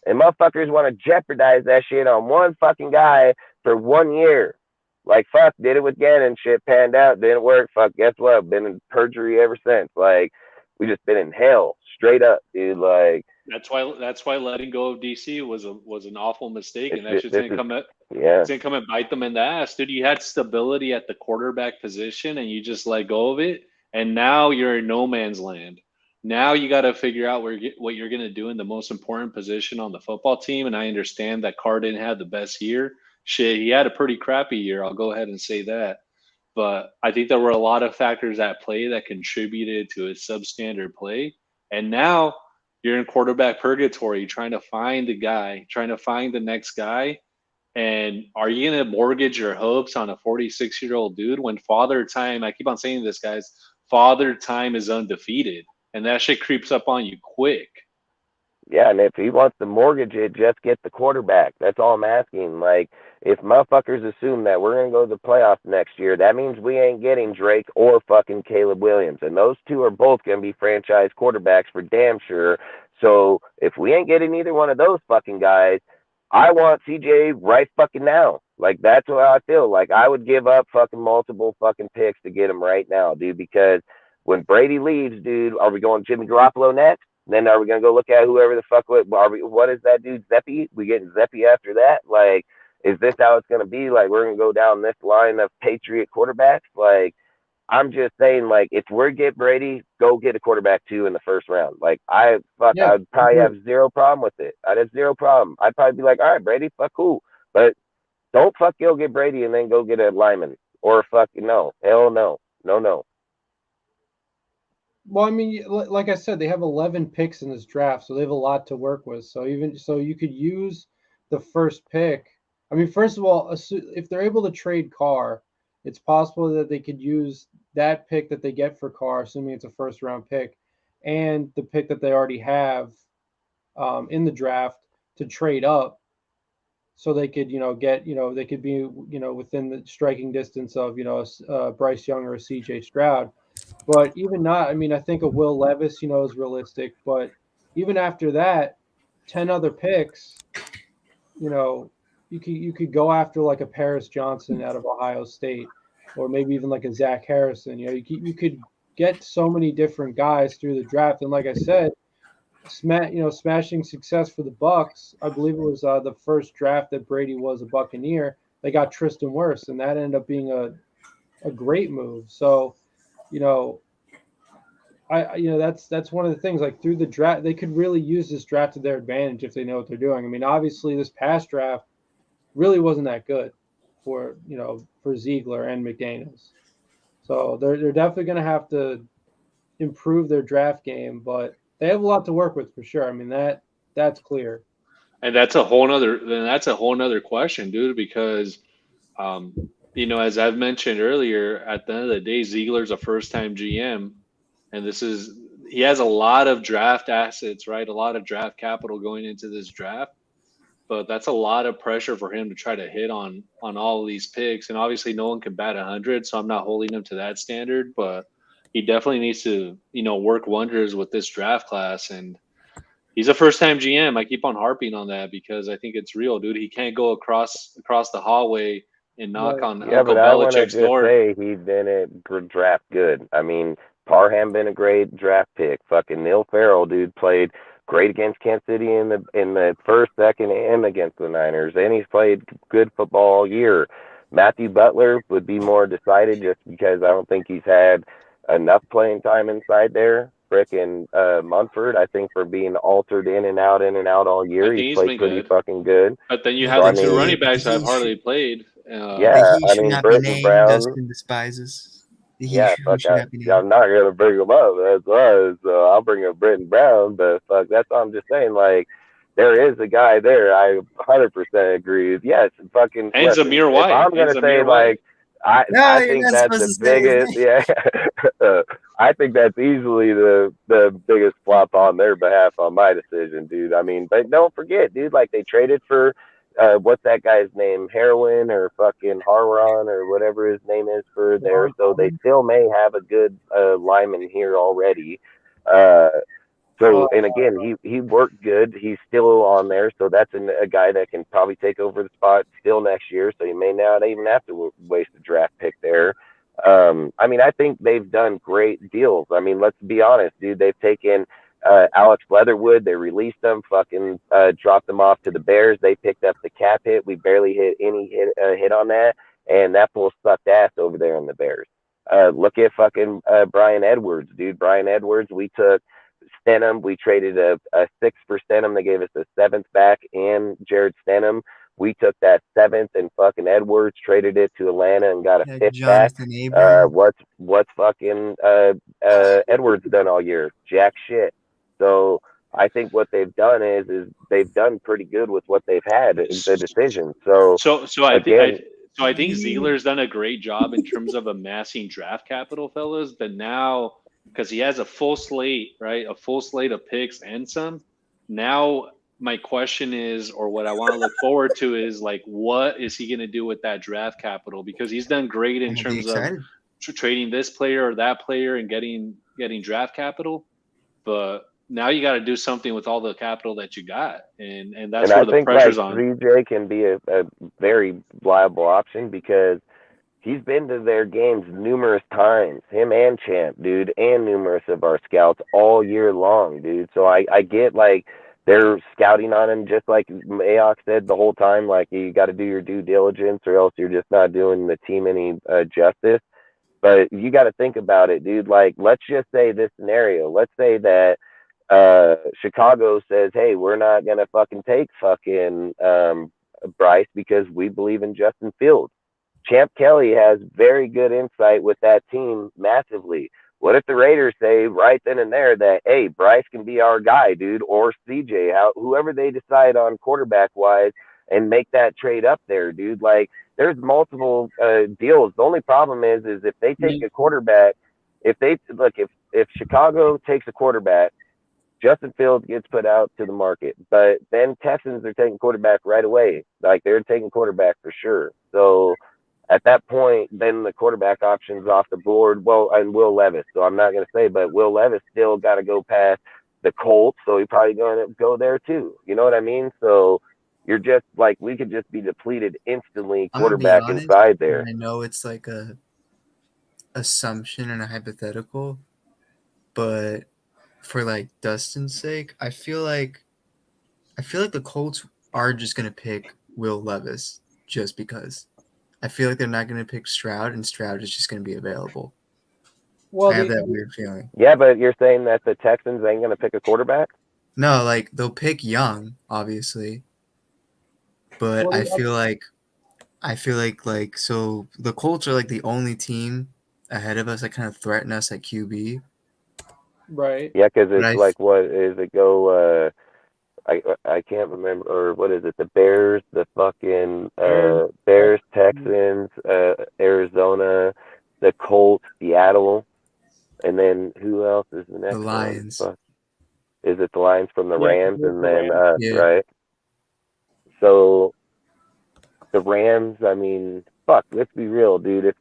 And motherfuckers want to jeopardize that shit on one fucking guy for 1 year. Like, fuck, did it with Gannon, shit panned out, didn't work. Fuck, guess what? Been in perjury ever since. Like, we just been in hell, straight up, dude. Like, that's why letting go of DC was an awful mistake, and that shit's gonna come at yeah. It's gonna come and bite them in the ass, dude. You had stability at the quarterback position, and you just let go of it, and now you're in no man's land. Now you got to figure out what you're gonna do in the most important position on the football team. And I understand that Carr didn't have the best year, shit, he had a pretty crappy year. I'll go ahead and say that. But I think there were a lot of factors at play that contributed to his substandard play. And now you're in quarterback purgatory, trying to find the guy, trying to find the next guy. And are you going to mortgage your hopes on a 46-year-old dude when Father Time, I keep on saying this, guys, Father Time is undefeated. And that shit creeps up on you quick. Yeah, and if he wants to mortgage it, just get the quarterback. That's all I'm asking. Like, if motherfuckers assume that we're going to go to the playoffs next year, that means we ain't getting Drake or fucking Caleb Williams. And those two are both going to be franchise quarterbacks for damn sure. So if we ain't getting either one of those fucking guys, I want CJ right fucking now. Like, that's what I feel. Like, I would give up fucking multiple fucking picks to get him right now, dude, because when Brady leaves, dude, are we going Jimmy Garoppolo next? Then are we going to go look at whoever the fuck, what is that dude, Zeppy? We getting Zeppy after that? Like, is this how it's going to be? Like, we're going to go down this line of Patriot quarterbacks? Like, I'm just saying, like, if we get Brady, go get a quarterback too in the first round. Like, I'd probably have zero problem with it. I'd have zero problem. I'd probably be like, all right, Brady, fuck cool. But don't fuck go get Brady and then go get a lineman. Or fucking no. Hell no. No. Well, I mean, like I said, they have 11 picks in this draft, so they have a lot to work with. So even so, you could use the first pick. I mean, first of all, if they're able to trade Carr, it's possible that they could use that pick that they get for Carr, assuming it's a first-round pick, and the pick that they already have in the draft to trade up, so they could, get, they could be, within the striking distance of, Bryce Young or a CJ Stroud. But even not, I mean, I think a Will Levis, is realistic. But even after that, 10 other picks, you could go after like a Paris Johnson out of Ohio State, or maybe even like a Zach Harrison. You could get so many different guys through the draft. And like I said, smashing success for the Bucs. I believe it was the first draft that Brady was a Buccaneer. They got Tristan Wirfs, and that ended up being a great move. So, that's one of the things, like through the draft, they could really use this draft to their advantage if they know what they're doing. I mean, obviously this past draft really wasn't that good for Ziegler and McDaniels. So they're definitely going to have to improve their draft game, but they have a lot to work with for sure. I mean, that's clear. And that's a whole nother question, dude, because as I've mentioned earlier, at the end of the day, Ziegler's a first-time GM, and he has a lot of draft assets, right? A lot of draft capital going into this draft, but that's a lot of pressure for him to try to hit on all of these picks. And obviously, no one can bat 100, so I'm not holding him to that standard. But he definitely needs to, work wonders with this draft class. And he's a first-time GM. I keep on harping on that because I think it's real, dude. He can't go across the hallway and knock on Uncle Belichick's door. Say he didn't draft good. I mean, Parham been a great draft pick. Fucking Neil Farrell, dude, played great against Kansas City in the first, second, and against the Niners. And he's played good football all year. Matthew Butler would be more decided just because I don't think he's had enough playing time inside there. Frickin' Munford, I think, for being altered in and out all year, he's played pretty fucking good. But then you have the two running backs that have hardly played. I mean, Britton Brown. Dustin despises. I'm not gonna bring him up. That's why. So I'll bring up Britton Brown, but fuck, that's what I'm just saying. Like, there is a guy there. I 100% agree. Yes, fucking. And Zamir White. If I'm gonna say like, I think that's the biggest. Yeah, I think that's easily the biggest flop on their behalf on my decision, dude. I mean, but don't forget, dude. Like, they traded for. What's that guy's name? Heroin or fucking Harron or whatever his name is for there. So they still may have a good lineman here already. And again, he worked good. He's still on there. So that's a guy that can probably take over the spot still next year. So you may not even have to waste a draft pick there. I mean, I think they've done great deals. I mean, let's be honest, dude. They've taken Alex Leatherwood, they released them, dropped them off to the Bears. They picked up the cap hit. We barely hit any hit on that, and that fool sucked ass over there in the Bears. Look at fucking Brian Edwards, dude. Brian Edwards, we took Stenham. We traded a 6 for Stenham. They gave us a 7th back and Jared Stenham. we took that 7th and fucking Edwards, traded it to Atlanta and got a Yeah, 5th back. Jonathan Abram. What's fucking Edwards done all year? Jack shit. So I think what they've done is they've done pretty good with what they've had, the decision. So I think Ziegler's done a great job in terms of amassing draft capital, fellas. But now, because he has a full slate, right? A full slate of picks and some. Now, my question is, or what I want to look forward to is, like, what is he going to do with that draft capital? Because he's done great in I'm terms of excited. trading this player or that player and getting draft capital. But now you got to do something with all the capital that you got, and that's where the pressure's on. CJ can be a very viable option because he's been to their games numerous times, him and Champ, dude, and numerous of our scouts all year long, dude. So I get, like, they're scouting on him, just like Mayock said the whole time, like, you got to do your due diligence or else you're just not doing the team any justice. But you got to think about it, dude. Like, let's just say this scenario. Let's say that Chicago says, hey, we're not going to fucking take fucking Bryce because we believe in Justin Fields. Champ Kelly has very good insight with that team massively. What if the Raiders say right then and there that, hey, Bryce can be our guy, dude, or CJ, whoever they decide on quarterback-wise, and make that trade up there, dude? Like, there's multiple deals. The only problem is if they take a quarterback, if Chicago takes a quarterback, Justin Fields gets put out to the market. But then Texans are taking quarterback right away. Like, they're taking quarterback for sure. So at that point, then the quarterback option's off the board. Well, and Will Levis. So I'm not going to say, but Will Levis still got to go past the Colts. So he's probably going to go there too. You know what I mean? So you're just like, we could just be depleted instantly, quarterback inside there. I know it's like a assumption and a hypothetical, but for like Dustin's sake, I feel like the Colts are just gonna pick Will Levis just because. I feel like they're not gonna pick Stroud, and Stroud is just gonna be available. Well, I have that weird feeling. Yeah, but you're saying that the Texans ain't gonna pick a quarterback? No, like they'll pick Young, obviously, but I feel like so the Colts are like the only team ahead of us that kind of threaten us at QB. Right. Yeah, because it's like, what is it go? I can't remember, or what is it? The Bears, the fucking Bears, Texans, Arizona, the Colts, Seattle, and then who else is the next? The Lions. One? Is it the Lions from the Rams, and then right? So the Rams, I mean, fuck, let's be real, dude. If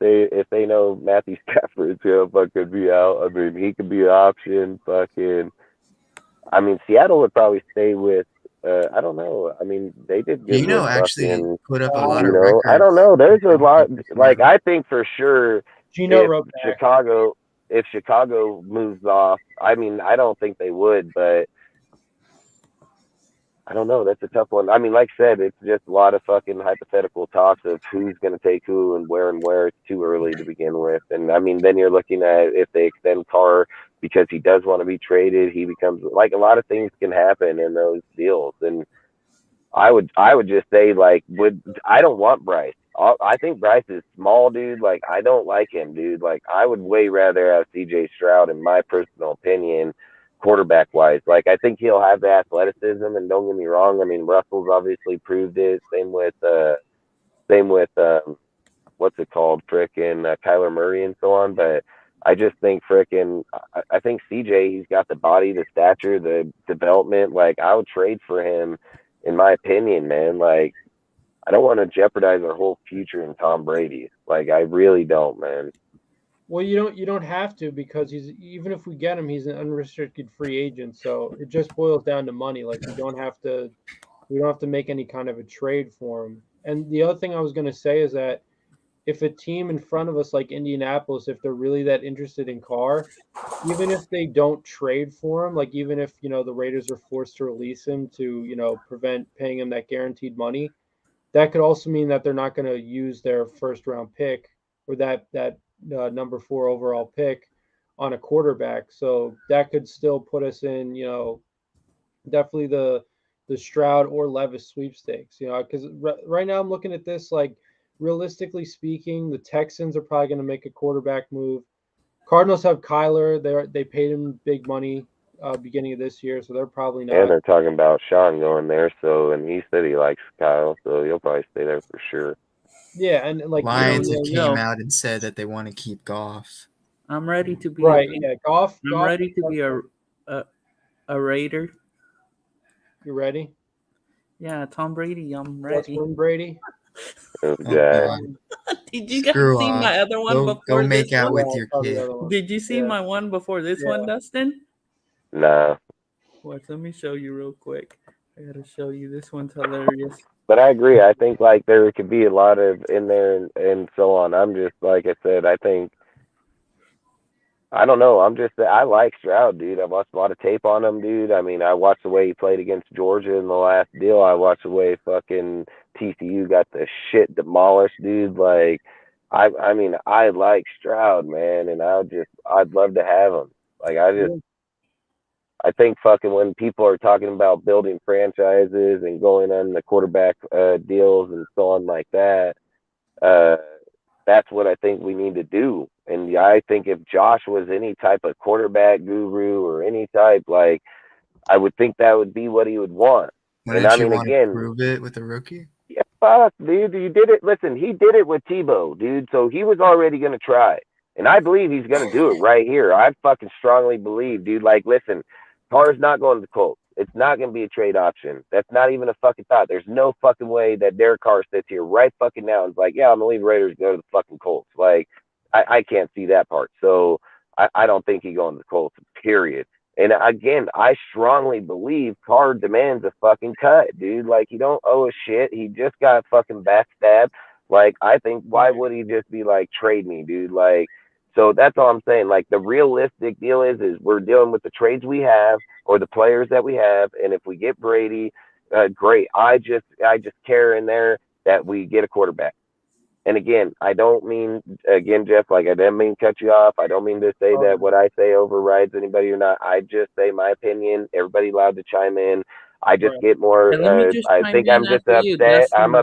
they know Matthew Stafford's gonna fucking be out, I mean, he could be an option. Fucking, I mean, Seattle would probably stay with. I don't know. I mean, they did good. Geno actually put up a lot of records. I don't know. There's a lot. Like, I think for sure, Geno if Chicago moves off, I mean, I don't think they would, but I don't know. That's a tough one. I mean, like I said, it's just a lot of fucking hypothetical talks of who's going to take who and where. It's too early to begin with. And I mean, then you're looking at if they extend Carr because he does want to be traded, he becomes, like, a lot of things can happen in those deals. And I would just say, like, I don't want Bryce. I think Bryce is small, dude. Like, I don't like him, dude. Like, I would way rather have CJ Stroud, in my personal opinion, quarterback wise. Like, I think he'll have the athleticism, and don't get me wrong, I mean, Russell's obviously proved it. Same with what's it called, frickin' Kyler Murray and so on. But I just think I think CJ, he's got the body, the stature, the development. Like, I would trade for him, in my opinion, man. Like, I don't want to jeopardize our whole future in Tom Brady. Like, I really don't, man. Well, you don't have to, because even if we get him, he's an unrestricted free agent. So it just boils down to money. Like, we don't have to make any kind of a trade for him. And the other thing I was going to say is that if a team in front of us, like Indianapolis, if they're really that interested in Carr, even if they don't trade for him, like, even if, the Raiders are forced to release him to, prevent paying him that guaranteed money, that could also mean that they're not going to use their first round pick or that number 4 overall pick on a quarterback. So that could still put us in, definitely the the Stroud or Levis sweepstakes. Because right now I'm looking at this like realistically speaking, the Texans are probably going to make a quarterback move. Cardinals have Kyler. They paid him big money beginning of this year, so they're probably not. And they're talking about Sean going there, and he said he likes Kyle, so he'll probably stay there for sure. Yeah, and like Lions came out and said that they want to keep Goff. I'm ready to be Goff. I'm ready to be a Raider. You ready? Yeah, Tom Brady. I'm ready. Let's win, Brady. Yeah. Did you guys see my other one before? Go make this out one? with your kid. Did you see my one before this one, Dustin? No. Watch, let me show you real quick. I gotta show you. This one's hilarious. But I agree. I think like there could be a lot of in there and so on. I'm just like I said. I don't know. I like Stroud, dude. I watched a lot of tape on him, dude. I mean, I watched the way he played against Georgia in the last deal. I watched the way fucking TCU got the shit demolished, dude. Like, I mean, I like Stroud, man, and I'd love to have him. Like, I think fucking when people are talking about building franchises and going on the quarterback deals and so on like that, that's what I think we need to do. And I think if Josh was any type of quarterback guru or any type, like, I would think that would be what he would want. Wouldn't and I you mean, want again, to prove it with a rookie? Yeah, fuck, dude. You did it. Listen, he did it with Tebow, dude. So he was already going to try. And I believe he's going to do it right here. I fucking strongly believe, dude. Like, listen, Carr's not going to the Colts. It's not going to be a trade option. That's not even a fucking thought. There's no fucking way that Derek Carr sits here right fucking now and is like, yeah, I'm going to leave Raiders and go to the fucking Colts. Like, I can't see that part. So I don't think he's going to the Colts, period. And again, I strongly believe Carr demands a fucking cut, dude. Like, he don't owe a shit. He just got fucking backstabbed. Like, I think, why would he just be like, trade me, dude? Like, so that's all I'm saying. Like, the realistic deal is we're dealing with the trades we have or the players that we have. And if we get Brady, great. I just care in there that we get a quarterback. And again, I don't mean, Jeff, like, I didn't mean to cut you off. I don't mean to say that what I say overrides anybody or not. I just say my opinion. Everybody allowed to chime in. I just get more, I think I'm just upset. I'm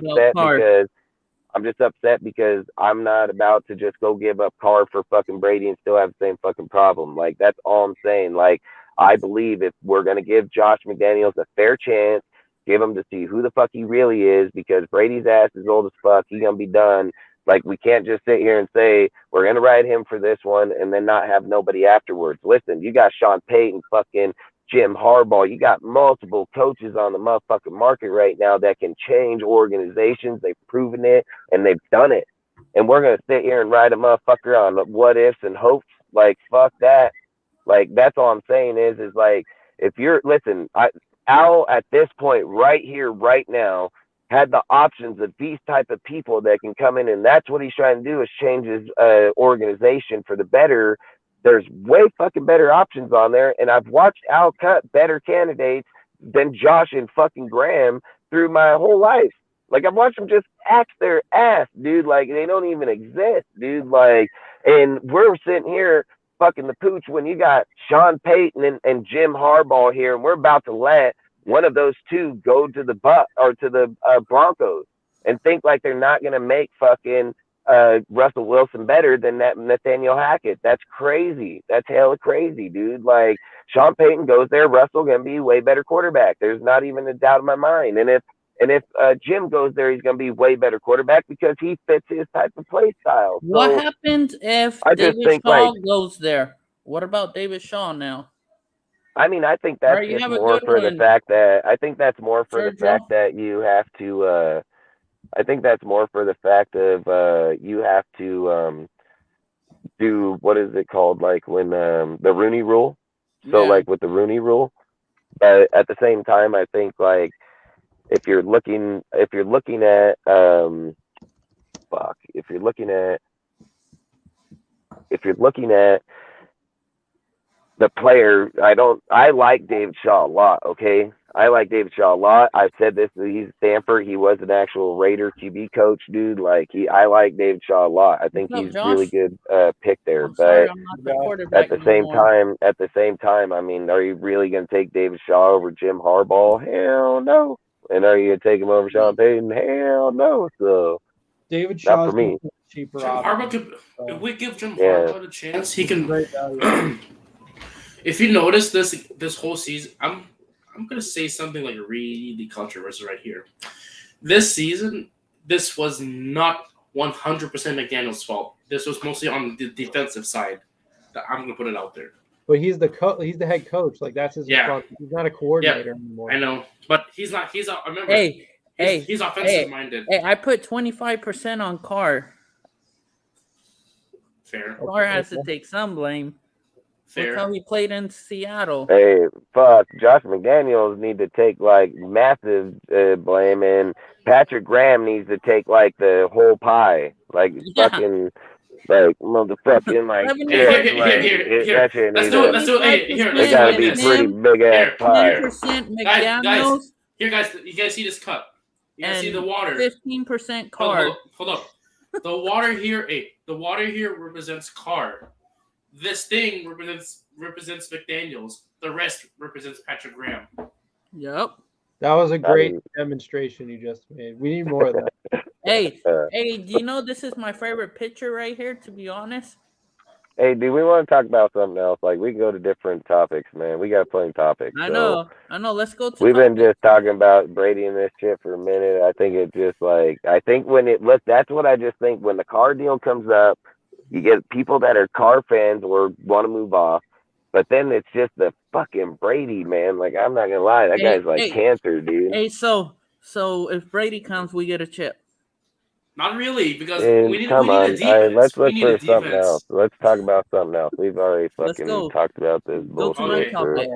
just upset because I'm not about to just go give up Carr for fucking Brady and still have the same fucking problem. Like, that's all I'm saying. Like, I believe if we're going to give Josh McDaniels a fair chance, give him to see who the fuck he really is, because Brady's ass is old as fuck. He's going to be done. Like, we can't just sit here and say we're going to ride him for this one and then not have nobody afterwards. Listen, you got Sean Payton, fucking Jim Harbaugh. You got multiple coaches on the motherfucking market right now that can change organizations. They've proven it and they've done it. And we're going to sit here and ride a motherfucker on what ifs and hopes. Like, fuck that. Like, that's all I'm saying is like, if you're, listen, Al at this point right here, right now, had the options of these type of people that can come in, and that's what he's trying to do, is change his organization for the better. There's way fucking better options on there, and I've watched Al cut better candidates than Josh and fucking Graham through my whole life. Like, I've watched them just axe their ass, dude. Like, they don't even exist, dude. Like, and we're sitting here fucking the pooch when you got Sean Payton and Jim Harbaugh here, and we're about to let one of those two go to the Broncos and think like they're not going to make fucking Russell Wilson better than that Nathaniel Hackett. That's crazy. That's hella crazy, dude. Like, Sean Payton goes there, Russell going to be a way better quarterback. There's not even a doubt in my mind. And if Jim goes there, he's going to be way better quarterback because he fits his type of play style. So what happens if David Shaw goes there? What about David Shaw now? I mean, I think that's just more for the fact that you have to. I think that's more for the fact of you have to do, what is it called? Like when the Rooney Rule. So like with the Rooney Rule, but at the same time, I think like if you're looking at the player. I like David Shaw a lot. Okay, I like David Shaw a lot. I've said this. He's Stanford. He was an actual Raider QB coach, dude. Like I like David Shaw a lot. I think What's up, he's Josh? really good pick there. I'm sorry, But I'm not the quarterback at the same anymore. time, I mean, are you really going to take David Shaw over Jim Harbaugh? Hell no. And are you going to take him over Sean Payton? Hell no. So David not Shaw's for me. cheaper Jim option. Harbaugh could. So, If we give Jim Yeah. Harbaugh a chance, he can. great value. If you notice this whole season, I'm gonna say something like really controversial right here. This season, this was not 100% McDaniel's fault. This was mostly on the defensive side. I'm gonna put it out there. But he's the head coach. Like that's his Yeah. responsibility. He's not a coordinator anymore. I know, but he's not. He's remember. He's offensive minded. Hey, I put 25% on Carr. Fair. Carr has to take some blame. Fair. Look how he played in Seattle. Hey, fuck. Josh McDaniels need to take like massive blame, and Patrick Graham needs to take like the whole pie. Like fucking, like motherfucking, like Here. that shit Let's needs do it. to- Let's do it. Hey, here. It Let's gotta do be this. pretty big ass pie. 10% Guys, McDaniels here, guys. You guys see this cup? You guys see and the water? 15% Carr. Hold up. The water here, the water here represents Carr. This thing represents McDaniels. The rest represents Patrick Graham. Yep. That was a great demonstration you just made. We need more of that. Hey, do you know this is my favorite picture right here, to be honest? Hey, do we want to talk about something else? Like, we can go to different topics, man. We got plenty of topics. I so. know. Let's go to We've been topics. just talking about Brady and this shit for a minute. I think it's just like, I think that's what I just think when the Carr deal comes up, you get people that are Carr fans or want to move off, but then it's just the fucking Brady, man. Like, I'm not gonna lie, that guy's like cancer, dude. Hey, so if Brady comes, we get a chip. Not really, because And we need come a on, defense. let's we look need for a something defense. else. Let's talk about something else. We've already Let's fucking go. talked about this Go to my bullshit. topic.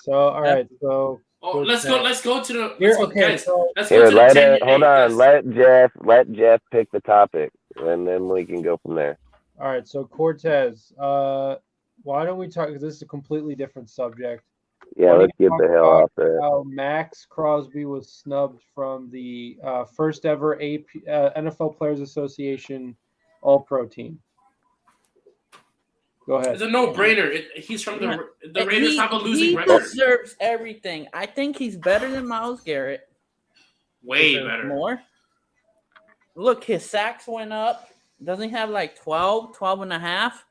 So all right, so Oh, let's go to the. Here, Let's go, okay, guys. so Let's go Here, to the 10. hold on. Guys. Let Jeff pick the topic, and then we can go from there. all right, so Cortez, why don't we talk? Because this is a completely different subject. Yeah, Why don't let's you get the talk hell about off there. How Max Crosby was snubbed from the first ever NFL Players Association All-Pro team. Go ahead. It's a no-brainer. He's from the Raiders have a losing record. He deserves everything. I think he's better than Myles Garrett. Way better. More. Look, his sacks went up. Doesn't he have like 12 and a half?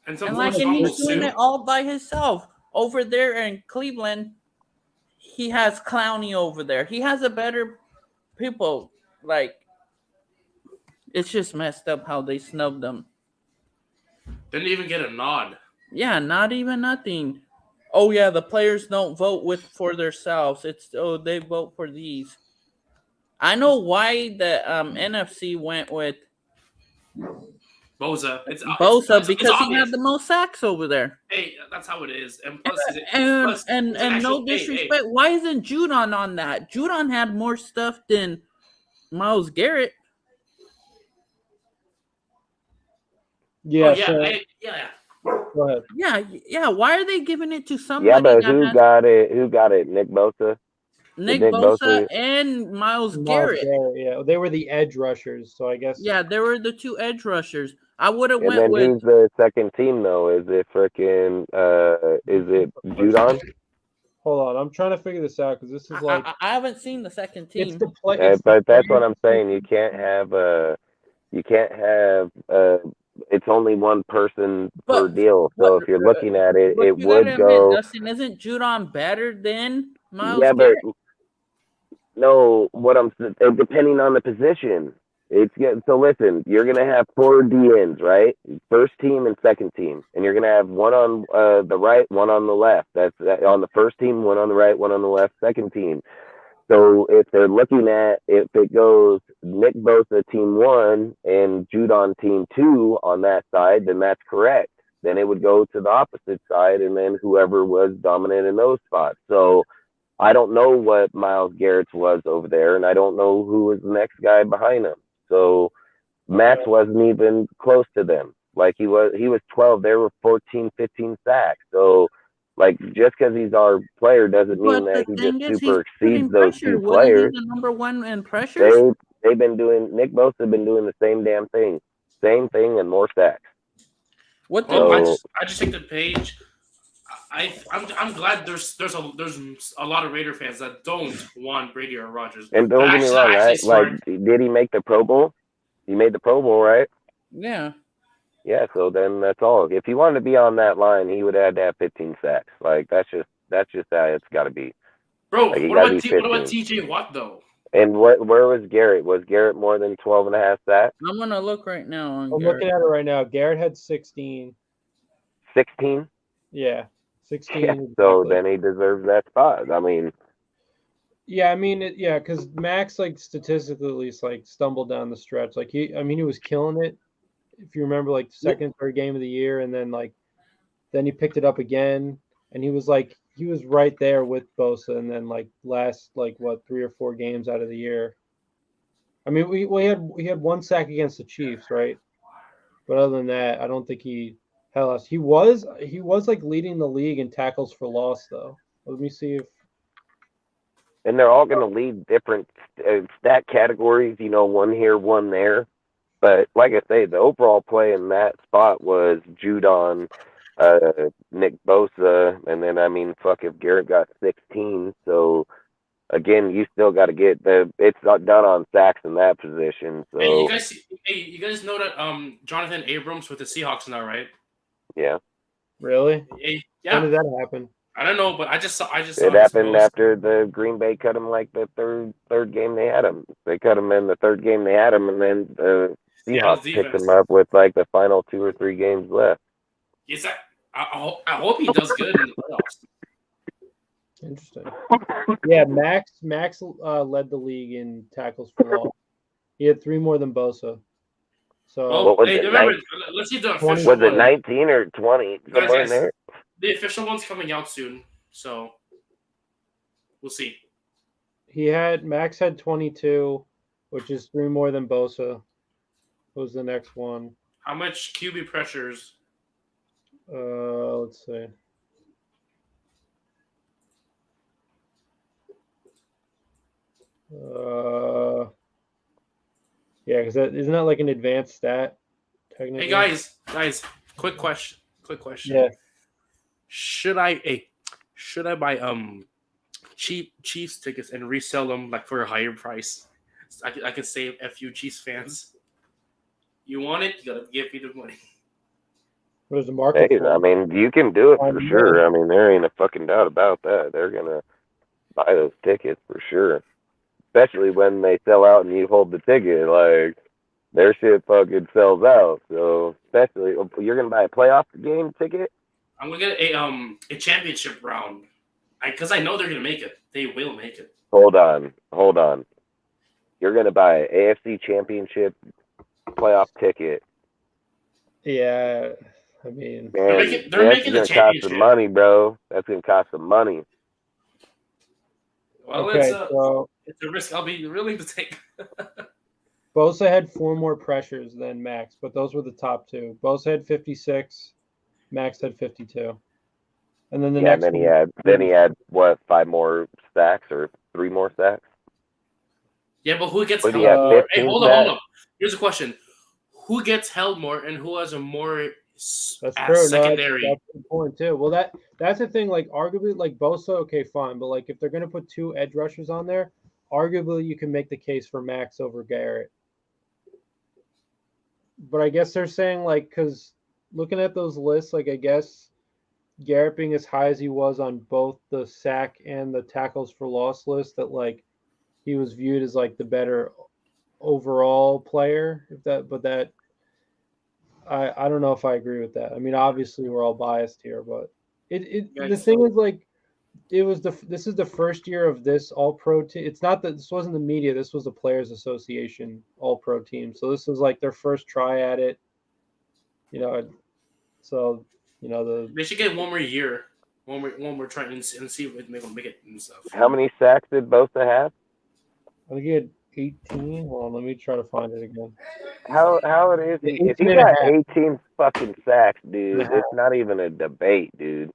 And he's doing it all by himself. Over there in Cleveland, he has Clowney over there. He has a better people. Like, it's just messed up how they snubbed him. Didn't even get a nod. Yeah, not even nothing. Oh yeah, the players don't vote for themselves. They vote for these. I know why the NFC went with Bosa. Bosa because he obvious. had the most sacks over there. Hey, that's how it is. And plus, no disrespect, why isn't Judon on that? Judon had more stuff than Myles Garrett. Yeah. Go ahead. Yeah. Why are they giving it to somebody? Yeah, but who got it? Nick Bosa. Nick Bosa and Myles Garrett. Yeah, they were the edge rushers, so I guess. Yeah, they were the two edge rushers. I would have And went then with. who's the second team though? Is it freaking? Is it Judon? Hold on, I'm trying to figure this out because this is like I haven't seen the second team. It's the play. But that's what I'm saying. You can't have it's only one person per deal. So if you're looking at it, it would go. Dustin, isn't Judon better than Myles Yeah, Garrett? but no. What I'm depending on the position. So listen, you're gonna have 4 DNs, right? First team and second team, and you're gonna have one on the right, one on the left. That's on the first team, one on the right, one on the left, second team. So if they're looking at if it goes Nick Bosa team 1 and Judon team 2 on that side, then that's correct. Then it would go to the opposite side, and then whoever was dominant in those spots. So I don't know what Myles Garrett's was over there, and I don't know who was the next guy behind him. So Max wasn't even close to them. Like he was 12. They were 14, 15 sacks. So like just because he's our player doesn't mean But that the he thing just is, he's super putting exceeds those pressure. two Wasn't he players. the number one in pressures? They've been doing Nick Bosa been doing the same damn thing, and more sacks. What the? So I just take the page. I'm glad there's a lot of Raider fans that don't want Brady or Rodgers. and don't But get me actually- wrong, actually like did he make the Pro Bowl? He made the Pro Bowl, right? Yeah. Yeah, so then that's all. If he wanted to be on that line, he would have had to have 15 sacks. Like that's just how it's got to be. Bro, Like, what about TJ Watt though? And where was Garrett? Was Garrett more than 12 and a half sacks? I'm gonna look right now. On I'm Garrett. looking at it right now. Garrett had 16. 16? Yeah, 16. Yeah, so exactly. then he deserves that spot. I mean, Yeah, I mean, because Max, like, statistically at least, like, stumbled down the stretch. Like, he was killing it. If you remember, like, second, third game of the year, and then, like, then he picked it up again, and he was right there with Bosa, and then, like, last, like, what, 3 or 4 games out of the year. I mean, we had 1 sack against the Chiefs, right? But other than that, I don't think he had lost. He was like leading the league in tackles for loss, though. Let me see if. and they're all going to lead different stat categories, one here, one there. But like I say, the overall play in that spot was Judon, Nick Bosa, and then, I mean, fuck, if Garrett got 16, so again, you still got to get it's not done on sacks in that position. So you guys know that Jonathan Abrams with the Seahawks now, right? yeah. Really? Yeah. When did that happen? I don't know, but I just saw It happened after the Green Bay cut him like the third game they had him. They cut him in the third game they had him, and then the Seahawks picked him up with like the final 2 or 3 games left. Yes, I hope he does good in the playoffs. Interesting. Yeah, Max led the league in tackles for loss. He had 3 more than Bosa. So What was hey, it, remember, let's see the official was it one. 19 or 20? Somewhere in there? The official one's coming out soon, so we'll see. Max had 22, which is 3 more than Bosa. What was the next one? How much QB pressures? Let's see. Yeah, because isn't that like an advanced stat? Technically. Hey guys, quick question. Yeah. Should I buy cheap Chiefs tickets and resell them like for a higher price? I can save a few Chiefs fans. You want it? You gotta give me the money. What is the market? Hey, I mean, you can do it for sure. I mean, there ain't a fucking doubt about that. They're gonna buy those tickets for sure. Especially when they sell out and you hold the ticket, like their shit fucking sells out. So especially you're gonna buy a playoff game ticket. I'm gonna get a championship round, because I know they're gonna make it. They will make it. Hold on. You're gonna buy an AFC Championship playoff ticket. Yeah, I mean, they're making the cost championship. some money, bro. That's gonna cost some money. Well, okay, it's a risk I'll be willing to take. Bosa had 4 more pressures than Max, but those were the top 2. Bosa had 56, Max had 52, and then and then he had what, 5 more sacks or 3 more sacks? Yeah, but who gets What, held he had more? 15 Hey, hold on. Here's a question: who gets held more, and who has a more That's true. secondary? No, that's important too. Well, that's the thing. Like, arguably, like Bosa, okay, fine, but like if they're gonna put 2 edge rushers on there, arguably you can make the case for Max over Garrett. But I guess they're saying, like, because looking at those lists, like I guess Garrett being as high as he was on both the sack and the tackles for loss list, that like he was viewed as like the better overall player. I don't know if I agree with that. I mean, obviously we're all biased here, but the thing is, like, this is the first year of this all pro team. It's not that this wasn't the media. This was the Players Association all pro team. So this was like their first try at it. So they should get 1 more year, one more try and see if they can make it and stuff. How many sacks did Bosa have? I think he 18. Hold on, let me try to find it again. How it is? If he 18 and a got half. 18 fucking sacks, dude, And a half. it's not even a debate, dude.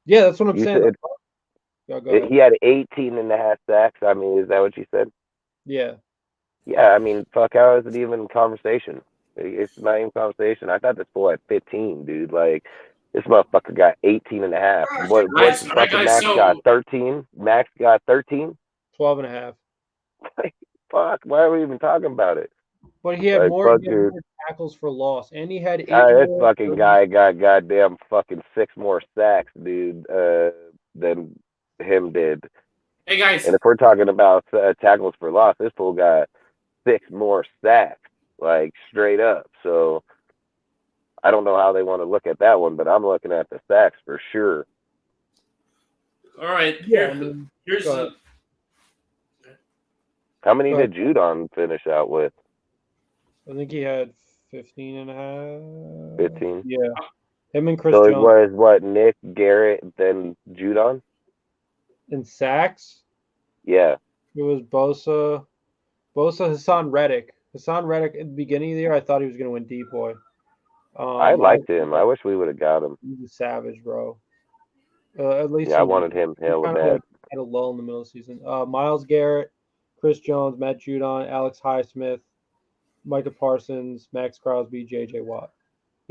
Yeah, that's what I'm You saying. said Go ahead. he had 18 and a half sacks. I mean, is that what you said? Yeah. Yeah, I mean, fuck, how is it even conversation? It's not even conversation. I thought this fool had 15, dude. Like, this motherfucker got 18 and a half. What Guys, fucking alright, guys, Max so- got 13? Max got 13? 12 and a half. Fuck, why are we even talking about it? But he had Like, more fuck, dude. tackles for loss, and he had 8 This more fucking guy got goddamn fucking 6 more sacks, dude, than him did. Hey guys, And if we're talking about tackles for loss, this fool got 6 more sacks, like straight up. So I don't know how they want to look at that one, but I'm looking at the sacks for sure. all right. Yeah, Here's go the. ahead. How many Go did Judon finish out with? I think he had 15 and a half. 15. Yeah. Him and Chris So it Jones. was what, Nick, Garrett, then Judon? In sacks, Yeah. it was Bosa, Hassan Reddick. Hassan Reddick at the beginning of the year, I thought he was going to win Depoy. I liked him. I wish we would have got him. He's a savage, bro. At least Yeah, I he- wanted him he hella kinda, bad. like, had a lull in the middle of the season. Miles Garrett, Chris Jones, Matt Judon, Alex Highsmith, Micah Parsons, Max Crosby, J.J. Watt.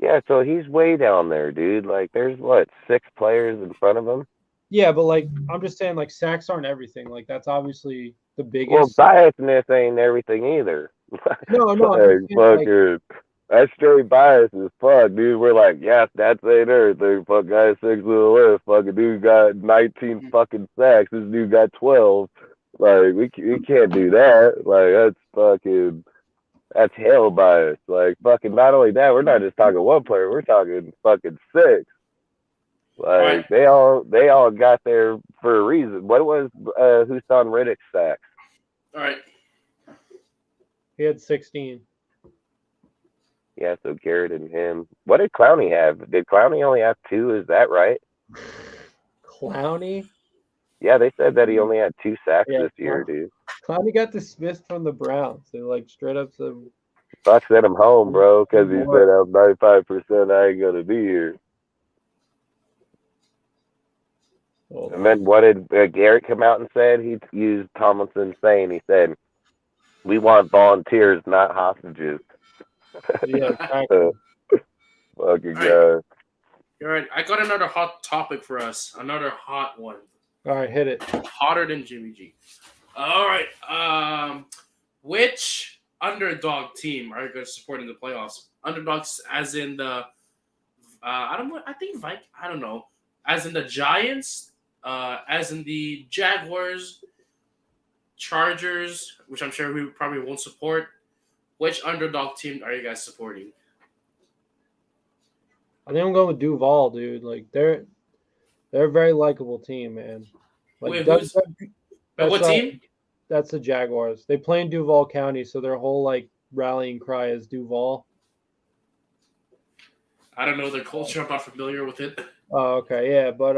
Yeah, so he's way down there, dude. Like, there's what, 6 players in front of him? Yeah, but like I'm just saying, like sacks aren't everything. Like that's obviously the Well, biggest. biasness ain't everything either. No, I'm Like, just saying, like, fucking, that's straight bias as fuck, dude. We're like, yes, that's ain't everything. Fuck, guy 6 of the list. Fucking dude got 19 fucking sacks. This dude got 12. Like, we can't do that. Like, that's hell bias. Like, fucking, not only that, we're not just talking one player. We're talking fucking 6. Like, they all got there for a reason. What was Hassan Reddick's sacks? All right. he had 16. Yeah, so Garrett and him. What did Clowney have? Did Clowney only have 2? Is that right? Clowney? Yeah, they said that he only had 2 sacks Yeah, this year, dude. Clowney got dismissed from the Browns. They like straight up said, Buck sent him home, bro, because he said I'm 95% I ain't gonna be here. And then what did Garrett come out and said? He used Tomlinson's saying. He said, "We want volunteers, not hostages." yeah, exactly. Fucking guy. All right. I got another hot topic for us. Another hot one. All right, hit it. Hotter than Jimmy G. All right. Which underdog team are you going to support in the playoffs? Underdogs, as in the, I don't know. I think I don't know. As in the Giants, as in the Jaguars, Chargers, which I'm sure we probably won't support. Which underdog team are you guys supporting? I think I'm going with Duval, dude. Like they're a very likable team, man. Like Wait, that's what team? That's the Jaguars. They play in Duval County, so their whole like rallying cry is Duval. I don't know their culture. I'm not familiar with it. Oh, okay, yeah, but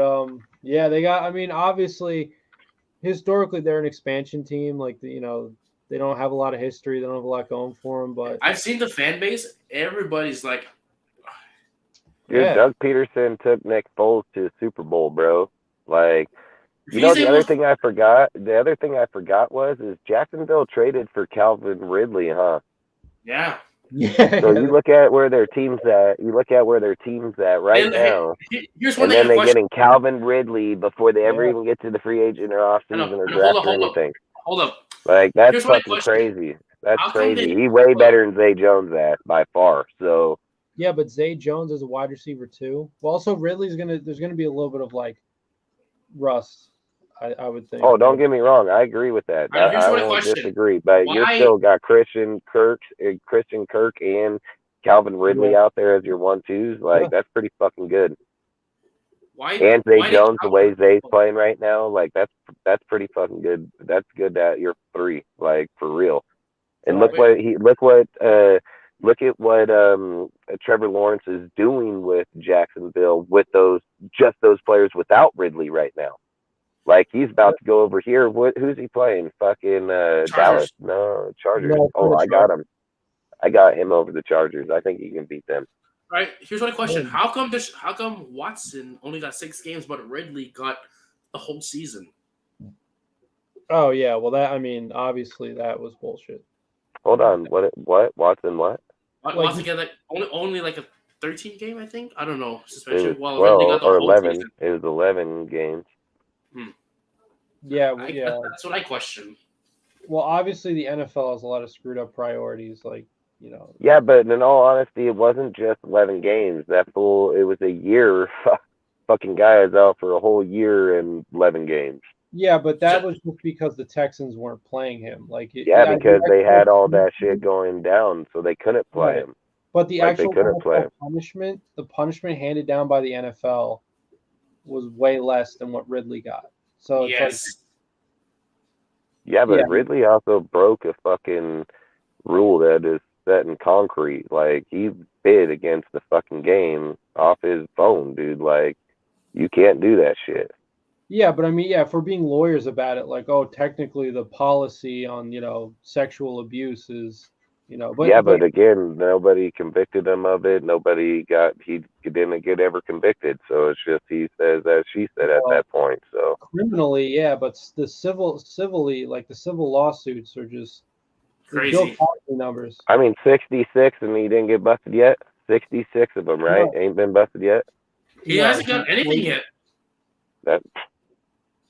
yeah, they got. I mean, obviously, historically, they're an expansion team. Like they don't have a lot of history. They don't have a lot going for them. But I've seen the fan base. Everybody's like, dude, yeah. Doug Peterson took Nick Foles to the Super Bowl, bro. Like, the other thing I forgot was Jacksonville traded for Calvin Ridley, huh? Yeah. Yeah. So you look at where their team's at. You look at where their team's at right now. Here's one and thing. then they're getting Calvin Ridley before they ever even get to the free agent or off season or draft or anything. Hold up. Like, that's Here's my fucking question. crazy. That's How come crazy. they- He's way better than Zay Jones at by far. So Yeah, but Zay Jones is a wide receiver too. Well, also Ridley's there's gonna be a little bit of like rust, I would think. oh, don't get me wrong. I agree with that. All right, here's I my won't question. disagree. But you're Why- still got Christian Kirk and Calvin Ridley out there as your 1-2s. Like, that's pretty fucking good. And Zay Jones, the way Zay's playing right now, like that's pretty fucking good. That's good at your 3, like for real. And look at what Trevor Lawrence is doing with Jacksonville with those players without Ridley right now. Like he's about to go over here. Who's he playing? Fucking Dallas? No, Chargers. No, Oh, I got him. I got him over the Chargers. I think he can beat them. All right, here's my question: How come Watson only got 6 games, but Ridley got the whole season? Oh yeah, well that obviously that was bullshit. Hold on, what Watson? What? Watson got like only like a 13 game, I think. I don't know suspension. It was Ridley got the or whole 11. season. It was 11 games. Yeah, That's what I question. Well, obviously the NFL has a lot of screwed up priorities, like Yeah, but in all honesty, it wasn't just 11 games. It was a year. Fucking guy is out for a whole year and 11 games. Yeah, but that was just because the Texans weren't playing him. Because they had all that shit going down, so they couldn't play him. But the actual NFL punishment, the punishment handed down by the NFL was way less than what Ridley got. So it's Ridley also broke a fucking rule that is set in concrete. Like, he bid against the fucking game off his phone, dude. Like, you can't do that shit. Yeah, but if we're being lawyers about it, like, technically the policy on, sexual abuse is, but again, nobody convicted him of it. He didn't get ever convicted. So it's just he says as she said at that point. So criminally, yeah, but the civilly, like the civil lawsuits are just crazy Bill Cosby numbers. 66 and he didn't get busted yet. 66 of them, right? Ain't been busted yet. He hasn't done anything yet. That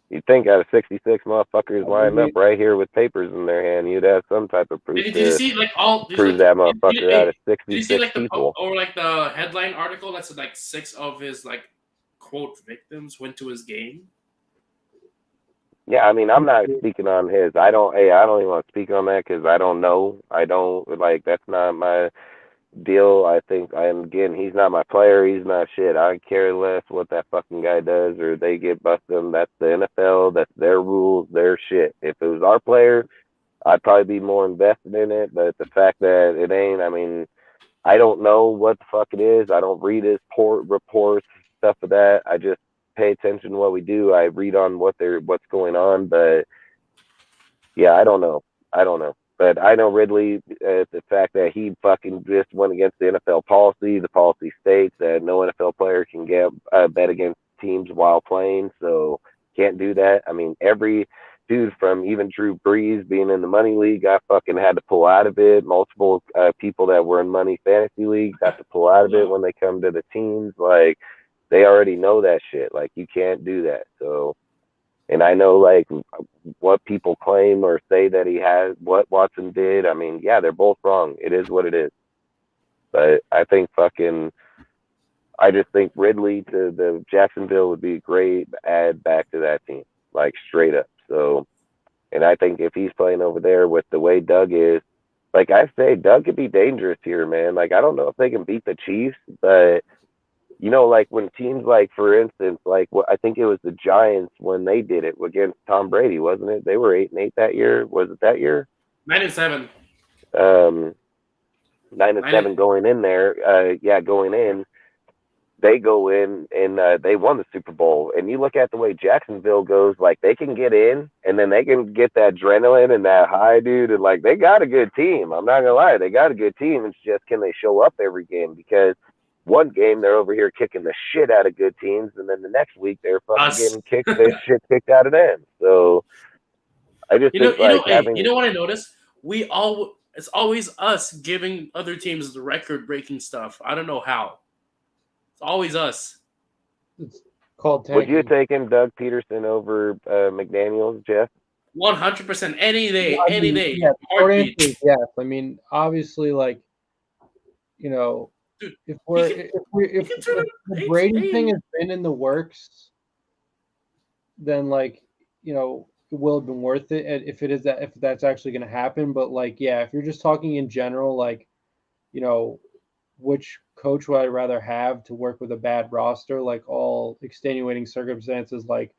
you'd think out of 66 motherfuckers lined up right here with papers in their hand, you'd have some type of proof. Did you see like prove that motherfucker out of 66 did you see, like, people? Or like the headline article that said like 6 of his like quote victims went to his game. Yeah, I'm not speaking on his. I don't even want to speak on that because I don't know. That's not my deal. I think, again, he's not my player. He's not shit. I care less what that fucking guy does or they get busted. That's the NFL. That's their rules, their shit. If it was our player, I'd probably be more invested in it. But the fact that it ain't, I don't know what the fuck it is. I don't read his reports, stuff of that. I just pay attention to what we do. I read on what's going on. But yeah, I don't know. But I know Ridley, the fact that he fucking just went against the NFL policy. The policy states that no NFL player can bet against teams while playing, so can't do that. Every dude from even Drew Brees being in the money league, I fucking had to pull out of it. Multiple people that were in money fantasy leagues got to pull out of it when they come to the teams. Like, they already know that shit. Like, you can't do that. So. And I know, like, what people claim or say that he has, what Watson did. They're both wrong. It is what it is. But I think I just think Ridley to the Jacksonville would be a great add back to that team, like, straight up. So, and I think if he's playing over there with the way Doug is, like I say, Doug could be dangerous here, man. Like, I don't know if they can beat the Chiefs, but like when teams like, for instance, like I think it was the Giants when they did it against Tom Brady, wasn't it? They were 8-8 that year. Was it that year? 9-7. 9-7 going in there. Going in. They go in and they won the Super Bowl. And you look at the way Jacksonville goes, like they can get in and then they can get that adrenaline and that high, dude. And like they got a good team. I'm not gonna lie, they got a good team. It's just, can they show up every game? Because one game they're over here kicking the shit out of good teams, and then the next week they're fucking getting their shit kicked out of them. So I just think you know what I noticed? It's always us giving other teams the record-breaking stuff. I don't know how. It's always us. It's called tanking. Would you take him, Doug Peterson, over McDaniels, Jeff? 100%, any day. Yeah, short answer is yes. Obviously, like, Dude, if the Brady thing has been in the works, then like, it will have been worth it if that's actually going to happen. But like, if you're just talking in general, like, which coach would I rather have to work with a bad roster, like all extenuating circumstances, like,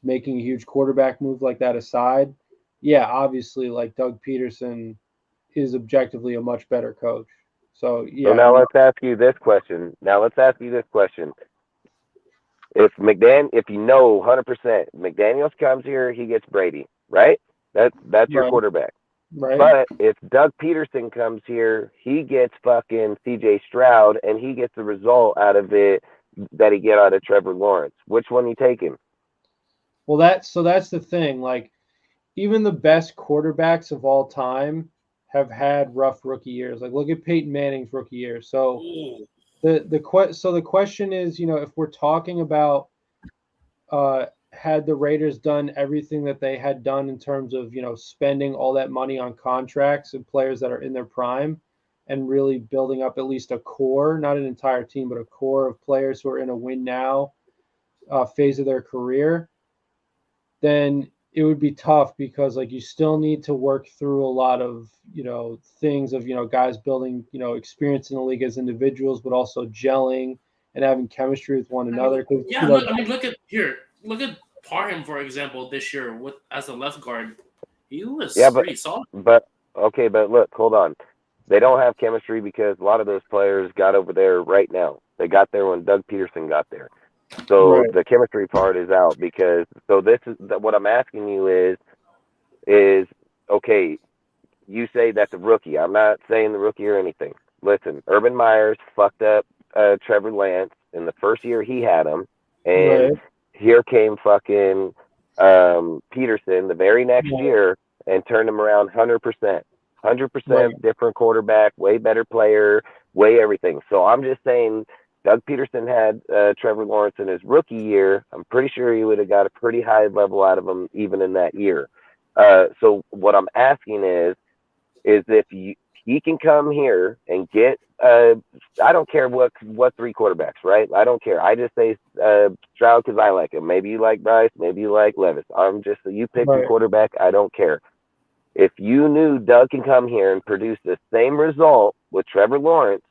making a huge quarterback move like that aside, obviously, like Doug Peterson is objectively a much better coach. So So now let's ask you this question. if you know 100%, McDaniels comes here, he gets Brady, right? That's your Right. quarterback. Right. But if Doug Peterson comes here, he gets fucking CJ Stroud, and he gets the result out of it that he get out of Trevor Lawrence. Which one you taking? Well, that's the thing. Like, even the best quarterbacks of all time have had rough rookie years. Like, look at Peyton Manning's rookie year. So the question is, if we're talking about had the Raiders done everything that they had done in terms of spending all that money on contracts and players that are in their prime, and really building up at least a core, not an entire team, but a core of players who are in a win now phase of their career, then it would be tough because you still need to work through a lot of things of guys building experience in the league as individuals, but also gelling and having chemistry with one another. Look at Parham, for example, this year as a left guard. He was pretty solid. But look, hold on. They don't have chemistry because a lot of those players got over there right now. They got there when Doug Peterson got there. So the chemistry part is out because this is what I'm asking you is okay, you say that's a rookie. I'm not saying the rookie or anything. Listen, Urban Meyers fucked up Trevor Lance in the first year he had him, and here came fucking Peterson the very next year and turned him around 100%. 100% different quarterback, way better player, way everything. So I'm just saying Doug Peterson had Trevor Lawrence in his rookie year. I'm pretty sure he would have got a pretty high level out of him even in that year. So what I'm asking is if he can come here and get I don't care what three quarterbacks, right? I don't care. I just say Stroud because I like him. Maybe you like Bryce, maybe you like Levis. You pick your quarterback. I don't care. If you knew Doug can come here and produce the same result with Trevor Lawrence,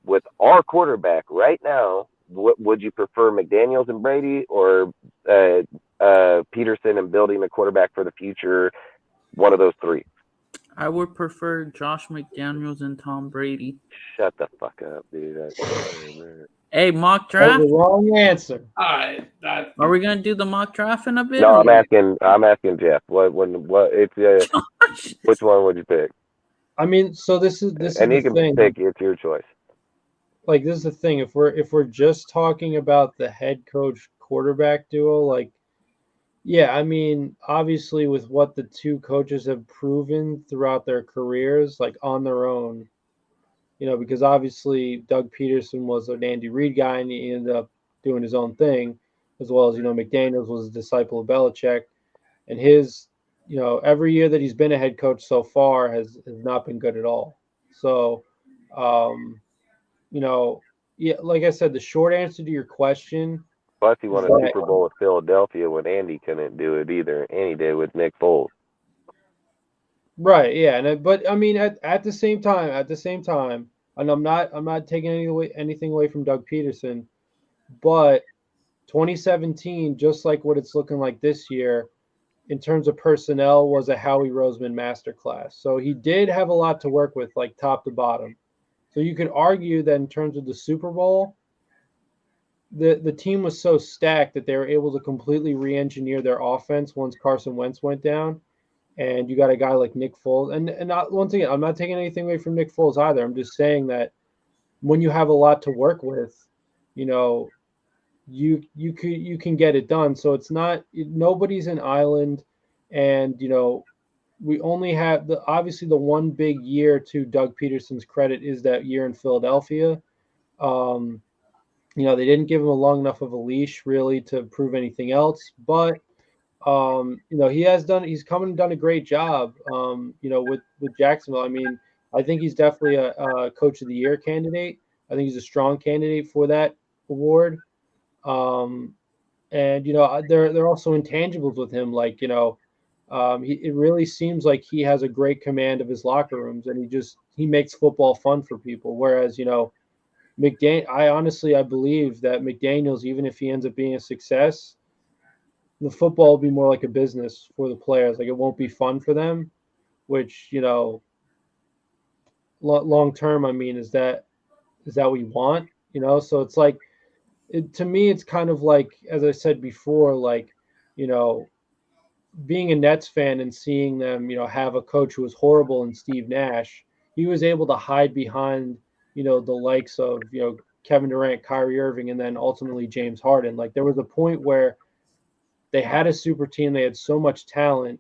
with our quarterback right now, would you prefer McDaniels and Brady or Peterson and building a quarterback for the future? One of those three. I would prefer Josh McDaniels and Tom Brady. Shut the fuck up, dude. Hey, mock draft? That's the wrong answer. Are we gonna do the mock draft in a bit? No, I'm asking Jeff. What which one would you pick? I mean, so this is and you the can thing. pick. It's your choice. Like, this is the thing. If we're just talking about the head coach quarterback duo, I mean, obviously with what the two coaches have proven throughout their careers, on their own, because obviously Doug Peterson was an Andy Reid guy and he ended up doing his own thing, as well as, McDaniels was a disciple of Belichick, and his, every year that he's been a head coach so far has not been good at all. So, like I said, the short answer to your question. Plus, he won a Super Bowl with Philadelphia when Andy couldn't do it either, and he did with Nick Foles. Right. Yeah. But I mean, at the same time, and I'm not taking anything away from Doug Peterson, but 2017, just like what it's looking like this year, in terms of personnel, was a Howie Roseman masterclass. So he did have a lot to work with, top to bottom. So you could argue that in terms of the Super Bowl, the team was so stacked that they were able to completely re-engineer their offense once Carson Wentz went down. And you got a guy like Nick Foles. And not, once again, I'm not taking anything away from Nick Foles either. I'm just saying that when you have a lot to work with, you can get it done. So it's not, nobody's an island. And, we only have obviously the one big year to Doug Peterson's credit is that year in Philadelphia. They didn't give him a long enough of a leash really to prove anything else, but he's come and done a great job, with Jacksonville. I mean, I think he's definitely a coach of the year candidate. I think he's a strong candidate for that award. And there are also intangibles with him, it really seems like he has a great command of his locker rooms, and he makes football fun for people. Whereas, I believe that McDaniels, even if he ends up being a success, the football will be more like a business for the players. It won't be fun for them, which, long term, I mean, is that what you want? So it's to me, it's kind of like, as I said before, like, you know, being a Nets fan and seeing them, have a coach who was horrible in Steve Nash. He was able to hide behind, the likes of, Kevin Durant, Kyrie Irving, and then ultimately James Harden. Like, there was a point where they had a super team. They had so much talent.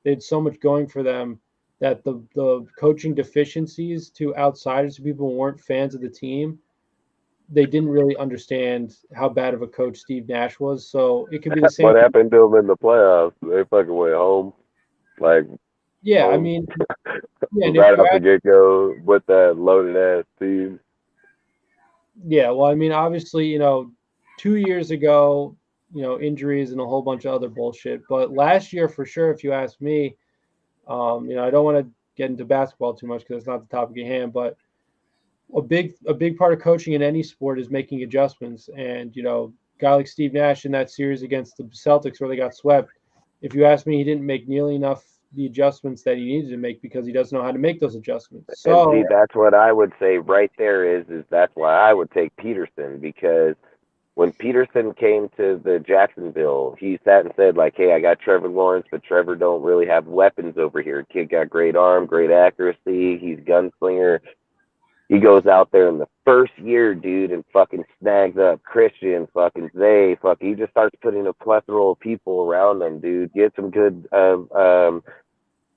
They had so much going for them that the coaching deficiencies to outsiders, to people who weren't fans of the team, they didn't really understand how bad of a coach Steve Nash was. So it could be the same. What happened to them in the playoffs? They fucking went home. Like, yeah, I home. mean, yeah, and right off the get go with that loaded ass team. Yeah, well, I mean, obviously, 2 years ago, injuries and a whole bunch of other bullshit. But last year, for sure, if you ask me, I don't want to get into basketball too much because it's not the topic at hand. But a big part of coaching in any sport is making adjustments. And a guy like Steve Nash in that series against the Celtics where they got swept, if you ask me, he didn't make nearly enough the adjustments that he needed to make because he doesn't know how to make those adjustments. So and see, that's what I would say right there is that's why I would take Peterson, because when Peterson came to the Jacksonville, he sat and said, like, hey, I got Trevor Lawrence, but Trevor don't really have weapons over here. Kid got great arm, great accuracy. He's gunslinger. He goes out there in the first year, dude, and fucking snags up Christian, fucking Zay, he just starts putting a plethora of people around him, dude. Get some good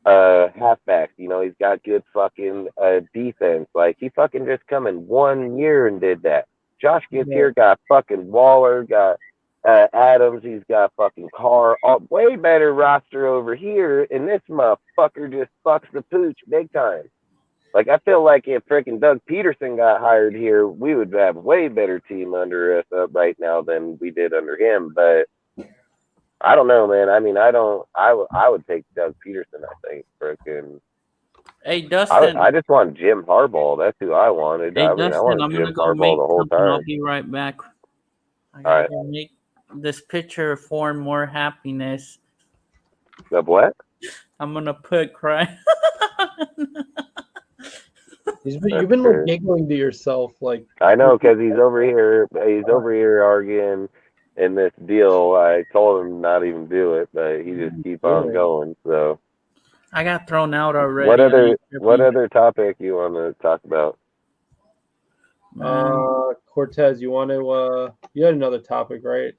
halfbacks. He's got good fucking defense. Like, he fucking just come in 1 year and did that. Josh gets here, got fucking Waller, got Adams, he's got fucking Carr, way better roster over here, and this motherfucker just fucks the pooch big time. Like, I feel like if freaking Doug Peterson got hired here, we would have a way better team under us right now than we did under him. But I don't know, man. I mean, I would take Doug Peterson, I think, freaking. Hey, Dustin. I just want Jim Harbaugh. That's who I wanted. Hey, I Dustin, wanted I'm Jim gonna go Harbaugh the whole time. I'll be right back. I gotta go make this picture for more happiness. The what? I'm gonna put cry. You've been like giggling to yourself, like. I know, because he's over here arguing in this deal. I told him not even do it, but he just keep on going. So I got thrown out already. What other topic you want to talk about? Cortez, you want to? You had another topic, right?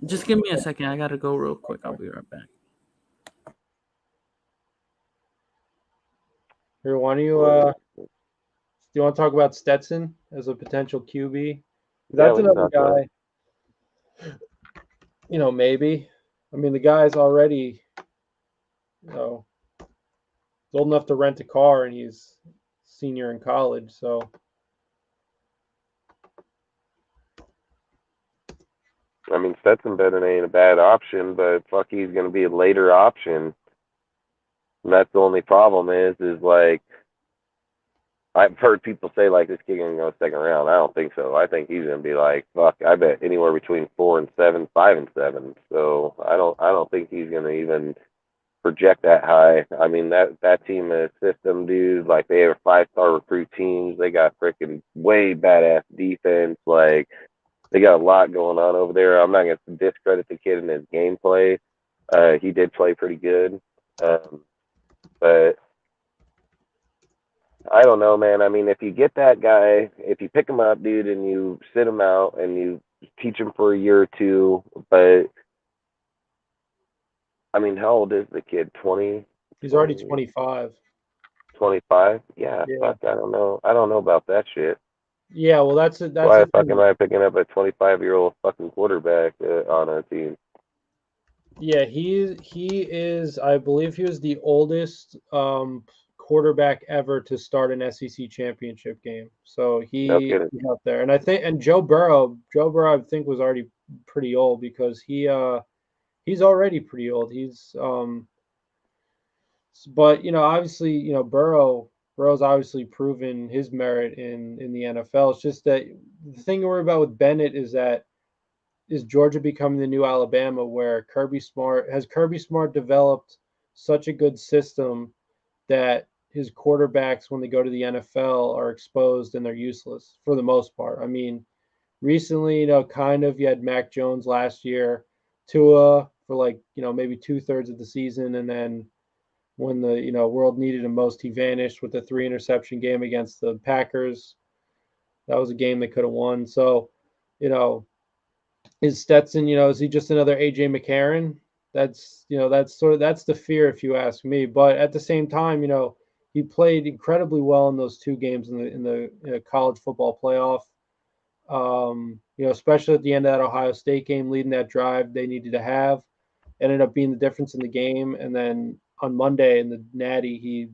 Just give me a second. I gotta go real quick. I'll be right back. Here, why don't you? Do you want to talk about Stetson as a potential QB? That's another guy. Maybe. I mean, the guy's already, old enough to rent a car, and he's senior in college. So, I mean, Stetson Bennett ain't a bad option, but fuck, he's going to be a later option. And that's the only problem is like, I've heard people say, like, this kid going to go second round. I don't think so. I think he's going to be like, fuck, I bet anywhere between 4 and 7, 5 and 7. So I don't think he's going to even project that high. I mean, that team is system, dude. Like, they have 5-star recruit teams. They got freaking way badass defense. Like, they got a lot going on over there. I'm not going to discredit the kid in his gameplay. He did play pretty good. But I don't know, man. I mean, if you get that guy, if you pick him up, dude, and you sit him out and you teach him for a year or two, but I mean, how old is the kid? 20? He's already 25. 25? Yeah, fuck, I don't know. I don't know about that shit. Yeah, well, that's why the fuck am I picking up a 25-year-old fucking quarterback on a team? Yeah, he is. I believe he was the oldest quarterback ever to start an SEC championship game. So he's up there, and I think Joe Burrow, I think was already pretty old because he's already pretty old. He's but obviously Burrow's obviously proven his merit in the NFL. It's just that the thing to worry about with Bennett is Georgia becoming the new Alabama, where Kirby Smart developed such a good system that his quarterbacks when they go to the NFL are exposed and they're useless for the most part. I mean, recently, kind of you had Mac Jones last year, Tua for like, maybe 2/3 of the season, and then when the world needed him most, he vanished with the 3 interception game against the Packers. That was a game they could have won. So, is Stetson, is he just another AJ McCarron? That's that's the fear, if you ask me. But at the same time, he played incredibly well in those 2 games in the college football playoff. Especially at the end of that Ohio State game, leading that drive they needed to have, ended up being the difference in the game. And then on Monday in the Natty, he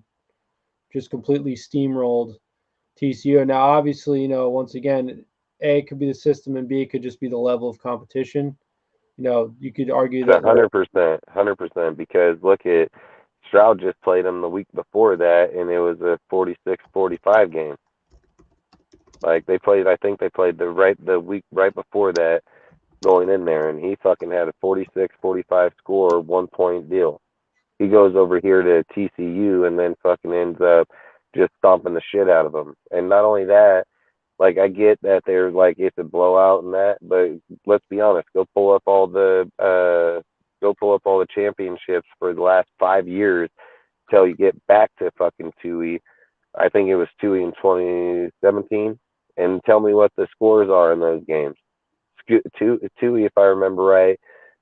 just completely steamrolled TCU. And now, obviously, once again, A, it could be the system, and B, it could just be the level of competition. You could argue that 100%, because look at Stroud just played him the week before that, and it was a 46-45 game. Like I think they played the week right before that going in there, and he fucking had a 46-45 score, 1-point deal. He goes over here to TCU and then fucking ends up just stomping the shit out of them. And not only that, like, I get that there's like it's a blowout and that, but let's be honest, go pull up all the championships for the last 5 years till you get back to fucking Tui. I think it was Tui in 2017, and tell me what the scores are in those games. Tui, if I remember right,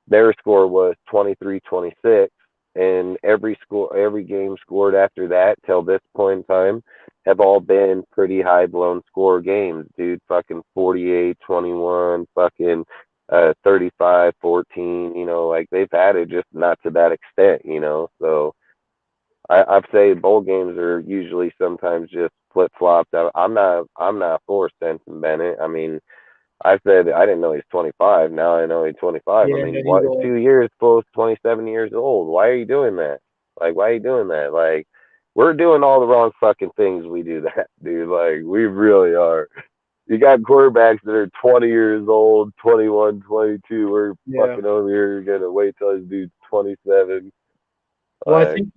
their score was 23-26, and every game scored after that till this point in time have all been pretty high blown score games, dude. Fucking 48-21, fucking 35-14. Like they've had it, just not to that extent, So I'd say bowl games are usually sometimes just flip flopped. I'm not for Stetson Bennett. I mean, I said I didn't know he's 25. Now I know he's 25. Yeah, I mean, what, 2 years close, 27 years old. Why are you doing that? Like, why are you doing that? Like, we're doing all the wrong fucking things. We do that, dude. Like, we really are. You got quarterbacks that are 20 years old, 21, 22. We're fucking over here gonna wait till this dude's 27. Well, like, I think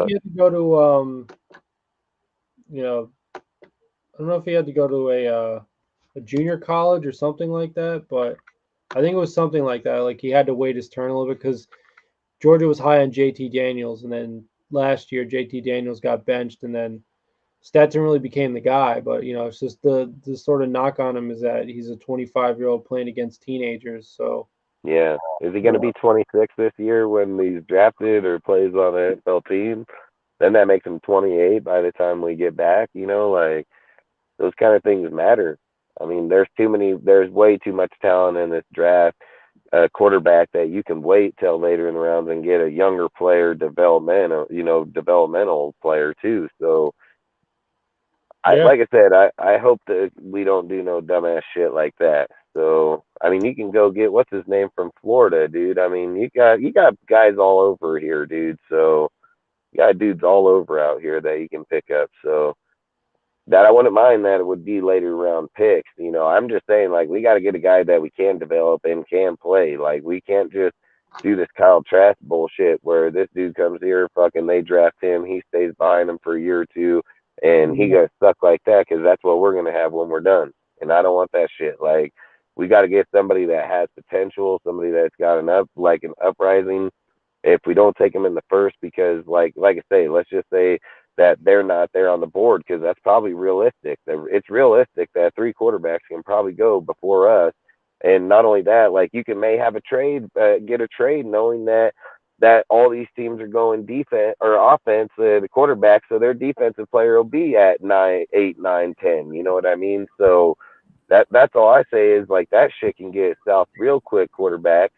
he had to go to I don't know if he had to go to a junior college or something like that, but I think it was something like that. Like he had to wait his turn a little bit because Georgia was high on JT Daniels, and then last year JT Daniels got benched, and then Stetson really became the guy. But it's just the sort of knock on him is that he's a 25-year-old playing against teenagers. So yeah, is he going to be 26 this year when he's drafted or plays on an NFL team? Then that makes him 28 by the time we get back. Like those kind of things matter. I mean, there's way too much talent in this draft. A quarterback that you can wait till later in the rounds and get a younger player, developmental player too. So, like I said, I hope that we don't do no dumbass shit like that. So, I mean, you can go get what's his name from Florida, dude. I mean, you got guys all over here, dude. So, you got dudes all over out here that you can pick up. So. That I wouldn't mind that it would be later round picks. I'm just saying, like, we got to get a guy that we can develop and can play. Like, we can't just do this Kyle Trask bullshit where this dude comes here, fucking they draft him, he stays behind them for a year or two, and he got stuck like that because that's what we're going to have when we're done. And I don't want that shit. Like, we got to get somebody that has potential, somebody that's got an uprising. If we don't take him in the first, because like I say, let's just say that they're not there on the board, because that's probably realistic. It's realistic that 3 quarterbacks can probably go before us. And not only that, like you may have a trade, get a trade knowing that all these teams are going defense or offense, the quarterback, so their defensive player will be at 9, 8, 9, 10. You know what I mean? So that's all I say is like that shit can get south real quick, quarterback.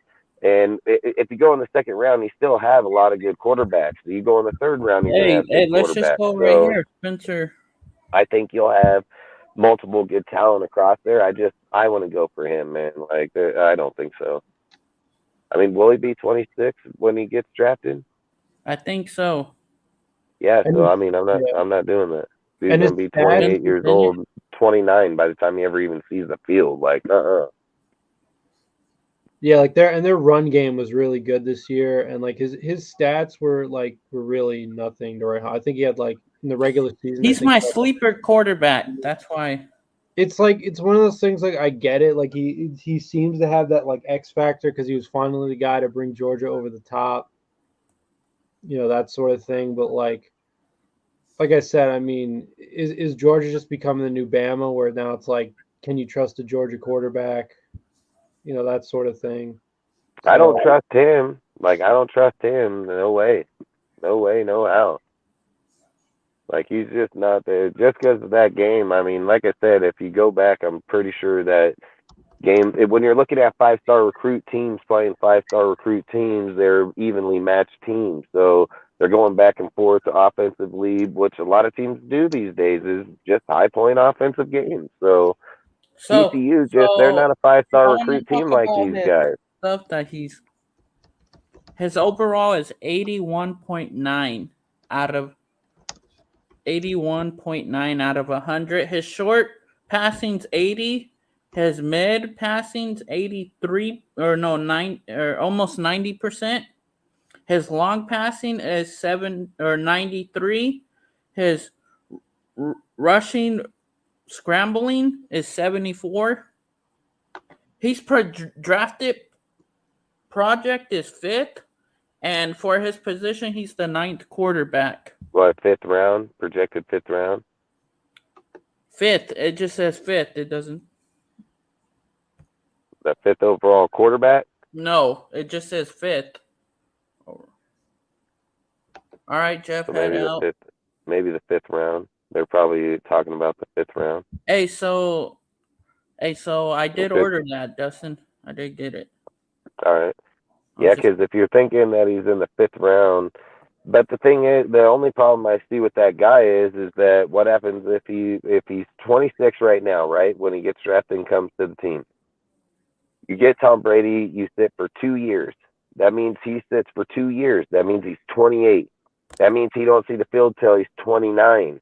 And if you go in the second round, you still have a lot of good quarterbacks. So you go in the third round, you're gonna have good let's just go right here, Spencer. I think you'll have multiple good talent across there. I want to go for him, man. Like I don't think so. I mean, will he be 26 when he gets drafted? I think so. Yeah. So I mean, I'm not doing that. He's gonna be 28 years old, 29 by the time he ever even sees the field. Like, Yeah, like their run game was really good this year, and like his stats were really nothing to write home. I think he had like in the regular season. He's my sleeper quarterback. That's why. It's like it's one of those things. Like I get it. Like he seems to have that like X factor because he was finally the guy to bring Georgia over the top. You know, that sort of thing. But like I said, I mean, is Georgia just becoming the new Bama, where now it's like, can you trust a Georgia quarterback? You know, that sort of thing. I don't trust him. Like I don't trust him. No way, no how. Like, he's just not there. Just because of that game, I mean, like I said, if you go back, I'm pretty sure that game, when you're looking at five-star recruit teams playing five-star recruit teams, they're evenly matched teams. So they're going back and forth offensively, which a lot of teams do these days, is just high-point offensive games. So TCU, they're not a five-star recruit team like these guys. Stuff that his overall is 81.9 out of 100. His short passing's 80. His mid passing's 83 or almost 90%. His long passing is 93. His rushing scrambling is 74. He's drafted project is 5th, and for his position, he's the 9th quarterback. What, 5th round? Projected 5th round? 5th. It just says 5th. It doesn't. The 5th overall quarterback? No, it just says 5th. All right, Jeff, so head out. Maybe the 5th round. They're probably talking about the 5th round. Hey, so I did order that, Dustin. I did get it. All right. Yeah, because if you're thinking that he's in the 5th round, but the thing is, the only problem I see with that guy is that what happens if he's 26 right now, right, when he gets drafted and comes to the team. You get Tom Brady, you sit for 2 years. That means he sits for 2 years. That means he's 28. That means he don't see the field till he's 29.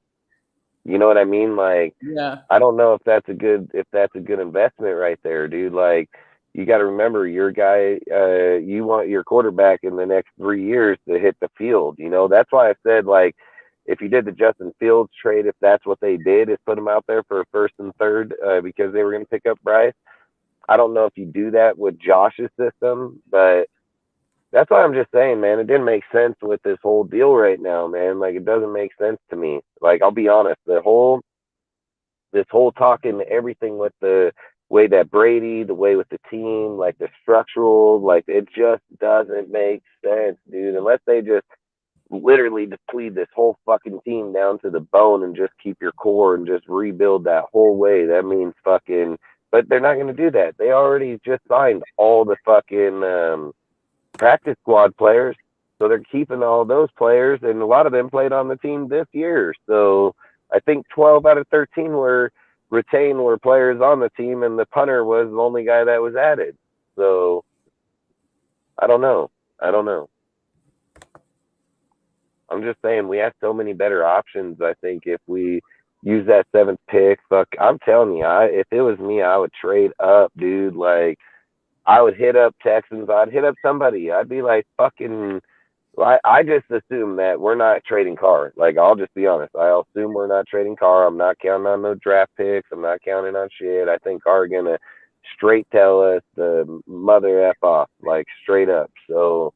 You know what I mean? Like, yeah. I don't know if that's a good investment right there, dude. Like, you got to remember, your guy, you want your quarterback in the next 3 years to hit the field. You know, that's why I said, like, if you did the Justin Fields trade, if that's what they did, is put him out there for 1st and 3rd because they were going to pick up Bryce. I don't know if you do that with Josh's system, but that's why I'm just saying, man, it didn't make sense with this whole deal right now, man. Like, it doesn't make sense to me. Like, I'll be honest, this whole talking, everything with the way that Brady, the way with the team, like the structural, like it just doesn't make sense, dude. Unless they just literally deplete this whole fucking team down to the bone and just keep your core and just rebuild that whole way. That means fucking, but they're not going to do that. They already just signed all the fucking practice squad players. So they're keeping all those players, and a lot of them played on the team this year. So I think 12 out of 13 were players on the team, and the punter was the only guy that was added. So I don't know. I'm just saying we have so many better options. I think if we use that 7th pick, I'm telling you, if it was me, I would trade up, dude. Like, I would hit up Texans. I'd hit up somebody. I'd be like, fucking, I just assume that we're not trading Carr. Like, I'll just be honest. I assume we're not trading Carr. I'm not counting on no draft picks. I'm not counting on shit. I think Carr going to straight tell us the mother F off, like, straight up. So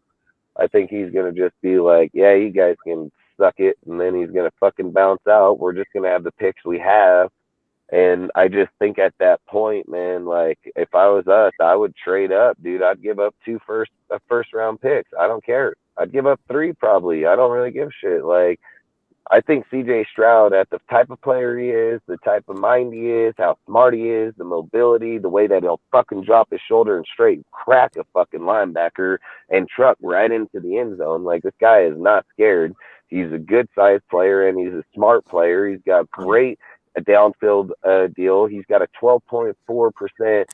I think he's going to just be like, yeah, you guys can suck it. And then he's going to fucking bounce out. We're just going to have the picks we have. And I just think at that point, man, like, if I was us, I would trade up, dude. I'd give up 2 first round picks. I don't care. I'd give up 3 probably. I don't really give a shit. Like, I think CJ Stroud, at the type of player he is, the type of mind he is, how smart he is, the mobility, the way that he'll fucking drop his shoulder and straight crack a fucking linebacker and truck right into the end zone. Like, this guy is not scared. He's a good sized player and he's a smart player. He's got great downfield deal. He's got a 12.4%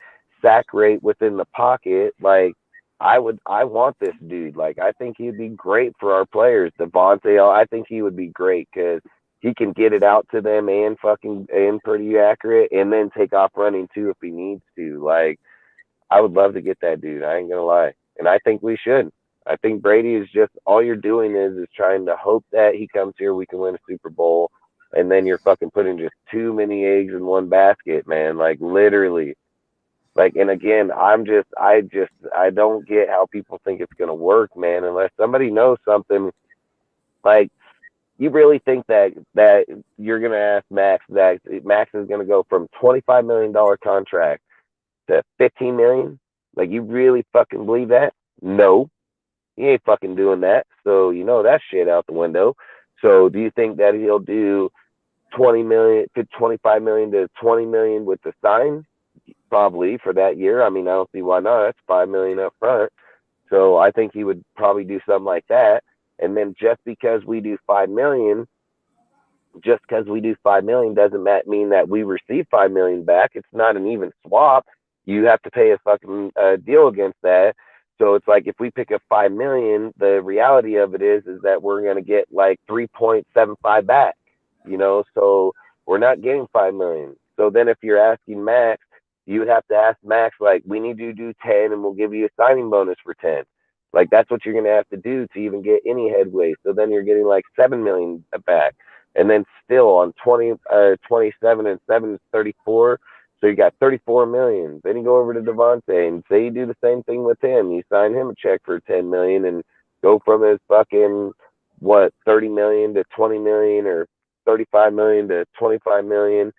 sack rate within the pocket. Like, I want this dude. Like, I think he'd be great for our players. Devontae, I think he would be great because he can get it out to them and pretty accurate, and then take off running too if he needs to. Like, I would love to get that dude. I ain't gonna lie, and I think we should. I think Brady is just all you're doing is trying to hope that he comes here, we can win a Super Bowl, and then you're fucking putting just too many eggs in one basket, man. Like literally. Like, and again, I don't get how people think it's gonna work, man. Unless somebody knows something. Like, you really think that you're gonna ask Max that Max is gonna go from $25 million contract to 15 million? Like, you really fucking believe that? No, he ain't fucking doing that. So you know that shit out the window. So do you think that he'll do 20 million to 25 million to 20 million with the sign? Probably for that year. I mean, I don't see why not. That's 5 million up front. So I think he would probably do something like that. And then just because we do 5 million doesn't mean that we receive 5 million back. It's not an even swap. You have to pay a fucking deal against that. So it's like if we pick up 5 million, the reality of it is that we're going to get like 3.75 back, you know, so we're not getting 5 million. So then if you're asking Max, you would have to ask Max, like, we need you to do 10 and we'll give you a signing bonus for 10. Like, that's what you're going to have to do to even get any headway. So then you're getting like 7 million back. And then still on 27 and 7 is 34. So you got 34 million. Then you go over to Devontae and say you do the same thing with him. You sign him a check for 10 million and go from his fucking, 30 million to 20 million or 35 million to 25 million.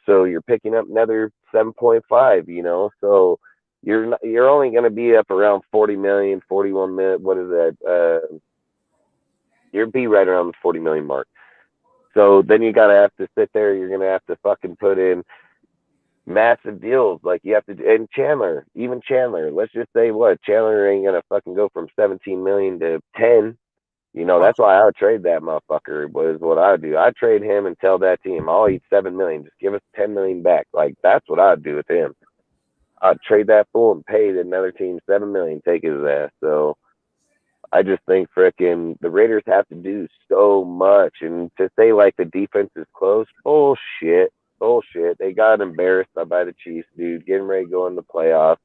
So you're picking up another 7.5, you know. So you're only going to be up around 40 million, 41 million. What is that? You'll be right around the 40 million mark. So then you gotta have to sit there. You're gonna have to fucking put in massive deals. Like you have to. And Chandler, even Chandler. Let's just say Chandler ain't gonna fucking go from 17 million to 10. You know, that's why I would trade that motherfucker. Was what I would do. I'd trade him and tell that team, I'll eat 7 million. Just give us 10 million back. Like that's what I'd do with him. I'd trade that fool and pay another team 7 million, take his ass. So I just think frickin' the Raiders have to do so much, and to say like the defense is close, bullshit. They got embarrassed by the Chiefs, dude. Getting ready to go in the playoffs.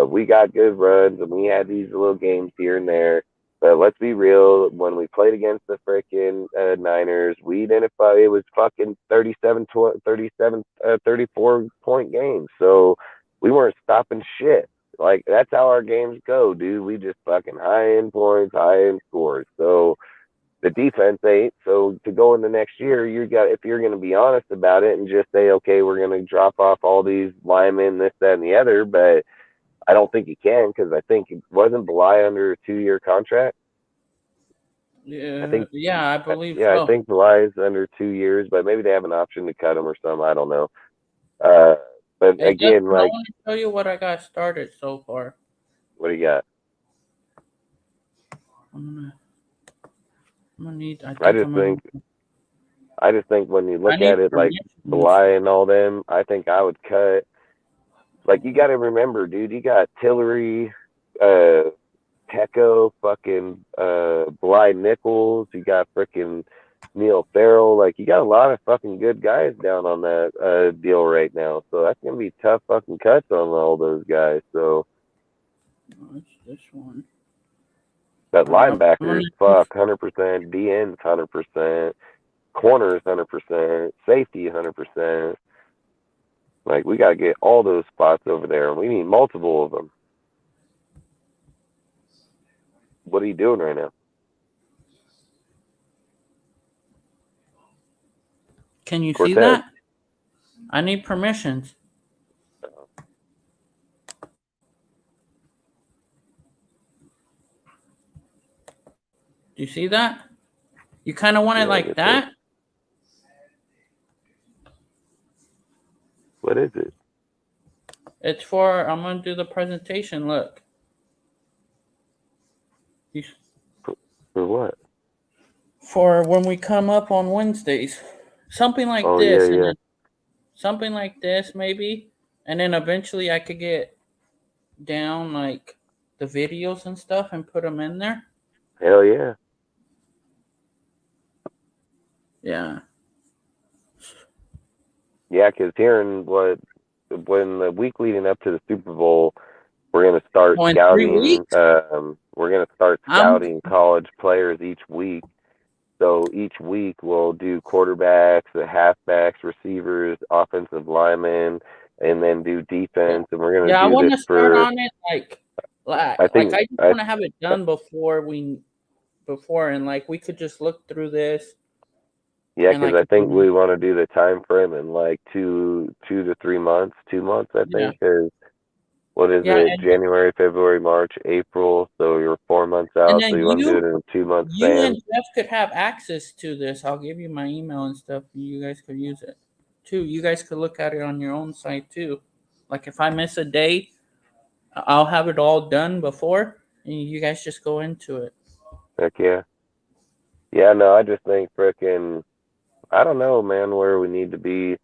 We got good runs, and we had these little games here and there. But let's be real. When we played against the frickin' Niners, we didn't. It was fucking 34 point games. So we weren't stopping shit. Like, that's how our games go, dude. We just fucking high end points, high end scores. So the defense ain't. So to go into next year, if you're going to be honest about it and just say, okay, we're going to drop off all these linemen, this, that, and the other. But I don't think you can, because I think it wasn't Belay under a 2-year contract. Yeah, I believe. Yeah, so. I think Belay is under 2 years, but maybe they have an option to cut him or something. I don't know. But Hey, again, Justin, like, I want to tell you what I got started so far. what do you got? I'm gonna need. I just think when you look at it, like Belay and all them, I think I would cut. Like, you got to remember, dude, you got Tillery, Tecco, fucking Belay Nichols, you got freaking Neil Farrell. Like, you got a lot of fucking good guys down on that deal right now. So that's gonna be tough fucking cuts on all those guys. So it's this one. that linebacker is 100%, DN's 100%, corners 100%, safety 100%. Like, we gotta get all those spots over there, and we need multiple of them. What are you doing right now? Can you see that? I need permissions. Do you see that? You kind of want it like that? What is it? It's for, I'm going to do the presentation. Look. For what? For when we come up on Wednesdays. Something like this. Yeah. Something like this, maybe. And then eventually I could get down, like, the videos and stuff and put them in there. Hell yeah. Yeah. Yeah, because when the week leading up to the Super Bowl, We're gonna start Oh, in 3 scouting. weeks? We're gonna start scouting college players each week. So each week we'll do quarterbacks, the halfbacks, receivers, offensive linemen, and then do defense. And we're gonna Yeah, I do want to this start for. on it I think I just want to have it done before, and like we could just look through this. Yeah, and, because like, I think we want to do the time frame in like 2 to 3 months. 2 months, I Yeah. think. Because what is Yeah, it? and- January, February, March, April. So you're 4 months out. And So then you want to do it in a 2-month you span. and Jeff could have access to this. I'll give you my email and stuff, and you guys could use it too. You guys could look at it on your own site too. Like if I miss a day, I'll have it all done before, and you guys just go into it. Heck yeah. Yeah, no, I just think frickin', I don't know, man, where we need to be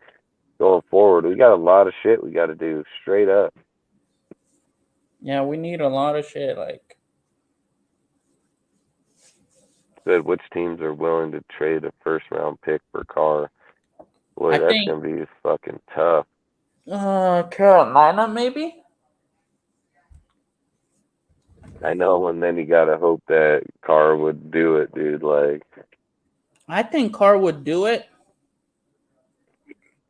going forward. We got a lot of shit we got to do, straight up. Yeah, we need a lot of shit. Like, Said which teams are willing to trade a first-round pick for Carr. Boy, I that's think- going to be fucking tough. Carolina maybe. I know, and then you got to hope that Carr would do it, dude. Like, I think Carr would do it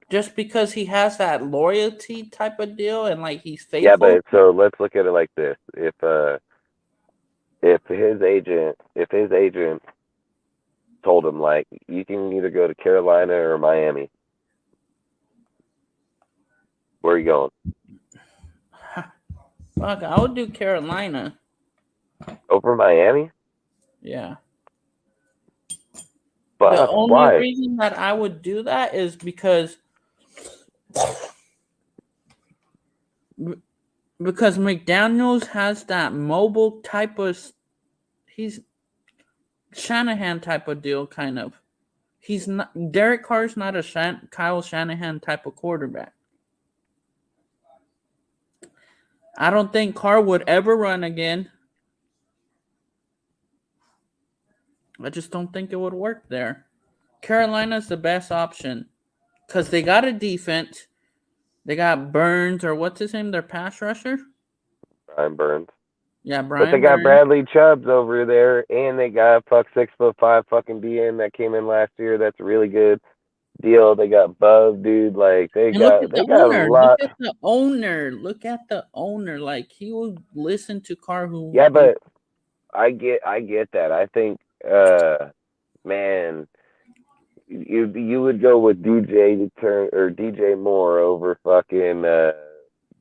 just because he has that loyalty type of deal and like he's faithful. yeah, but so let's look at it like this. If his agent told him, like, you can either go to Carolina or Miami, where are you going? Fuck, I would do Carolina. Over Miami? Yeah. But The only why? reason that I would do that is because McDaniels has that mobile type of, he's Shanahan type of deal, kind of. He's not, Derek Carr's not a Kyle Shanahan type of quarterback. I don't think Carr would ever run again. I just don't think it would work there. Carolina's the best option because they got a defense. They got Burns, or what's his name? Their pass rusher? Brian Burns. Yeah, Brian But they got Burns. Bradley Chubbs over there, and they got 6'5" fucking DN that came in last year. That's a really good deal. They got Bub, dude. Like they got owner. a lot. Look at the owner. Look at the owner. Like he will listen to Carr. Yeah, but I get that. I think, man, you would go with DJ Moore over fucking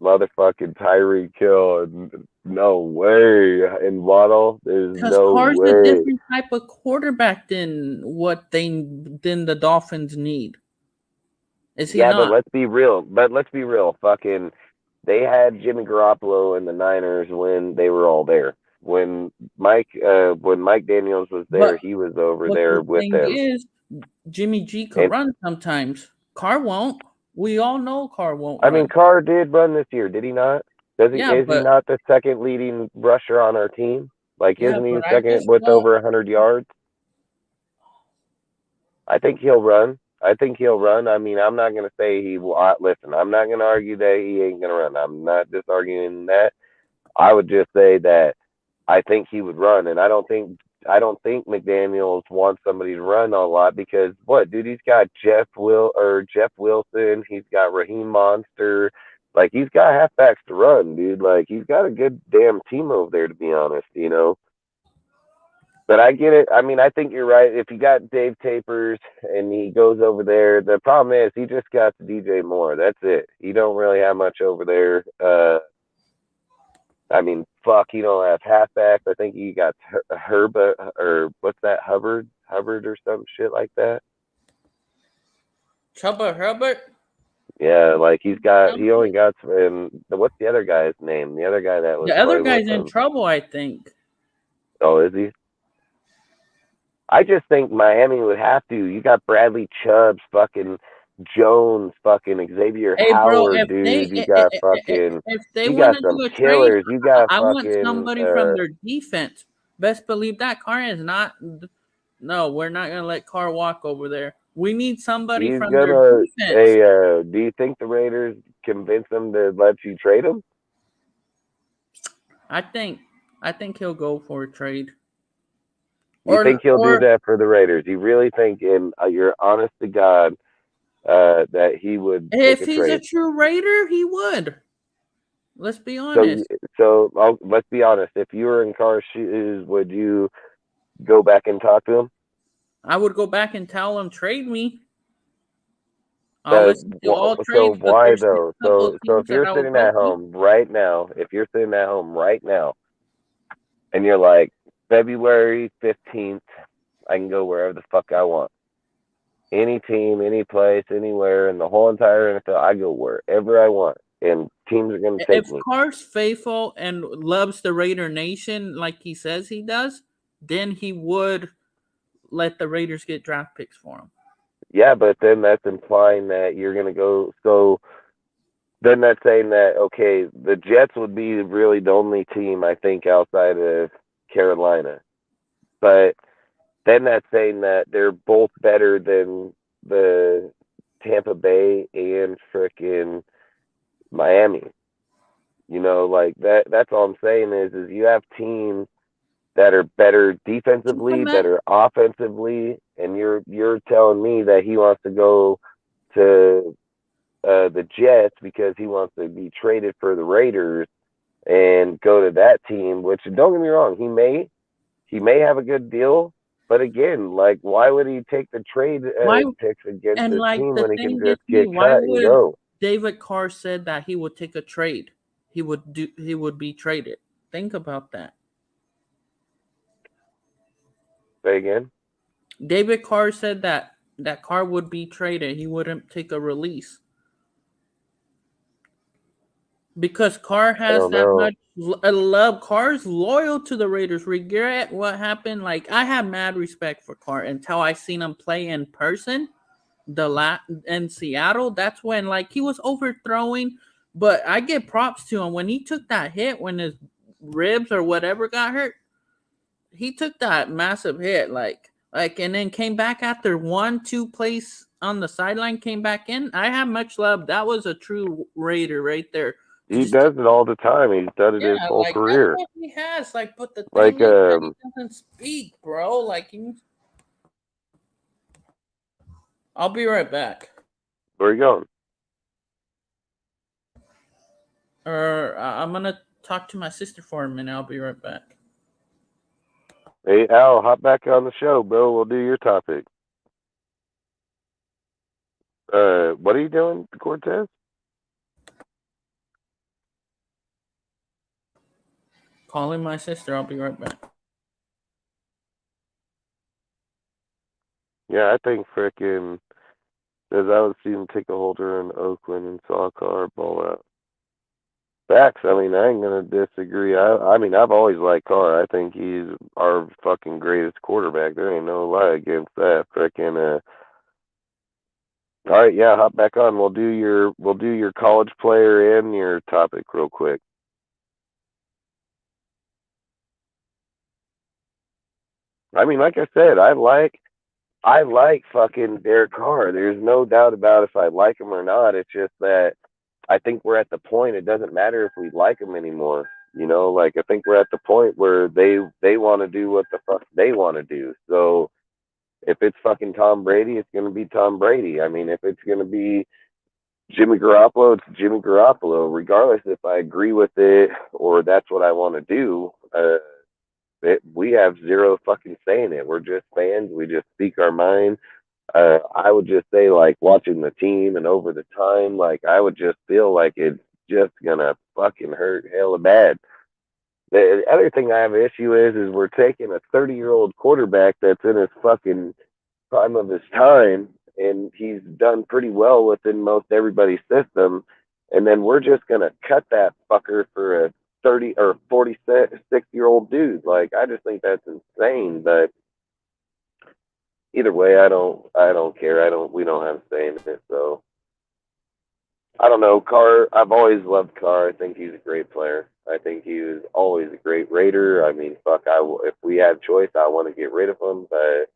motherfucking Tyreek Hill, and no way. And Waddle, there's because no Carr's way. a different type of quarterback than the Dolphins need. Is he Yeah, not? but let's be real. Fucking, they had Jimmy Garoppolo and the Niners when they were all there. When Mike Daniels was there, he was over there with thing them. is, Jimmy G could run sometimes. Carr won't. We all know Carr won't. I mean, Carr did run this year, did he not? Is he not the second leading rusher on our team? Like, isn't he second with over 100 yards? I think he'll run. I mean, I'm not going to say he will. Listen, I'm not going to argue that he ain't going to run. I'm not just arguing that. I would just say that I think he would run, and I don't think McDaniels wants somebody to run a lot because dude, he's got Jeff Wilson, he's got Raheem Monster, like he's got halfbacks to run, dude. Like he's got a good damn team over there, to be honest, you know. But I get it. I mean, I think you're right. If you got Dave Tapers and he goes over there, the problem is he just got the DJ Moore. That's it. He don't really have much over there. I mean, he don't have halfbacks. I think he got Hubbard or some shit like that. Chuba Herbert? Yeah, like he only got, what's the other guy's name? The other guy that was. The other guy's in trouble, I think. Oh, is he? I just think Miami would have to. You got Bradley Chubbs, fucking Jones, fucking Xavier Howard, dude. You got fucking. If they you want got to some do a killers. trade, You got I want fucking, somebody from their defense. Best believe that Carr is not. No, we're not gonna let Carr walk over there. We need somebody from their defense. Hey, do you think the Raiders convince them to let you trade him? I think he'll go for a trade. You think he'll do that for the Raiders? You really think, in you're honest to God, that he would if take a he's trade? a true Raider, he would. Let's be So, honest. let's be honest. If you were in Carr's shoes, would you go back and talk to him? I would go back and tell him trade me. I'll listen to all So trades. but why there's though? a couple So of teams if you're that I would sitting go at to. home right now, and you're like, February 15th, I can go wherever the fuck I want. Any team, any place, anywhere in the whole entire NFL, I go wherever I want, and teams are going to take If me. Carr's faithful and loves the Raider Nation like he says he does, then he would let the Raiders get draft picks for him. Yeah, but then that's implying that you're going to go. So then that's saying that, okay, the Jets would be really the only team, I think, outside of Carolina. But then that's saying that they're both better than the Tampa Bay and frickin' Miami. You know, like that's all I'm saying is you have teams that are better defensively, better offensively, and you're telling me that he wants to go to the Jets because he wants to be traded for the Raiders and go to that team, which, don't get me wrong, he may have a good deal, but again, like, why would he take the trade picks against his team when he can just get cut and go? David Carr said that he would take a trade. He would be traded. Think about that. Say again? David Carr said that Carr would be traded. He wouldn't take a release. Because Carr has that much love. Carr's loyal to the Raiders. Regret what happened. Like, I have mad respect for Carr until I seen him play in person. In Seattle, that's when, like, he was overthrowing. But I give props to him when he took that hit when his ribs or whatever got hurt. He took that massive hit, like, and then came back after 1-2 plays on the sideline. Came back in. I have much love. That was a true Raider right there. He does it all the time. He's done it his whole career. That's what he has. Like, but the thing is that he doesn't speak, bro. Like, I'll be right back. Where are you going? I'm gonna talk to my sister for a minute. I'll be right back. Hey, Al, hop back on the show, bro. We'll do your topic. What are you doing, Cortez? Calling my sister. I'll be right back. Yeah, I think frickin' because I would see him take a holder in Oakland and saw Carr ball out. Facts. I mean, I ain't gonna disagree. I mean, I've always liked Carr. I think he's our fucking greatest quarterback. There ain't no lie against that. Frickin' all right, yeah, hop back on. We'll do your college player and your topic real quick. I mean, like I said, I like fucking Derek Carr. There's no doubt about if I like him or not. It's just that I think we're at the point, it doesn't matter if we like him anymore. You know, like, I think we're at the point where they want to do what the fuck they want to do. So if it's fucking Tom Brady, it's going to be Tom Brady. I mean, if it's going to be Jimmy Garoppolo, it's Jimmy Garoppolo, regardless if I agree with it or that's what I want to do. We have zero fucking say in it. We're just fans. We just speak our mind. I would just say, like, watching the team and over the time, like, I would just feel like it's just gonna fucking hurt hella bad. The other thing I have an issue is we're taking a 30-year-old quarterback that's in his fucking prime of his time, and he's done pretty well within most everybody's system, and then we're just gonna cut that fucker for a 30 or 46-year-old dude. Like, I just think that's insane. But either way, I don't care. We don't have a say in it. So I don't know. Carr, I've always loved Carr. I think he's a great player. I think he was always a great Raider. I mean, fuck, if we had choice, I want to get rid of him. But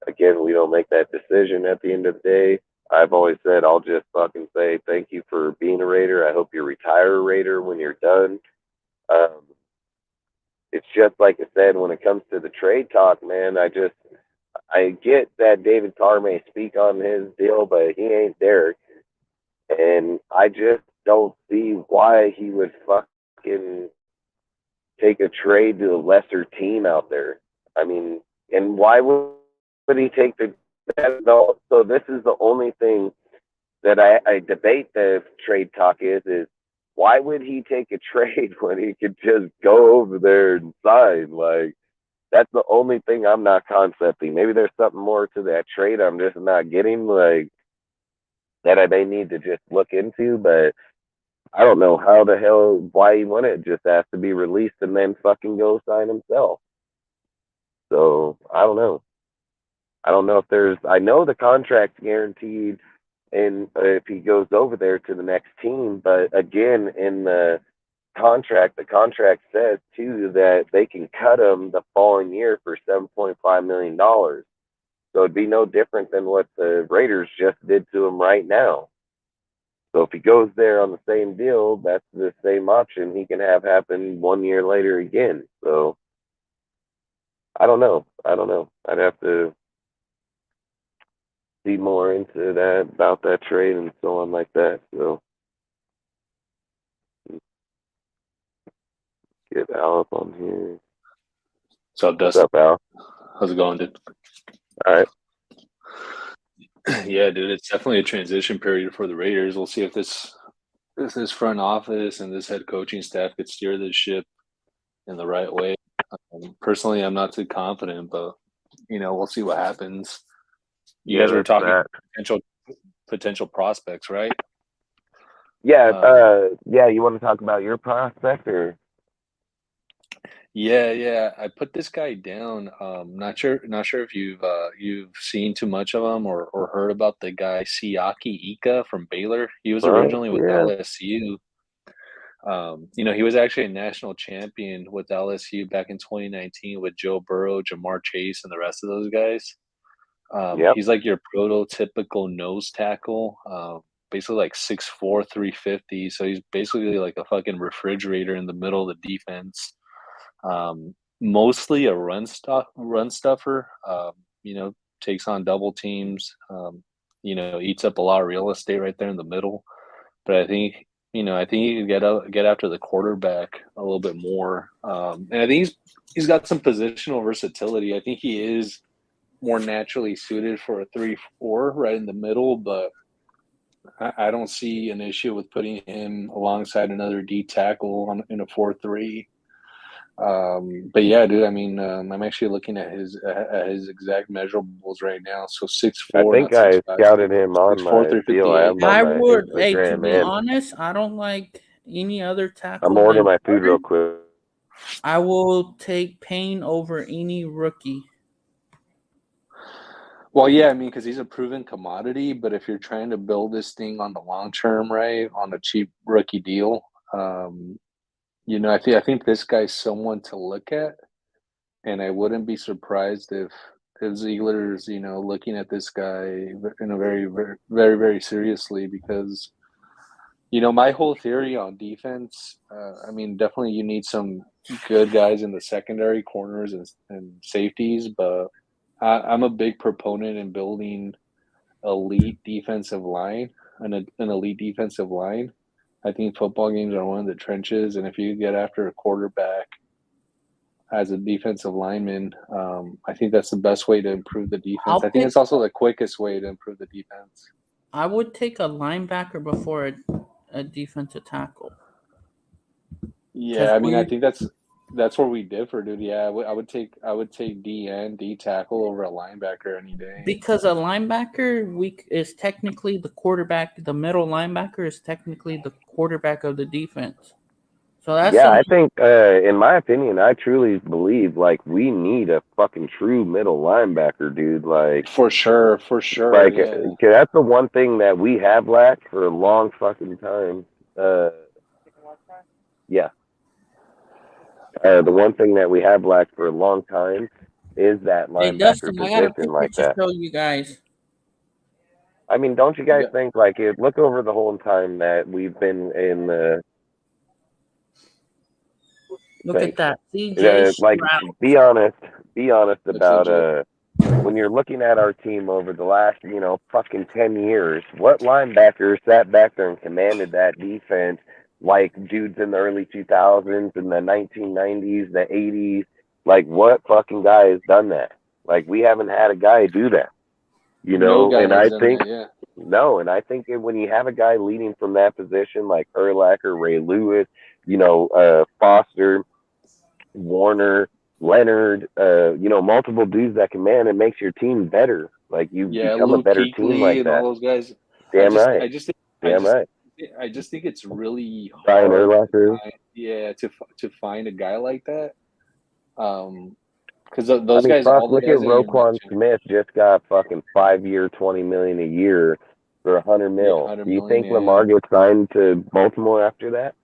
again, we don't make that decision at the end of the day. I've always said, I'll just fucking say thank you for being a Raider. I hope you retire a Raider when you're done. it's just like I said, when it comes to the trade talk, man, I get that David Carr may speak on his deal, but he ain't Derek. And I just don't see why he would fucking take a trade to a lesser team out there. I mean, and why would he take the that? No, so this is the only thing that I debate the trade talk is why would he take a trade when he could just go over there and sign? Like, that's the only thing I'm not concepting. Maybe there's something more to that trade I'm just not getting, like, that I may need to just look into, but I don't know how the hell, why he wouldn't just have to be released and then fucking go sign himself. So, I don't know. I don't know if there's, I know the contract's guaranteed and if he goes over there to the next team, but again, in the contract says too that they can cut him the following year for $7.5 million. So it'd be no different than what the Raiders just did to him right now. So if he goes there on the same deal, that's the same option he can have happen 1 year later again. So I don't know. I'd have to see more into that, about that trade and so on like that. So get Al up on here. What's up, Dustin? What's up, Al? How's it going, dude? All right. Yeah, dude, it's definitely a transition period for the Raiders. We'll see if this front office and this head coaching staff could steer this ship in the right way. Personally, I'm not too confident, but we'll see what happens. You guys were talking potential prospects, right? Yeah, you want to talk about your prospect or? Yeah. I put this guy down. Not sure if you've seen too much of him or heard about the guy Siaki Ika from Baylor. He was originally with LSU. He was actually a national champion with LSU back in 2019 with Joe Burrow, Jamar Chase, and the rest of those guys. He's like your prototypical nose tackle, basically like 6'4", 350. So he's basically like a fucking refrigerator in the middle of the defense. Mostly a run stuffer. Takes on double teams. Eats up a lot of real estate right there in the middle. But I think he can get after the quarterback a little bit more. And I think he's got some positional versatility. I think he is more naturally suited for a 3-4 right in the middle, but I don't see an issue with putting him alongside another D tackle in a 4-3. But yeah, dude, I mean, I'm actually looking at his exact measurables right now. So 6'4". I think I scouted him on my deal. I would, to be honest, I don't like any other tackle. I'm ordering my food real quick. I will take Payne over any rookie. Well, yeah, I mean, because he's a proven commodity. But if you're trying to build this thing on the long term, right, on a cheap rookie deal, I think this guy's someone to look at, and I wouldn't be surprised if Ziegler's, looking at this guy in a very, very, very, very seriously because, my whole theory on defense, I mean, definitely you need some good guys in the secondary corners and safeties, but I'm a big proponent in building an elite defensive line. I think football games are one of the trenches, and if you get after a quarterback as a defensive lineman, I think that's the best way to improve the defense. I think it's also the quickest way to improve the defense. I would take a linebacker before a defensive tackle. Yeah, I mean, I think that's where we differ, dude. Yeah, I would take D tackle over a linebacker any day. Because a linebacker is technically the quarterback. The middle linebacker is technically the quarterback of the defense. So that's I think, in my opinion, I truly believe like we need a fucking true middle linebacker, dude. Like for sure. Like yeah. That's the one thing that we have lacked for a long fucking time. Yeah. The one thing that we have lacked for a long time is that linebacker position I got a like that. To show you guys. I mean, don't you guys think like look over the whole time that we've been in the Look Thanks. at that. CJ Like, Stroud. be honest about legit. when you're looking at our team over the last, fucking 10 years, what linebackers sat back there and commanded that defense like dudes in the early 2000s, in the 1990s, the 80s? Like, what fucking guy has done that? Like, we haven't had a guy do that, No guy and has I done think, that, yeah. no, and I think when you have a guy leading from that position, like Urlacher, Ray Lewis, Foster, Warner, Leonard, multiple dudes that command, it makes your team better. Like, you become a Luke better Kuechly team like and that. all those guys. Damn right. I just think it's really Brian hard Urlacher. to find a guy like that. Because those guys, fuck, all the look at guys that you Roquan mentioned. Smith just got fucking 5-year, $20 million a year for $100 million. $100 Do you million, think yeah. Lamar gets signed to Baltimore after that?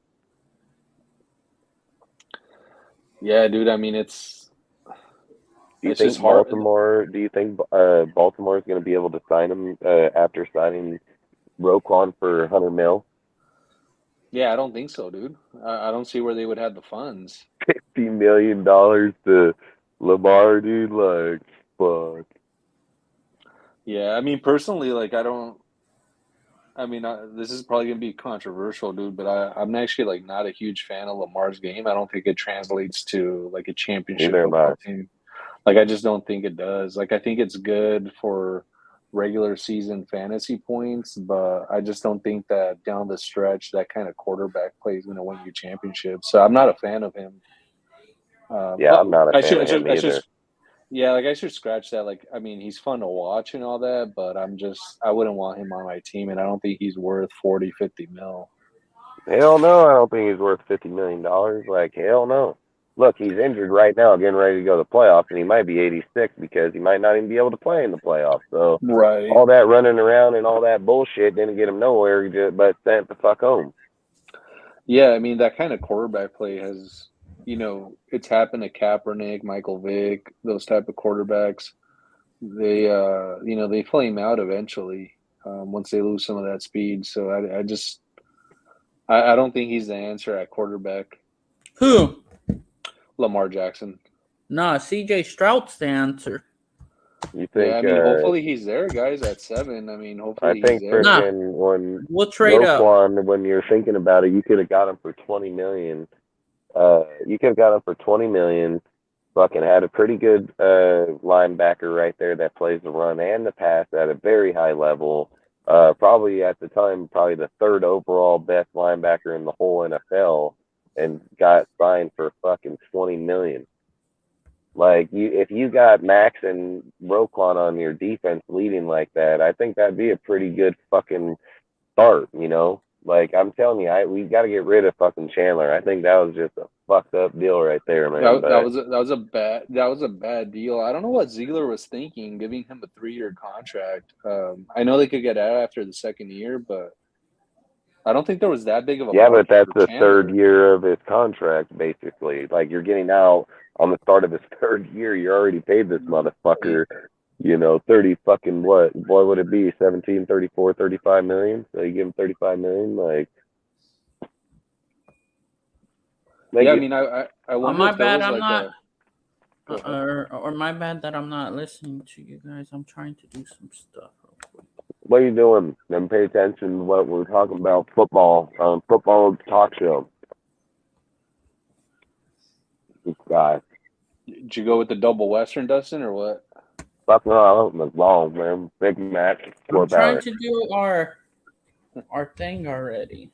Yeah, dude. I mean, Do you it's think just hard. Baltimore? Do you think Baltimore is going to be able to sign him after signing Roquan for $100 million? Yeah, I don't think so, dude. I don't see where they would have the funds. $50 million to Lamar, dude. Like, fuck. Yeah, I mean, personally, like, this is probably gonna be controversial, dude, but I'm actually like not a huge fan of Lamar's game. I don't think it translates to like a championship Neither am I. football team. Like, I just don't think it does. Like, I think it's good for regular season fantasy points, but I just don't think that down the stretch that kind of quarterback play is gonna win you championships. So I'm not a fan of him. Yeah, I'm not a fan of him either. Yeah, like, I should scratch that. Like, I mean, he's fun to watch and all that, but I wouldn't want him on my team, and I don't think he's worth 40, 50 mil. Hell no, I don't think he's worth $50 million. Like, hell no. Look, he's injured right now, getting ready to go to the playoffs, and he might be 86 because he might not even be able to play in the playoffs. So Right. all that running around and all that bullshit didn't get him nowhere, but sent the fuck home. Yeah, I mean, that kind of quarterback play has, it's happened to Kaepernick, Michael Vick, those type of quarterbacks. They, they flame out eventually once they lose some of that speed. So I don't think he's the answer at quarterback. Who? Lamar Jackson. Nah, CJ Stroud's the answer. You think? Yeah, I mean, hopefully he's there, guys, at 7. I mean, hopefully I think he's there. freaking when We'll trade up. Roquan, when you're thinking about it, you could have got him for $20 million. You could have got him for $20 million. Fucking had a pretty good linebacker right there that plays the run and the pass at a very high level. Probably at the time, probably the 3rd overall best linebacker in the whole NFL, and got signed for fucking $20 million. Like, if you got Max and Roquan on your defense leading like that, I think that'd be a pretty good fucking start, Like, I'm telling you, we got to get rid of fucking Chandler. I think that was just a fucked up deal right there, man. That was a bad deal. I don't know what Ziegler was thinking, giving him a 3-year contract. I know they could get out after the 2nd year, but I don't think there was that big of a but that's the Chandler. 3rd year of his contract, basically. Like, you're getting out on the start of his 3rd year. You already paid this motherfucker, 30 fucking what would it be? 17, 34, 35 million. So you give him 35 million, like. Yeah, I mean, I wonder. My if there bad, was I'm like not. Or my bad that I'm not listening to you guys. I'm trying to do some stuff real quick. What are you doing? Then pay attention to what we're talking about. Football talk show. This guy. Did you go with the double Western, Dustin, or what? Fuck no, that was long, man. Big match. I'm trying to do our thing already.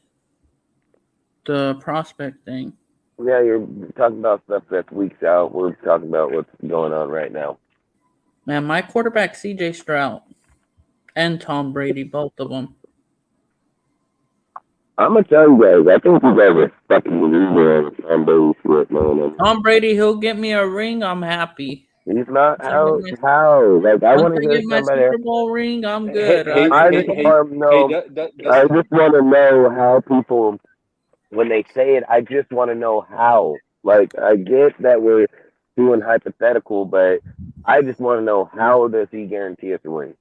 The prospect thing. Yeah, you're talking about stuff that's weeks out. We're talking about what's going on right now. Man, my quarterback, CJ Stroud, and Tom Brady, both of them. I'm going to tell you guys, I think you guys are fucking believer on Brady shit, man. Tom Brady, he'll get me a ring, I'm happy. He's not how? Like, I want to hear my somebody. Super Bowl ring, I'm good. I just want to know how people, when they say it, I just want to know how. Like, I get that we're doing hypothetical, but I just want to know, how does he guarantee us a ring?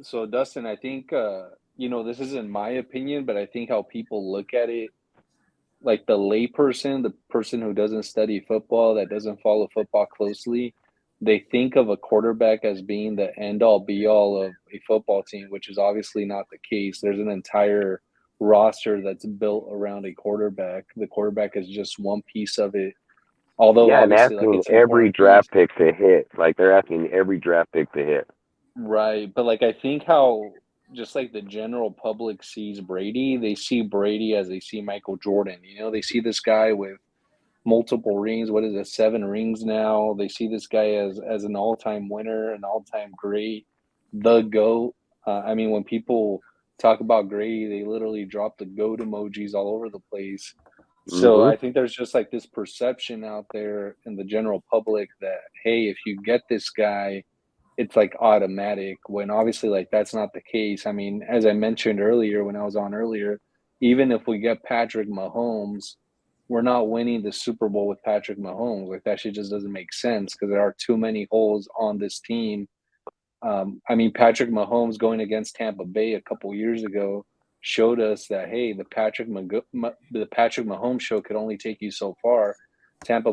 So Dustin, I think this isn't my opinion, but I think how people look at it like the layperson, the person who doesn't study football, that doesn't follow football closely, they think of a quarterback as being the end all be all of a football team, which is obviously not the case. There's an entire roster that's built around a quarterback. The quarterback is just one piece of it. Although Yeah, and obviously, like, asking it's an every important draft piece. pick to hit. Like they're asking every draft pick to hit. Right. But like I think how just like the general public sees Brady, they see Brady as they see Michael Jordan. You know, they see this guy with multiple rings. What is it, 7 rings now? They see this guy as an all-time winner, an all-time great, the GOAT. I mean, when people talk about Brady, they literally drop the GOAT emojis all over the place. So I think there's just like this perception out there in the general public that, hey, if you get this guy, it's like automatic, when obviously like that's not the case. I mean, as I mentioned earlier when I was on earlier, even if we get Patrick Mahomes, we're not winning the Super Bowl with Patrick Mahomes. Like that shit just doesn't make sense because there are too many holes on this team. I mean, Patrick Mahomes going against Tampa Bay a couple years ago showed us that, hey, the Patrick Mahomes show could only take you so far. Tampa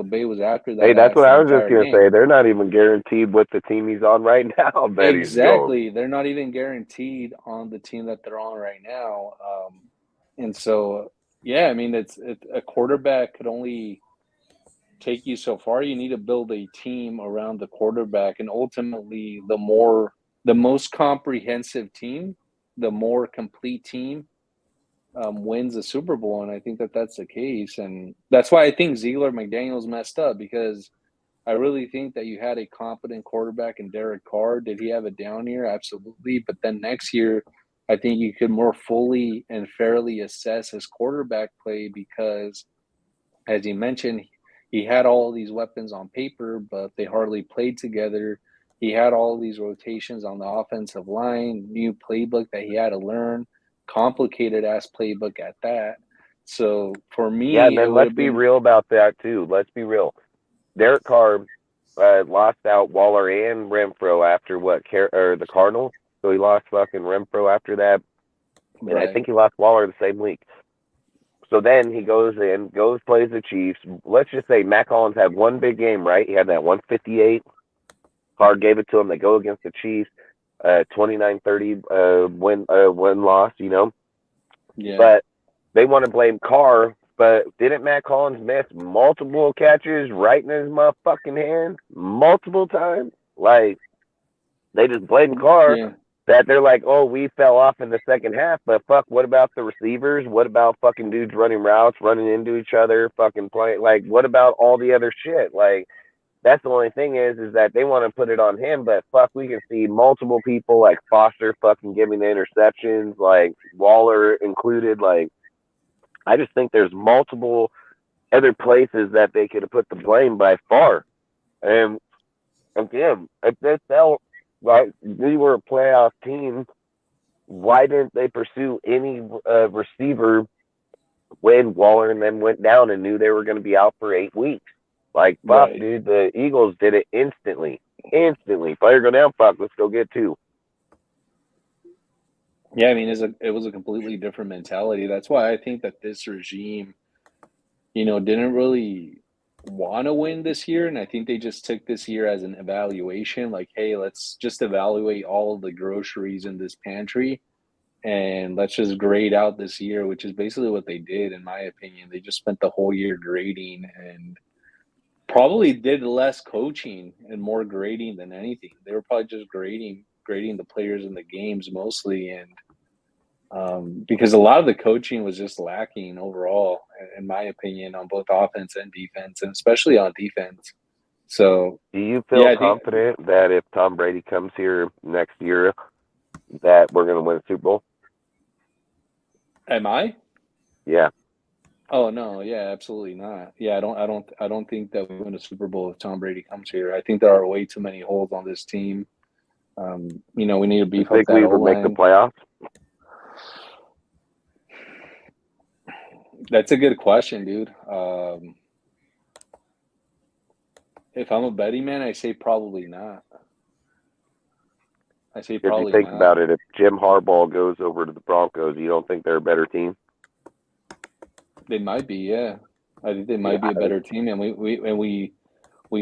Bay was after that. Hey, that's ass what the I was just entire gonna game. say. They're not even guaranteed what the team he's on right now. That he's going. Exactly. They're not even guaranteed on the team that they're on right now. And so, yeah, I mean, it's a quarterback could only take you so far. You need to build a team around the quarterback, and ultimately, the most comprehensive team, the more complete team, wins the Super Bowl. And I think that that's the case, and that's why I think Ziegler McDaniels messed up, because I really think that you had a competent quarterback in Derek Carr. Did he have a down year? Absolutely. But then next year, I think you could more fully and fairly assess his quarterback play because, as you mentioned, he had all these weapons on paper, but they hardly played together. He had all these rotations on the offensive line, new playbook that he had to learn, complicated-ass playbook at that. So for me, Yeah, and it then would let's have be been real about that too. Let's be real. Derek Carr lost out Waller and Renfro after the Cardinals. So he lost fucking Renfro after that, and I right. think he lost Waller the same week. So then he goes plays the Chiefs. Let's just say Matt Collins had one big game, right? He had that 158. Carr gave it to him. They go against the Chiefs, 29-30 win-loss, you know. Yeah. But they want to blame Carr. But didn't Matt Collins miss multiple catches right in his motherfucking hand multiple times? Like, they just blame Carr. Yeah. That they're like, oh, we fell off in the second half, but fuck, what about the receivers? What about fucking dudes running routes, running into each other, fucking playing? Like, what about all the other shit? Like, that's the only thing is that they want to put it on him, but fuck, we can see multiple people like Foster fucking giving the interceptions, like Waller included. Like, I just think there's multiple other places that they could have put the blame by far. And again, if they felt like we were a playoff team, why didn't they pursue any receiver when Waller and them went down and knew they were going to be out for 8 weeks? Like, fuck, Right. dude, the Eagles did it instantly. Player go down, fuck, let's go get 2. Yeah, I mean, it was a completely different mentality. That's why I think that this regime, didn't really want to win this year. And I think they just took this year as an evaluation. Like, hey, let's just evaluate all of the groceries in this pantry and let's just grade out this year, which is basically what they did, in my opinion. They just spent the whole year grading and probably did less coaching and more grading than anything. They were probably just grading the players in the games mostly, and because a lot of the coaching was just lacking overall, in my opinion, on both offense and defense, and especially on defense. So, do you feel confident that if Tom Brady comes here next year, that we're going to win a Super Bowl? Am I? Yeah. Oh no, yeah, absolutely not. Yeah, I don't think that we win a Super Bowl if Tom Brady comes here. I think there are way too many holes on this team. We need to beef up that O-line. You think we would make the playoffs? That's a good question, dude. If I'm a betting man, I say probably not. I say probably not. If you think about it, if Jim Harbaugh goes over to the Broncos, you don't think they're a better team? They might be, yeah. I think they might be a better team, and we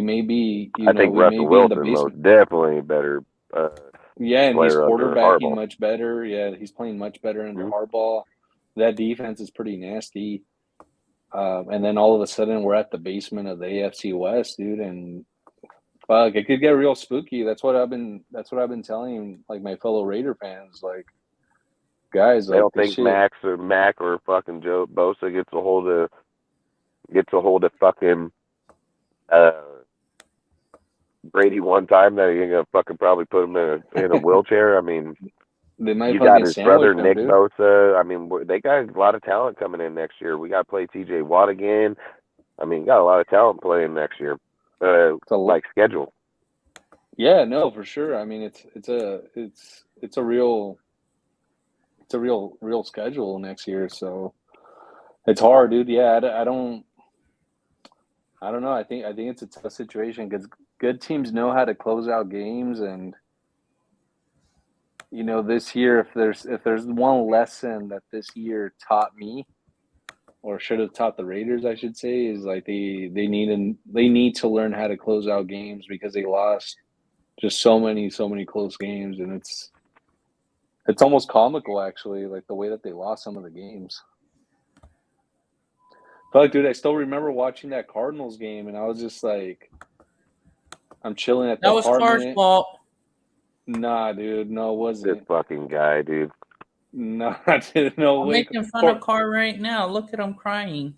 may be. I think Russell Wilson most definitely better. Yeah, and he's player under quarterbacking Harbaugh. much better. Yeah, he's playing much better under Harbaugh. That defense is pretty nasty. And then all of a sudden, we're at the basement of the AFC West, dude, and fuck, it could get real spooky. That's what I've been telling like my fellow Raider fans, like guys. They don't think Mac or fucking Joe Bosa gets a hold of fucking Brady one time that he gonna fucking probably put him in a wheelchair. I mean, they might. You got his brother Nick Bosa. I mean, they got a lot of talent coming in next year. We got to play T.J. Watt again. I mean, got a lot of talent playing next year. Like schedule. Yeah, no, for sure. I mean, it's a real schedule next year. So it's hard, dude. Yeah, I don't know. I think it's a tough situation because good teams know how to close out games, and you know, this year, if there's one lesson that this year taught me, or should have taught the Raiders, I should say, is like they need to learn how to close out games because they lost just so many close games, and it's almost comical actually, like the way that they lost some of the games. But dude, I still remember watching that Cardinals game, and I was just like, I'm chilling at the apartment. That was Carr's fault. Nah, dude, no, it wasn't. This fucking guy, dude. No, no I'm way. making fun of Carr right now. Look at him crying.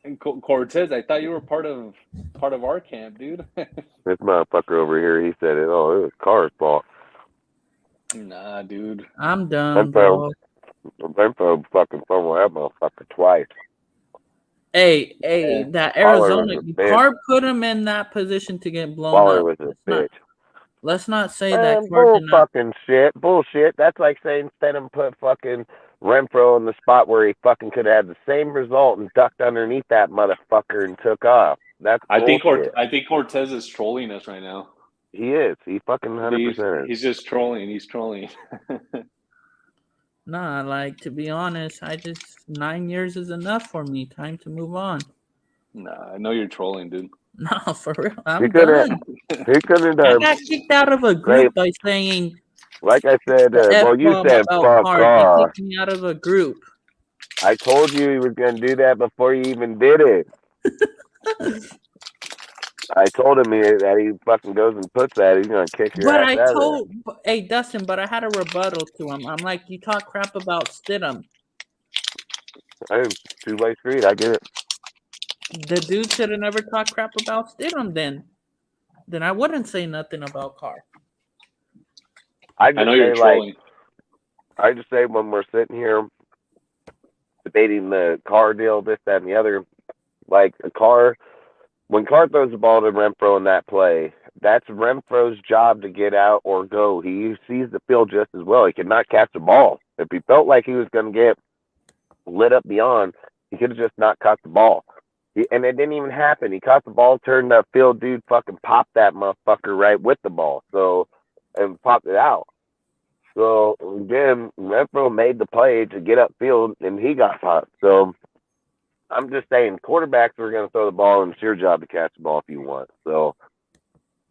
And Cortez, I thought you were part of our camp, dude. This motherfucker over here, he said it. Oh, it was Carr's fault. Nah, dude. I'm done, bro. Renfro fucking fumbled that motherfucker twice. Hey, that Arizona Carr put him in that position to get blown Waller up. was a bitch. Let's not say that Carr did not. Bullshit. That's like saying Stidham put fucking Renfro in the spot where he fucking could have had the same result and ducked underneath that motherfucker and took off. That's bullshit. I think Cortez is trolling us right now. He is. He fucking 100%. He's just trolling. He's trolling. Nah, like, to be honest, 9 years is enough for me. Time to move on. Nah, I know you're trolling, dude. No, for real. I'm done. He couldn't I got kicked out of a group by saying. Like I said, you said fuck Carr. He kicked me out of a group. I told you he was going to do that before you even did it. I told him that he fucking goes and puts that, he's going to kick your ass out. Hey, Dustin, but I had a rebuttal to him. I'm like, you talk crap about Stidham. Hey, two-way street, I get it. The dude should have never talked crap about Stidham then. Then I wouldn't say nothing about Carr. I know you're trolling. I just say when we're sitting here debating the Carr deal, this, that, and the other, like when Carr throws the ball to Renfro in that play, that's Renfro's job to get out or go. He sees the field just as well. He cannot catch the ball. If he felt like he was going to get lit up beyond, he could have just not caught the ball. And it didn't even happen. He caught the ball, turned up field, dude fucking popped that motherfucker right with the ball. And popped it out. So then Renfro made the play to get upfield, and he got caught. So I'm just saying, quarterbacks are going to throw the ball, and it's your job to catch the ball if you want. So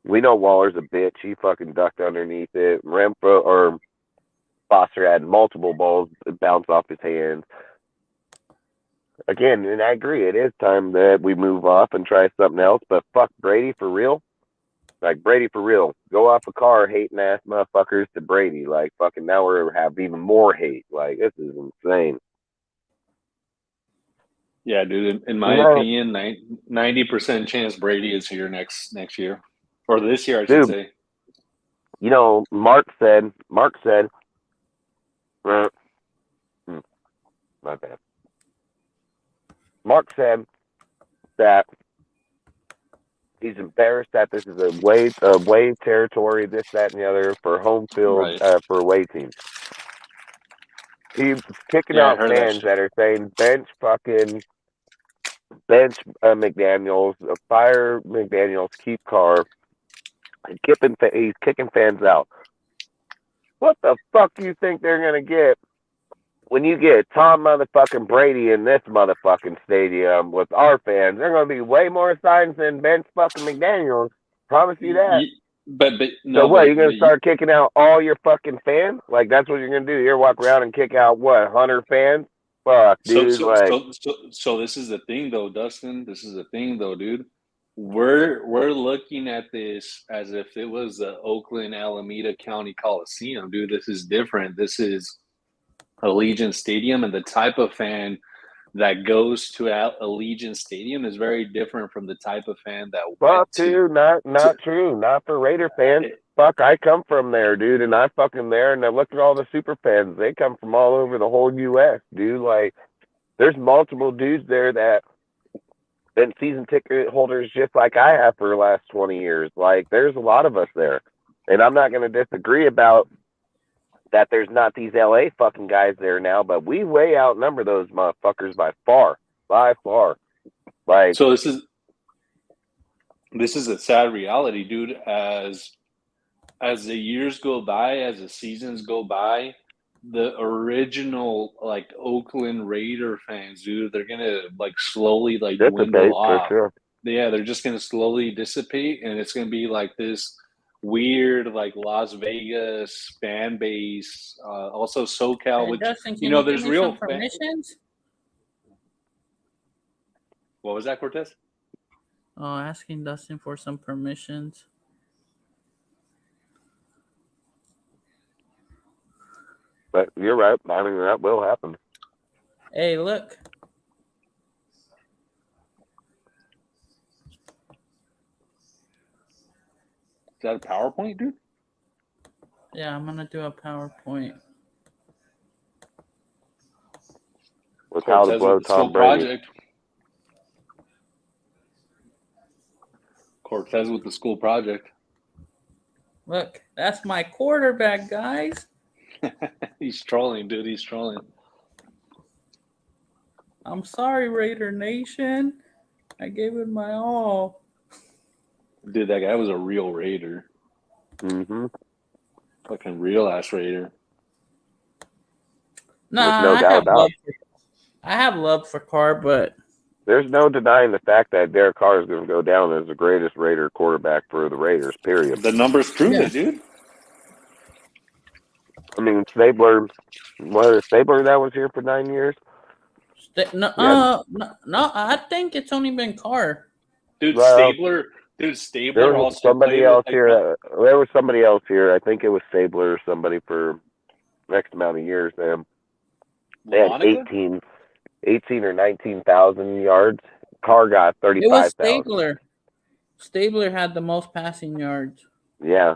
we know Waller's a bitch. He fucking ducked underneath it. Renfro or Foster had multiple balls bounce off his hands. Again, and I agree, it is time that we move off and try something else, but fuck Brady for real. Like, Brady for real. Go off a car hating ass motherfuckers to Brady. Like, fucking now we have even more hate. Like, this is insane. Yeah, dude. In my opinion, 90% chance Brady is here next year. Or this year, I should say. You know, Mark said, my bad. Mark said that he's embarrassed that this is a away territory, this, that, and the other for home field for away teams. He's kicking out fans that are saying bench McDaniels, fire McDaniels, keep Carr. He's kicking fans out. What the fuck do you think they're gonna get when you get Tom motherfucking Brady in this motherfucking stadium with our fans, they're going to be way more signs than Ben fucking McDaniels. Promise you that. But no. So what? But, You're gonna start kicking out all your fucking fans? Like that's what you're gonna do? You're walk around and kick out what 100 fans? Fuck, dude. So this is the thing, though, Dustin. This is the thing, though, dude. We're looking at this as if it was the Oakland Alameda County Coliseum, dude. This is different. This is Allegiant Stadium, and the type of fan that goes to Allegiant Stadium is very different from the type of fan that fuck, dude. Not true. Not for Raider fans. Fuck, I come from there, dude, and I'm fucking there, and I look at all the super fans. They come from all over the whole U.S., dude. Like, there's multiple dudes there that been season ticket holders just like I have for the last 20 years. Like, there's a lot of us there, and I'm not going to disagree about that there's not these LA fucking guys there now, but we way outnumber those motherfuckers by far. Like, so this is a sad reality, dude. As the years go by, as the seasons go by, the original like Oakland Raider fans, dude, they're gonna like slowly like dwindle off. Sure. Yeah, they're just gonna slowly dissipate, and it's gonna be like this weird like Las Vegas fan base, also SoCal, which Dustin, you know there's real permissions. What was that, Cortez? Oh, asking Dustin for some permissions. But you're right. I mean, that will happen. Hey, look. Is that a PowerPoint, dude? Yeah, I'm gonna do a PowerPoint. With how to blow Tom Brady. Cortez with the school project. Look, that's my quarterback, guys. He's trolling, dude. He's trolling. I'm sorry, Raider Nation. I gave it my all. Dude, that guy was a real Raider. Mm-hmm. Fucking real ass Raider. Nah, no doubt about it. I have love for Carr, but there's no denying the fact that Derek Carr is going to go down as the greatest Raider quarterback for the Raiders, period. The numbers prove it, dude. I mean, Stabler that was here for 9 years? No, I think it's only been Carr. Dude, well, Stabler there was also somebody else here. There was somebody else here. I think it was Stabler or somebody for next amount of years. They had 18 or 19,000 yards. Carr got 35,000. It was Stabler. Stabler had the most passing yards. Yeah.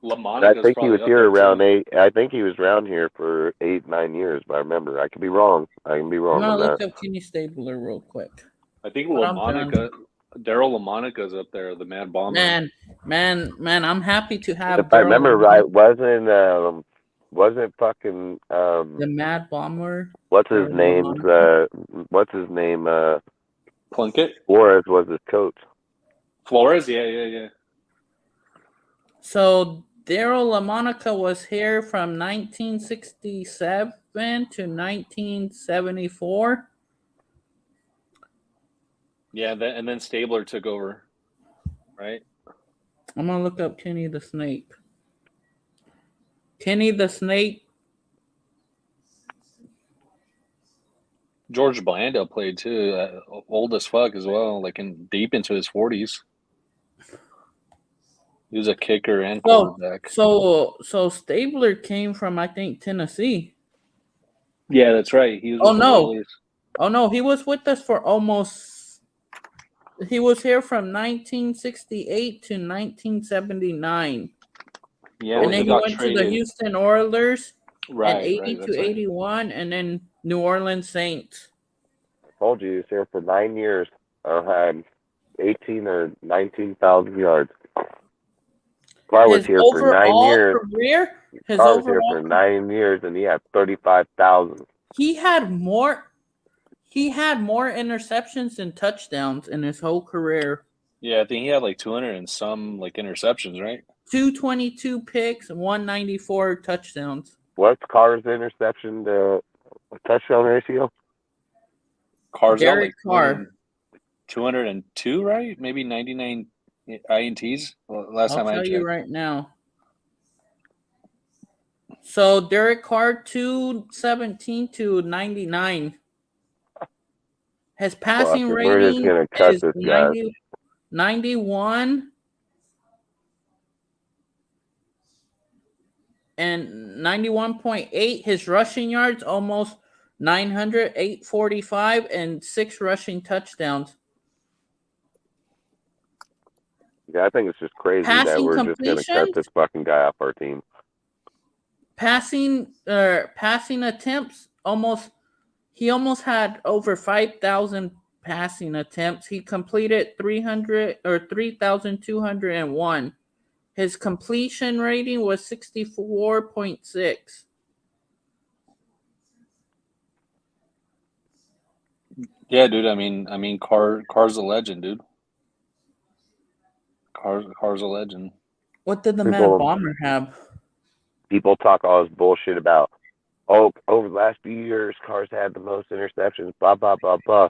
I think he was here around 8. I think he was around here for 8-9 years, but I remember. I could be wrong. I'm gonna look up Kenny Stabler real quick. I think Daryl LaMonica's up there, the Mad Bomber. Man, I'm happy to have. If I remember right, wasn't fucking the Mad Bomber? What's his name? Plunkett. Flores was his coach. Flores, yeah. So Daryl LaMonica was here from 1967 to 1974. Yeah, and then Stabler took over, right? I'm gonna look up Kenny the Snake. Kenny the Snake. George Blanda played too, old as fuck as well, like deep into his 40s. He was a kicker and quarterback. So Stabler came from, I think, Tennessee. Yeah, that's right. He was. Oh no, he was with us for almost. He was here from 1968 to 1979. Yeah, and then he went to the Houston Oilers, right? 80 to 81, and then New Orleans Saints. I told you he was here for 9 years. I had 18 or 19,000 yards. Carr was here for 9 years. Carr was here for 9 years, and he had 35,000. He had more interceptions than touchdowns in his whole career. Yeah, I think he had like 200 and some like interceptions, right? 222 picks, 194 touchdowns. what's Carr's interception to touchdown ratio? Carr's got Derek like Carr. 202, right? Maybe 99 INTs. Last I'll time I tell checked. you right now. So Derek Carr 217 to 99. His passing Fuck, we're just rating gonna cut is this guy. 91 and 91.8. His rushing yards almost 900, 845, and 6 rushing touchdowns. Yeah, I think it's just crazy that Passing we're just gonna cut completions? this fucking guy off our team. Passing attempts he almost had over 5,000 passing attempts. He completed 3,201. His completion rating was 64.6. Yeah, dude. I mean, Carr's a legend, dude. Carr's a legend. What did the People- Mad Bomber have? People talk all this bullshit about, oh, over the last few years, Carr's had the most interceptions, blah, blah, blah, blah.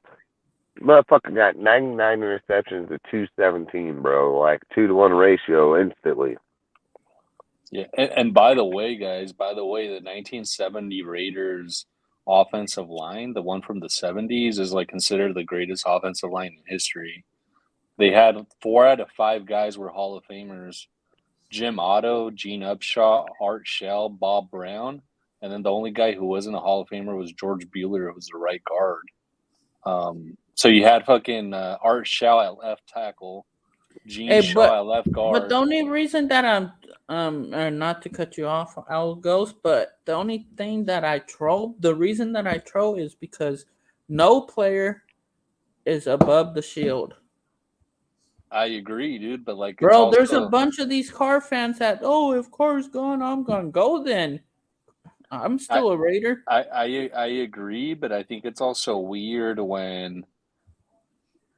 Motherfucker got 99 interceptions to 217, bro. Like 2-to-1 ratio instantly. Yeah, and by the way, guys, the 1970 Raiders offensive line, the one from the 70s, is like considered the greatest offensive line in history. They had 4 out of 5 guys were Hall of Famers. Jim Otto, Gene Upshaw, Art Shell, Bob Brown, and then the only guy who wasn't a Hall of Famer was George Bueller, who was the right guard. So you had fucking Art Shell at left tackle, Gene Shaw at left guard. But the only reason that I'm not to cut you off, Al Ghost, but the only thing that the reason that I troll is because no player is above the shield. I agree, dude, but like, Bro, it's there's also, a bunch of these Carr fans that, if Carr's gone, I'm gonna go then. I'm still a Raider. I agree, but I think it's also weird when,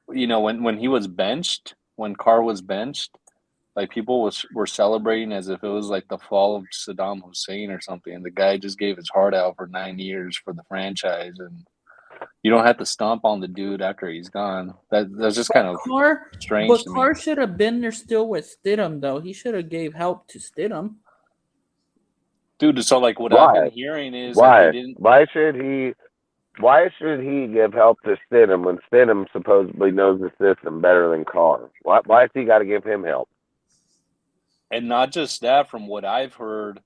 when he was benched, when Carr was benched, like people were celebrating as if it was like the fall of Saddam Hussein or something, and the guy just gave his heart out for 9 years for the franchise, and you don't have to stomp on the dude after he's gone. That's just kind of strange. But to me. Carr should have been there still with Stidham, though. He should have gave help to Stidham. Dude, so like what I've been hearing is why should he give help to Stidham when Stidham supposedly knows the system better than Carr? Why has he got to give him help? And not just that, from what I've heard,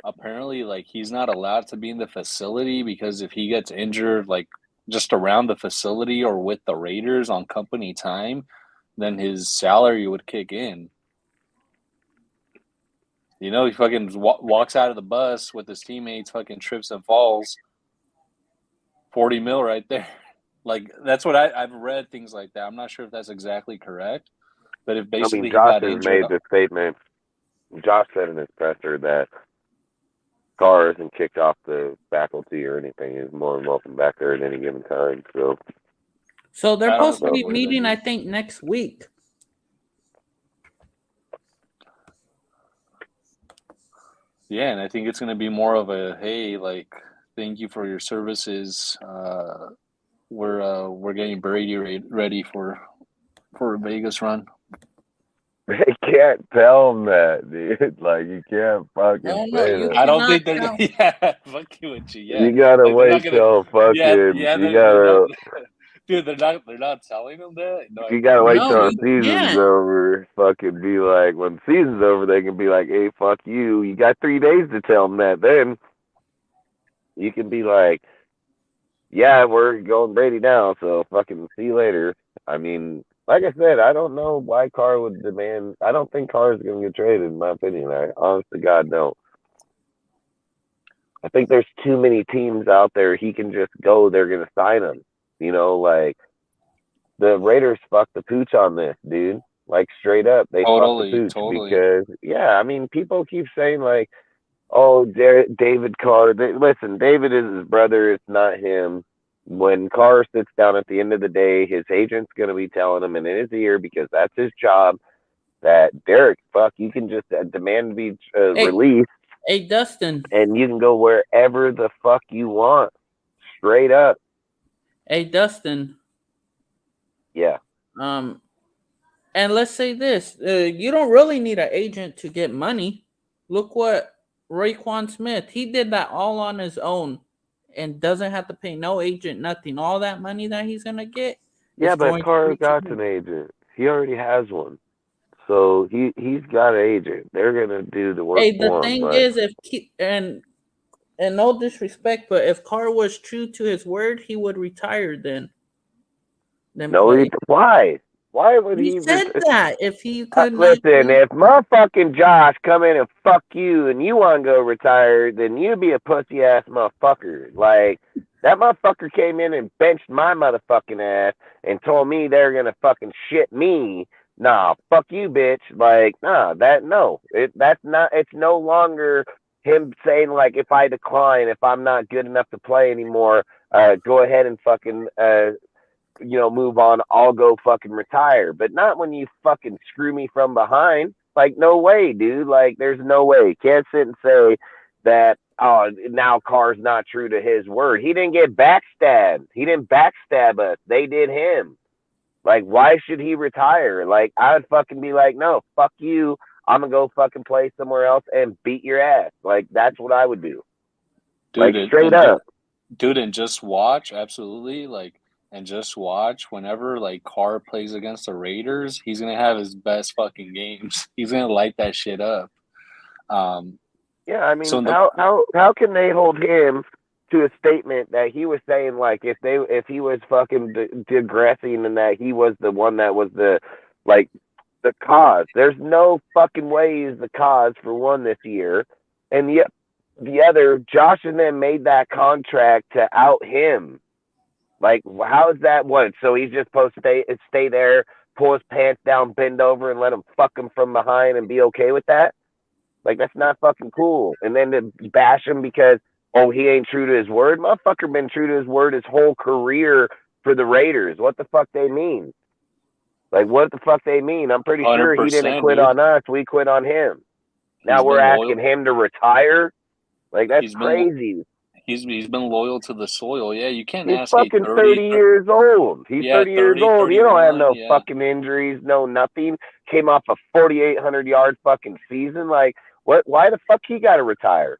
apparently like he's not allowed to be in the facility because if he gets injured like just around the facility or with the Raiders on company time, then his salary would kick in. He fucking walks out of the bus with his teammates, fucking trips and falls. 40 mil right there. Like, that's what I've read, things like that. I'm not sure if that's exactly correct. But if basically Josh he has got made injured. the statement. Josh said in his presser that Carr isn't kicked off the faculty or anything. He's more than welcome back there at any given time. So they're supposed to be meeting, I think, next week. Yeah, and I think it's going to be more of a, hey, like, thank you for your services. We're getting Brady ready for a Vegas run. They can't tell him that, dude. Like, you can't fucking say that. I don't think they're. Yeah, fuck you and you. Yeah, You gotta like, wait till fucking. Yeah, you gotta. Dude, they're not telling them that. No, You gotta wait till the season's over. Fucking be like, when the season's over, they can be like, "Hey, fuck you." You got 3 days to tell them that. Then you can be like, "Yeah, we're going Brady now, so fucking see you later." I mean, like I said, I don't know why Carr would demand. I don't think Carr is going to get traded, in my opinion. I honest to God don't. I think there's too many teams out there. He can just go. They're going to sign him. Like the Raiders fucked the pooch on this, dude. Like straight up, they fucked the pooch because, I mean, people keep saying like, "Oh, David Carr." Listen, David is his brother. It's not him. When Carr sits down at the end of the day, his agent's going to be telling him in his ear, because that's his job, that Derek, you can just demand to be released. Hey, Dustin. and you can go wherever the fuck you want, straight up. Hey, Dustin. Yeah. And let's say this: you don't really need an agent to get money. Look what Raekwon Smith, he did that all on his own, and doesn't have to pay no agent, nothing. All that money that he's gonna get. Yeah, is but going Carr straight to got him. an agent. He already has one. So he's got an agent. They're gonna do the work Hey, the for him. thing But is, and no disrespect, but if Carr was true to his word, he would retire then. no, why? Why would He he? said that if he could not. Listen, if motherfucking Josh come in and fuck you and you want to go retire, then you be a pussy ass motherfucker. Like, that motherfucker came in and benched my motherfucking ass and told me they're gonna fucking shit me. Nah, fuck you, bitch. Like, nah, it's no longer him saying, like, if I decline, if I'm not good enough to play anymore, go ahead and fucking move on, I'll go fucking retire. But not when you fucking screw me from behind. Like, no way, dude. Like, there's no way. Can't sit and say that, oh, now Carr's not true to his word. He didn't get backstabbed. He didn't backstab us. They did him. Like, why should he retire? Like, I would fucking be like, no, fuck you. I'm going to go fucking play somewhere else and beat your ass. Like, that's what I would do. Dude, like, straight up. Dude, and just watch, absolutely, like, and just watch whenever, like, Carr plays against the Raiders, he's going to have his best fucking games. He's going to light that shit up. Yeah, I mean, how can they hold him to a statement that he was saying, like, if he was fucking digressing and that he was the one that was the cause. There's no fucking way he's the cause for one this year. And the other, Josh and them made that contract to out him. Like, how is that one? So he's just supposed to stay there, pull his pants down, bend over, and let him fuck him from behind and be okay with that? Like, that's not fucking cool. And then to bash him because, oh, he ain't true to his word. Motherfucker been true to his word his whole career for the Raiders. What the fuck they mean? Like, what the fuck they mean? I'm pretty sure he didn't quit on us. We quit on him. Now we're asking him to retire? Like, that's crazy. He's been loyal to the soil. Yeah, you can't ask. He's fucking 30 years old. He's 30 years old. You don't have no fucking injuries, no nothing. Came off a 4,800 yard fucking season. Like, what? Why the fuck he got to retire?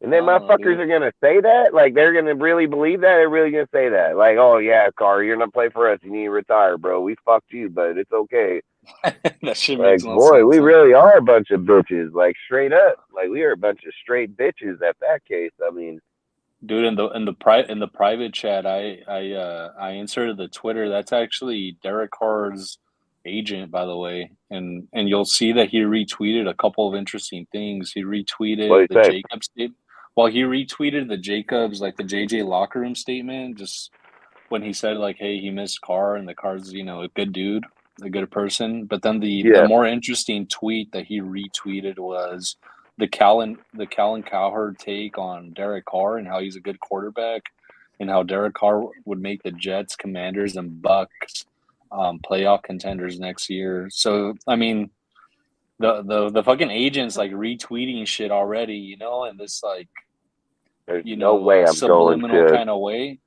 And then motherfuckers are gonna say that? Like, they're gonna really believe that? They're really gonna say that? Like, oh yeah, Carr, you're not play for us. You need to retire, bro. We fucked you, but it's okay. That shit like, makes no boy, sense. we really are a bunch of bitches. Like, straight up, like, we are a bunch of straight bitches at that case. I mean, dude, in the private chat, I inserted the Twitter. That's actually Derek Carr's agent, by the way, and you'll see that he retweeted a couple of interesting things. He retweeted the Jacobs statement. Well, he retweeted the Jacobs, like the JJ locker room statement, just when he said, like, hey, he missed Carr and the Carr's, a good dude, a good person. But then the more interesting tweet that he retweeted was the Colin Cowherd take on Derek Carr and how he's a good quarterback and how Derek Carr would make the Jets, Commanders, and Bucks playoff contenders next year. So, I mean, the fucking agents like retweeting shit already, and this like, there's no way I'm going to kind of way.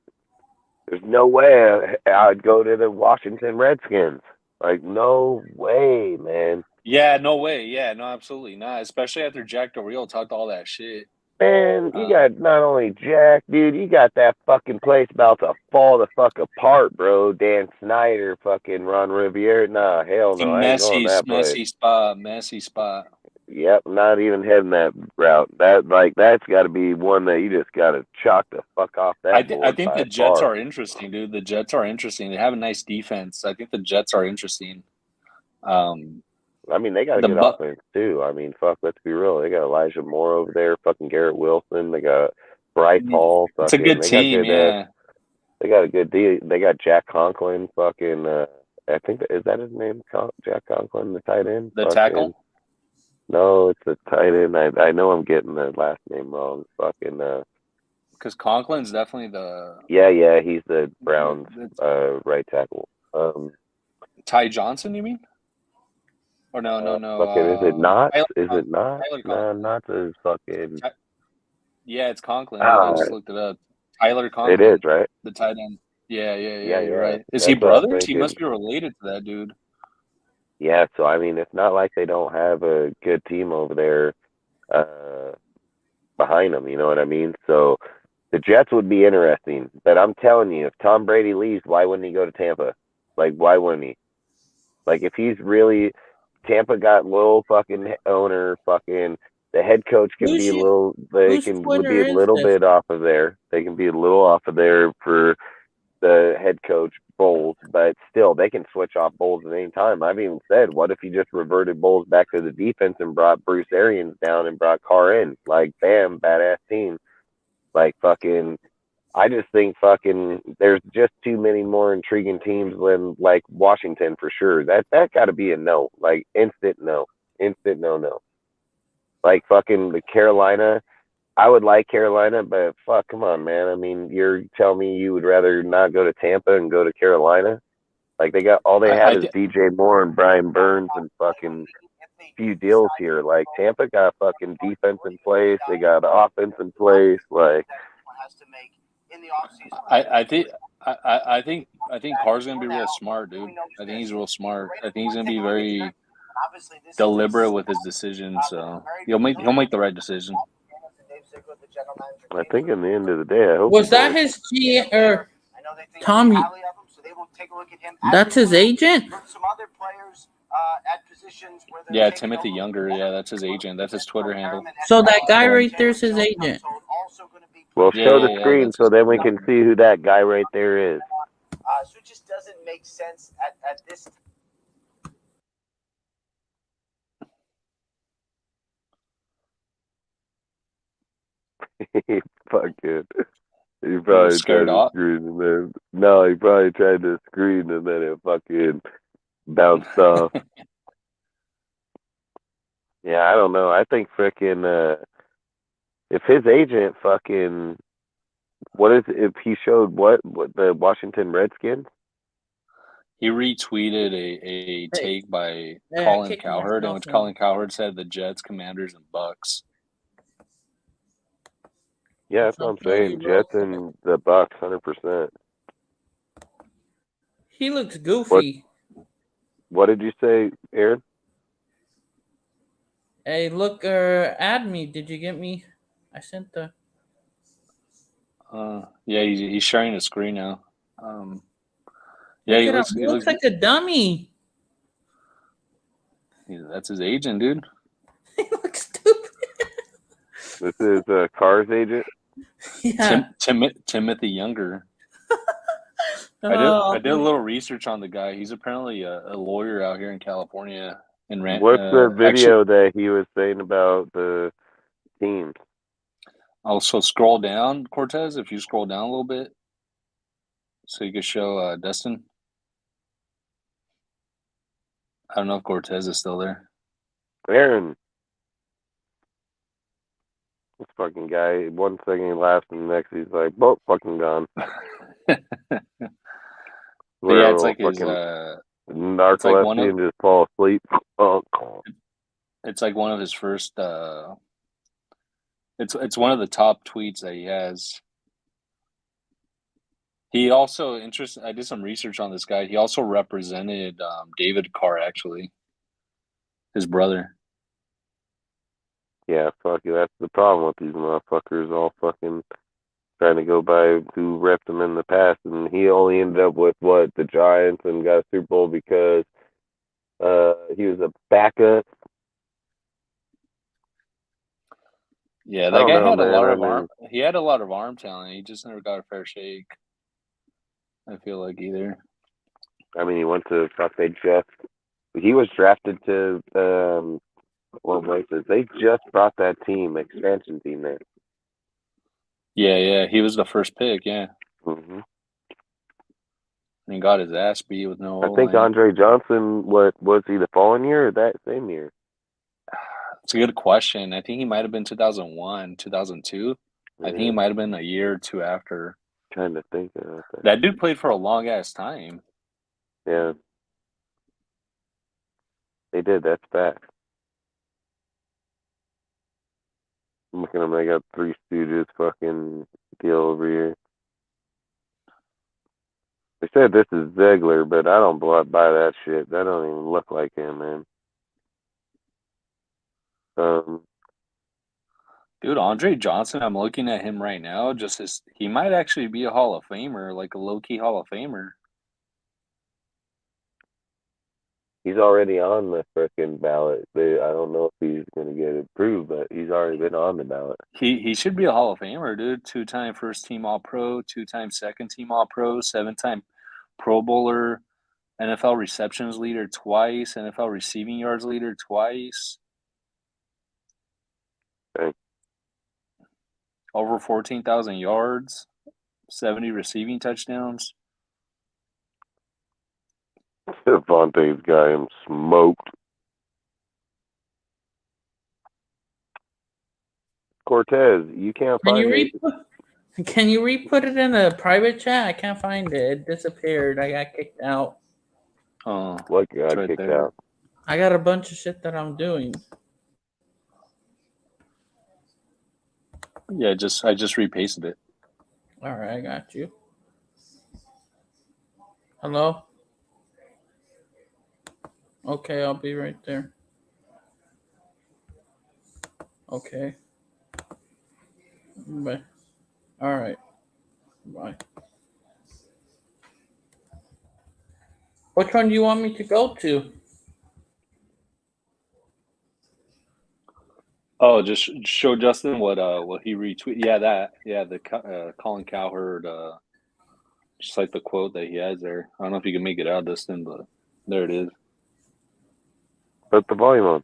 There's no way I'd go to the Washington Redskins. Like, no way, man. Yeah, no way. Yeah, no, absolutely not. Especially after Jack Del Rio talked all that shit. Man, you got not only Jack, dude, you got that fucking place about to fall the fuck apart, bro. Dan Snyder, fucking Ron Rivera. Nah, hell no. I ain't going that messy spot. Yep, not even heading that route. That's got to be one that you just got to chalk the fuck off that. I think the Jets are interesting, dude. The Jets are interesting. They have a nice defense. I think the Jets are interesting. I mean, they got a good offense, too. I mean, fuck, let's be real. They got Elijah Moore over there, fucking Garrett Wilson. They got Bryce Hall. It's a good team, yeah. They got a good deal. They got Jack Conklin, fucking, I think, is that his name? Jack Conklin, the tight end? The tackle? No, it's a tight end. I know I'm getting the last name wrong. Fucking, because Conklin's definitely the... Yeah, he's the Browns right tackle. Ty Johnson, you mean? Or no. Fucking, is it not? Tyler Is it Conklin. not? Tyler No, Conklin. not the fucking. Yeah, it's Conklin, dude. I just Ah, looked it up. Tyler it Conklin, is, right? the tight end. Yeah, Yeah, you're yeah. right. Is he That's what I was brothers? He thinking. must be related to that dude. Yeah, so I mean, it's not like they don't have a good team over there behind them. You know what I mean? So the Jets would be interesting, but I'm telling you, if Tom Brady leaves, why wouldn't he go to Tampa? Like, why wouldn't he? Like, if he's really Tampa got low fucking owner, fucking the head coach can be a little. They whose can would Twitter be a is little this? bit off of there. They can be a little off of there for the head coach Bowles, but still they can switch off Bowles at any time. I've even said, what if you just reverted Bowles back to the defense and brought Bruce Arians down and brought Carr in? Like, bam, badass team. Like, fucking, I just think fucking there's just too many more intriguing teams than like Washington for sure. That got to be a no, like instant no. Like fucking the Carolina. I would like Carolina, but fuck, come on, man. I mean, you're telling me you would rather not go to Tampa and go to Carolina? Like they got all they have is DJ Moore and Brian Burns and fucking few deals here. Like Tampa got fucking defense in place, they got offense in place. Like I think Carr's gonna be real smart, dude. I think he's real smart. I think he's gonna be very deliberate with his decisions. So he'll make the right decision. I think in the end of the day, I hope Was that his G or Tom? That's his agent. Yeah, Timothy Younger. Yeah, that's his agent. That's his Twitter handle. So that guy right there's his agent. Well, show the screen so then we can see who that guy right there is. So it just doesn't make sense at this time. He fucking. He probably tried to screen and then he probably tried to screen and then it fucking bounced off. Yeah, I don't know. I think frickin' if his agent fucking if he showed what the Washington Redskins? He retweeted a take by Colin Cowherd, in which Colin Cowherd said the Jets, Commanders, and Bucks. Yeah, that's what I'm saying. Jets and the Bucks, 100%. He looks goofy. What did you say, Aaron? Hey, look, add me. Did you get me? I sent the. Yeah, he's sharing the screen now. Yeah, he looks like a dummy. Yeah, that's his agent, dude. He looks stupid. This is Carr's agent. Yeah. Timothy Younger. I did a little research on the guy. He's apparently a lawyer out here in California. What's the video that he was saying about the teams? Also, scroll down, Cortez, if you scroll down a little bit, so you can show Dustin. I don't know if Cortez is still there. Aaron. This fucking guy, 1 second he laughs and the next he's like, "Boom, fucking gone." Yeah, it's like his narcolepsy and just fall asleep. Oh, it's like one of his first. It's one of the top tweets that he has. He also I did some research on this guy. He also represented David Carr, actually, his brother. Yeah, fuck you. That's the problem with these motherfuckers all fucking trying to go by who repped him in the past. And he only ended up with, the Giants and got a Super Bowl because he was a backup. Yeah, that guy had a lot of arm. He had a lot of arm talent. He just never got a fair shake. I feel like either. I mean, he went to he was drafted to they just brought that expansion team there. Yeah, he was the first pick, yeah. Mm-hmm. And he got his ass beat with no I think Andre Johnson, was he the following year or that same year? It's a good question. I think he might have been 2001, 2002. Yeah. I think he might have been a year or two after. Trying to think of that. That dude played for a long ass time. Yeah. They did. That's fact. I'm looking at them. They got Three Stooges fucking deal over here. They said this is Ziggler, but I don't buy that shit. That don't even look like him, man. Dude, Andre Johnson, I'm looking at him right now. He might actually be a Hall of Famer, like a low-key Hall of Famer. He's already on the frickin' ballot. I don't know if he's going to get approved, but he's already been on the ballot. He should be a Hall of Famer, dude. 2-time first-team All-Pro, 2-time second-team All-Pro, 7-time Pro Bowler, NFL receptions leader twice, NFL receiving yards leader twice. Okay. Over 14,000 yards, 70 receiving touchdowns. Devontae's got him smoked. Cortez, you can't Can find you it. Can you re-put it in a private chat? I can't find it. It disappeared. I got kicked out. Oh, What got right kicked there. out? I got a bunch of shit that I'm doing. Yeah, I just repasted it. All right, I got you. Hello? Okay, I'll be right there. Okay. Bye. All right. Bye. Which one do you want me to go to? Oh, just show Justin what he retweeted. Yeah, the Colin Cowherd, just like the quote that he has there. I don't know if you can make it out, Justin, but there it is. Put the volume on.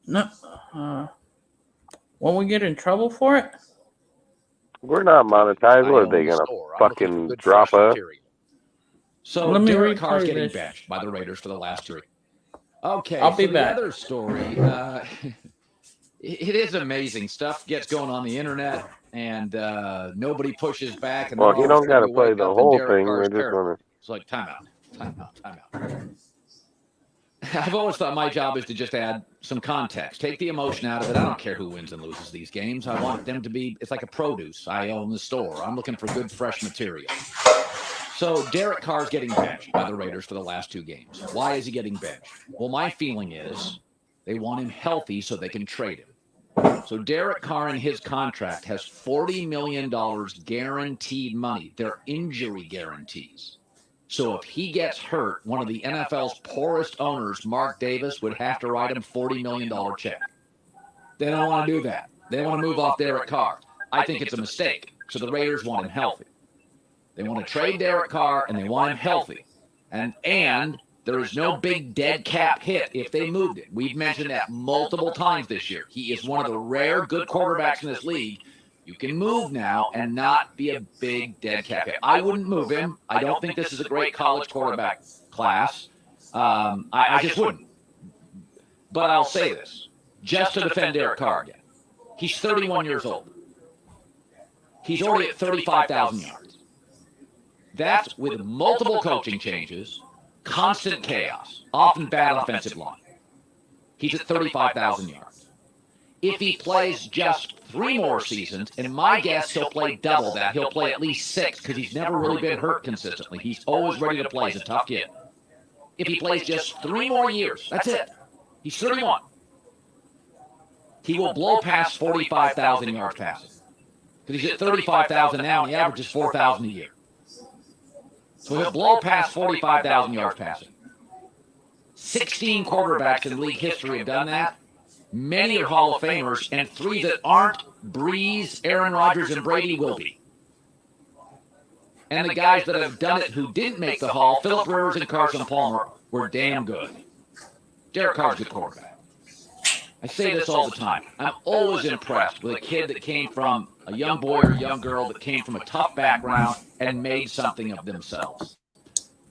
No. Won't we get in trouble for it? We're not monetized. What are they going to fucking drop us? So Let me Derek Carr's replay getting this. benched by the Raiders for the last 3. Okay, I'll be so back. The other story, it is amazing. Stuff gets going on the internet, and nobody pushes back. And Well, then you all of a don't got to sudden play wake the up and whole Derek thing. Carr's We're just terrible. going to. It's like timeout. I've always thought my job is to just add some context, take the emotion out of it. I don't care who wins and loses these games. I want them to be, it's like a produce. I own the store. I'm looking for good, fresh material. So Derek Carr's getting benched by the Raiders for the last 2 games. Why is he getting benched? Well, my feeling is they want him healthy so they can trade him. So Derek Carr in his contract has $40 million guaranteed money. They're injury guarantees. So if he gets hurt, one of the NFL's poorest owners, Mark Davis, would have to write him $40 million check. They don't want to do that. They want to move off Derek Carr. I think it's a mistake. So the Raiders want him healthy. They want to trade Derek Carr, and they want him healthy. And there is no big dead cap hit if they moved it. We've mentioned that multiple times this year. He is one of the rare good quarterbacks in this league. You can move now and not be a big dead cap hit. I wouldn't move him. I don't think this is a great college quarterback class. I just wouldn't. But I'll say this, just to defend Derek Carr again. He's 31 years old. He's already at 35,000 yards. That's with multiple coaching changes, constant chaos, often bad offensive line. He's at 35,000 yards. If he plays just 3 more seasons, and my guess he'll play double that. He'll play at least 6 because he's never really been hurt consistently. He's always ready to play. He's a tough kid. If he plays just 3 more years, that's it. He's 31. He will blow past 45,000 yards passing. Because he's at 35,000 now, and he averages 4,000 a year. So he'll blow past 45,000 yards passing. 16 quarterbacks in league history have done that. Many are Hall of Famers, and 3 that aren't, Breeze, Aaron Rodgers, and Brady will be. And the guys that have done it who didn't make the Hall, Phillip Rivers and Carson Palmer, were damn good. Derek Carr's a good quarterback. I say this all the time. I'm always impressed with a kid that came from a young boy or a young girl that came from a tough background and made something of themselves.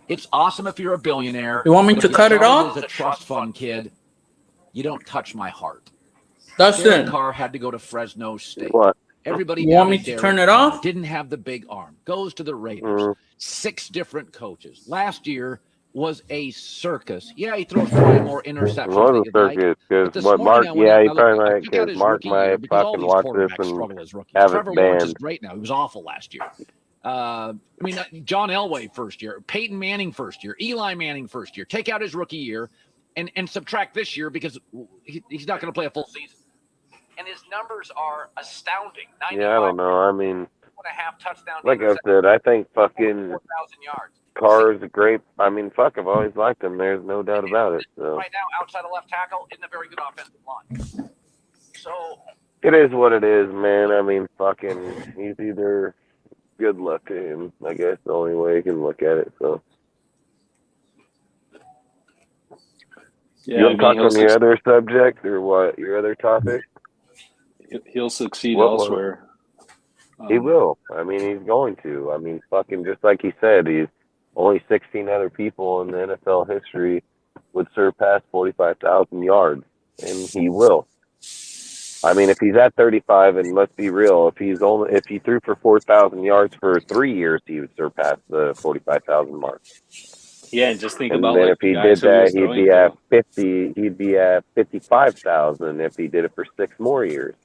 It's awesome if you're a billionaire. You want me to cut it off? As a trust fund kid, you don't touch my heart. That's Derek it. Carr had to go to Fresno State. What? Everybody You want me doubted to Derek turn it Carr. off? Didn't have the big arm. Goes to the Raiders. 6 different coaches. Last year, was a circus. Yeah, he throws probably more It interceptions was than a you'd like. circus But because this what morning Mark, I went yeah, out he and I looked. probably I might, took out because his Mark rookie might year because all fucking these watch this quarterbacks and struggle as rookies. have it Trevor Lawrence is banned. great now. He was awful last year. I mean, John Elway first year, Peyton Manning first year, Eli Manning first year. Take out his rookie year and subtract this year because he's not going to play a full season. And his numbers are astounding. Yeah, I don't know. I mean, 1.5 touchdown. like I said, I think fucking 4,000 yards. Carr is a great. I mean, fuck, I've always liked him. There's no doubt about it. So Right now, outside of left tackle, isn't a very good offensive line. So it is what it is, man. I mean, fucking, he's either good looking. I guess the only way you can look at it. So Yeah, you I want to mean, talk on your other subject or what? Your other topic? he'll succeed What- elsewhere. He will. I mean, he's going to. I mean, fucking, just like he said, he's only 16 other people in the NFL history would surpass 45,000 yards, and he will. I mean, if he's at 35, and let's be real, if he threw for 4,000 yards for 3 years, he would surpass the 45,000 mark. Yeah, and just think And about then like if he the did guys who he that, was he'd throwing be to. at 50. He'd be at 55,000 if he did it for 6 more years.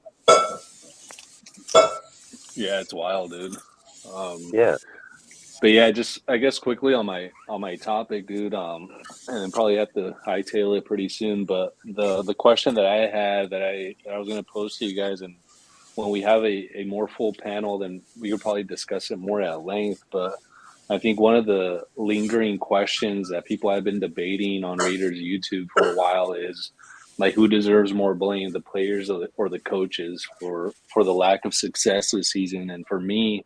Yeah, it's wild, dude. Yeah. But yeah, just I guess quickly on my topic, dude. And then probably have to hightail it pretty soon. But the question that I had that I was going to pose to you guys, and when we have a more full panel, then we could probably discuss it more at length. But I think one of the lingering questions that people have been debating on Raiders YouTube for a while is like, who deserves more blame, the players or the coaches for the lack of success this season? And for me,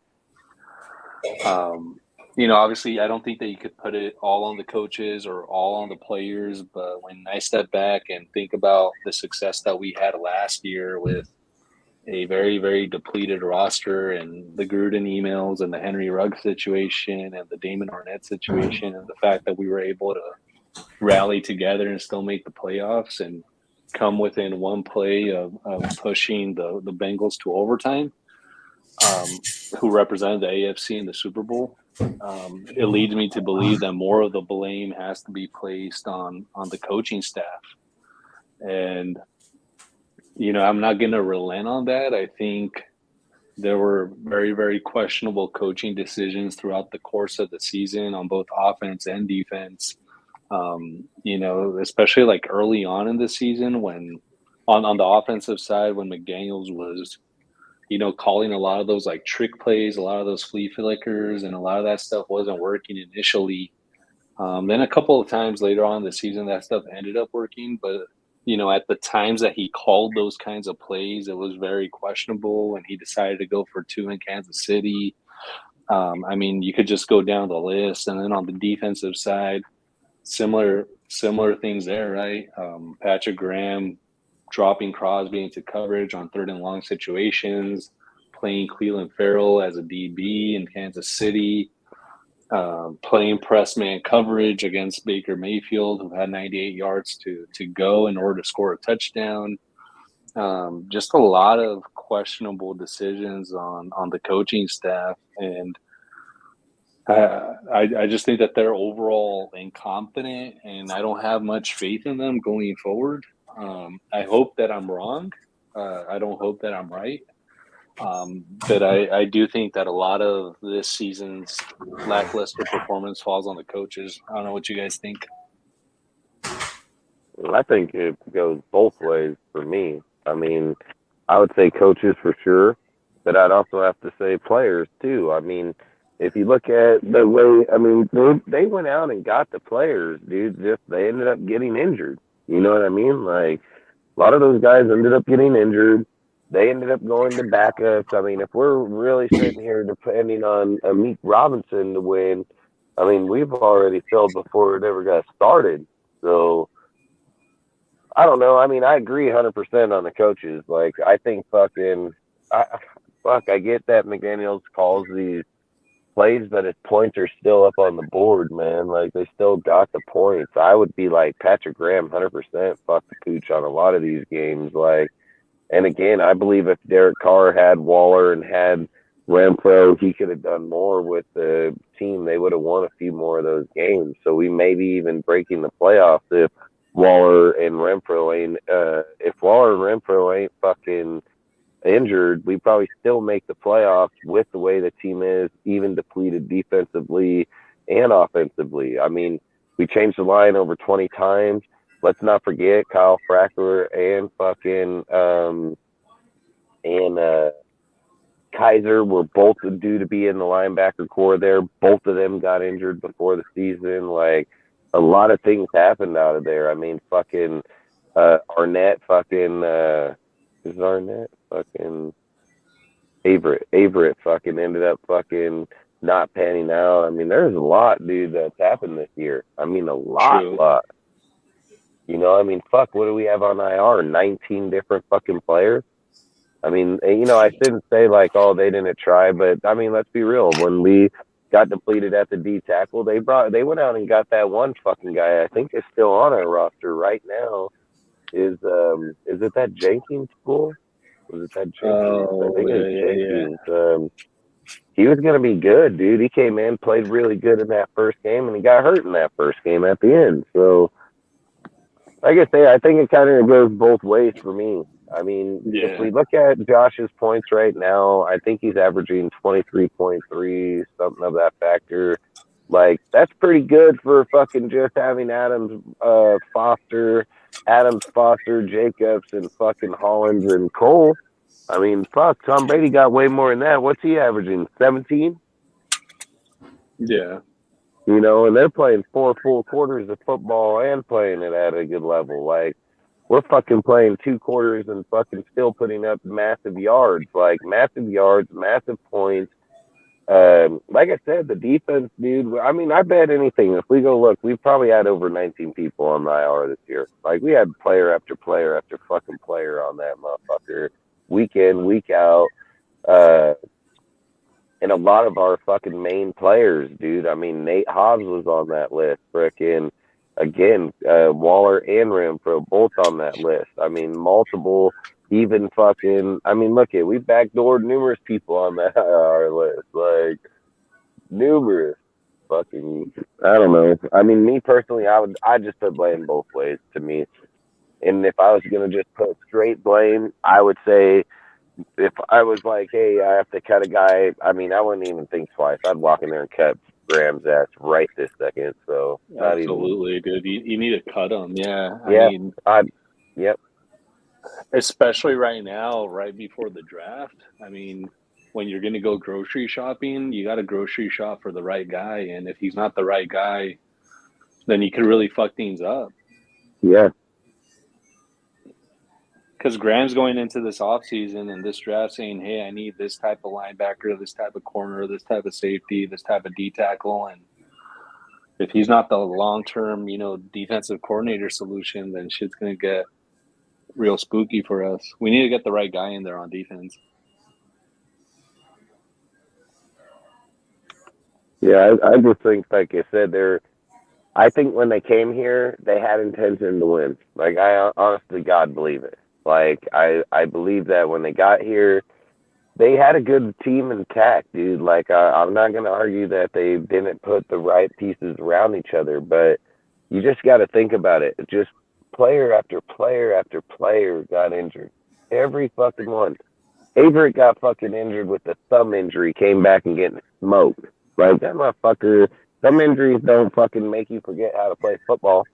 obviously, I don't think that you could put it all on the coaches or all on the players. But when I step back and think about the success that we had last year with a very, very depleted roster and the Gruden emails and the Henry Ruggs situation and the Damon Arnett situation and the fact that we were able to rally together and still make the playoffs and come within one play of pushing the Bengals to overtime, who represented the AFC in the Super Bowl. It leads me to believe that more of the blame has to be placed on the coaching staff. And, I'm not going to relent on that. I think there were very, very questionable coaching decisions throughout the course of the season on both offense and defense. Especially like early on in the season when on the offensive side, when McDaniels was, calling a lot of those like trick plays, a lot of those flea flickers, and a lot of that stuff wasn't working initially. Then a couple of times later on in the season, that stuff ended up working. But, at the times that he called those kinds of plays, it was very questionable, and he decided to go for 2 in Kansas City. You could just go down the list. And then on the defensive side, similar things there, right? Patrick Graham dropping Crosby into coverage on 3rd and long situations, playing Cleveland Farrell as a DB in Kansas City, playing press man coverage against Baker Mayfield, who had 98 yards to go in order to score a touchdown. Just a lot of questionable decisions on the coaching staff. And I just think that they're overall incompetent, and I don't have much faith in them going forward. I hope that I'm wrong. I don't hope that I'm right. But I do think that a lot of this season's lackluster performance falls on the coaches. I don't know what you guys think. I think it goes both ways for me. I mean, I would say coaches for sure, but I'd also have to say players too. I mean, if you look at the way, they went out and got the players, dude. Just they ended up getting injured. You know what I mean? Like, a lot of those guys ended up getting injured. They ended up going to backups. I mean, if we're really sitting here depending on Meek Robinson to win, we've already failed before it ever got started. So, I don't know. I agree 100% on the coaches. Like, I think I get that McDaniels calls these plays, but his points are still up on the board, man. Like, they still got the points. I would be like Patrick Graham, 100% fuck the pooch on a lot of these games. Like, and again, I believe if Derek Carr had Waller and had Renfro, he could have done more with the team. They would have won a few more of those games. So we may be even breaking the playoffs if Waller and Renfro ain't fucking injured. We probably still make the playoffs with the way the team is, even depleted defensively and offensively. I mean, we changed the line over 20 times. Let's not forget Kyle Fracker and Kaiser were both due to be in the linebacker core there. Both of them got injured before the season. Like, a lot of things happened out of there. I mean, Arnett is Arnett Averett ended up not panning out. I mean, there's a lot, dude, that's happened this year. I mean, a lot. You know, I mean, what do we have on IR? 19 different fucking players? I mean, you know, I shouldn't say like, oh, they didn't try, but I mean, let's be real. When we got depleted at the D tackle, they went out and got that one fucking guy. I think is still on our roster right now. Is it that Jenkins school? Was it that Jenkins? I think it was Jenkins. He was gonna be good, dude. He came in, played really good in that first game, and he got hurt in that first game at the end. So, like I say, I think it kind of goes both ways for me. I mean, if we look at Josh's points right now, I think he's averaging 23.3, something of that factor. Like, that's pretty good for fucking just having Adams, Foster, Jacobs, and fucking Hollins and Cole. I mean, Tom Brady got way more than that. What's he averaging? 17? Yeah. You know, and they're playing 4 full quarters of football and playing it at a good level. Like, we're fucking playing 2 quarters and fucking still putting up massive yards, massive points. Like I said, the defense, dude, I mean, I bet anything. If we go look, we've probably had over 19 people on the IR this year. Like, we had player after player after fucking player on that motherfucker, week in, week out. And a lot of our fucking main players, dude. I mean, Nate Hobbs was on that list. Frickin', again, Waller and Renfro both on that list. I mean, multiple, even fucking, I mean, look at, we backdoored numerous people on that IR list. Like, numerous fucking, I don't know. I mean, me personally, I just put blame both ways to me. And if I was going to just put straight blame, I would say, if I was like, hey, I have to cut a guy, I mean, I wouldn't even think twice. I'd walk in there and cut Graham's ass right this second. So, absolutely, dude. You need to cut him. Yeah. Yeah. I mean, yep. Especially right now, right before the draft. I mean, when you're going to go grocery shopping, you got to grocery shop for the right guy. And if he's not the right guy, then you could really fuck things up. Yeah. Because Graham's going into this offseason and this draft saying, hey, I need this type of linebacker, this type of corner, this type of safety, this type of D tackle. And if he's not the long-term, you know, defensive coordinator solution, then shit's going to get real spooky for us. We need to get the right guy in there on defense. Yeah, I just think, like I said, I think when they came here, they had intention to win. Like, I honestly, God believe it. Like, I believe that when they got here, they had a good team intact, dude. Like, I'm not going to argue that they didn't put the right pieces around each other, but you just got to think about it. Just player after player after player got injured. Every fucking one. Averett got fucking injured with a thumb injury, came back and getting smoked. Like, that motherfucker, some injuries don't fucking make you forget how to play football.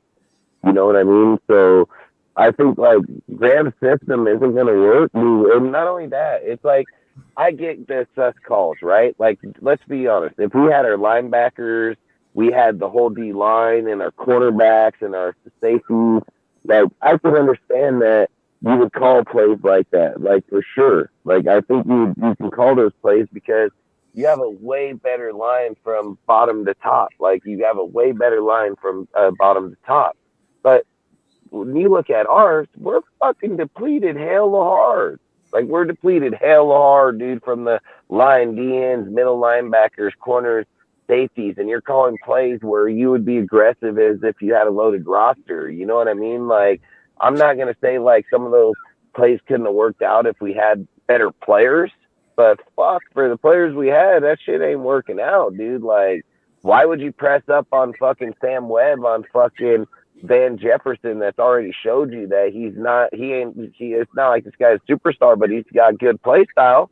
You know what I mean? So, I think, like, Graham's system isn't going to work. And not only that, it's like, I get the sus calls, right? Like, let's be honest. If we had our linebackers, we had the whole D-line and our quarterbacks and our safeties, like, I could understand that you would call plays like that, like, for sure. Like, I think you can call those plays because you have a way better line from bottom to top. Like, you have a way better line from bottom to top. But when you look at ours, we're fucking depleted hella hard. Like, we're depleted hella hard, dude, from the line, DNs, middle linebackers, corners, safeties, and you're calling plays where you would be aggressive as if you had a loaded roster. You know what I mean? Like, I'm not going to say, like, some of those plays couldn't have worked out if we had better players, but fuck, for the players we had, that shit ain't working out, dude. Like, why would you press up on fucking Sam Webb on fucking Van Jefferson that's already showed you that it's not like this guy's a superstar, but he's got good play style.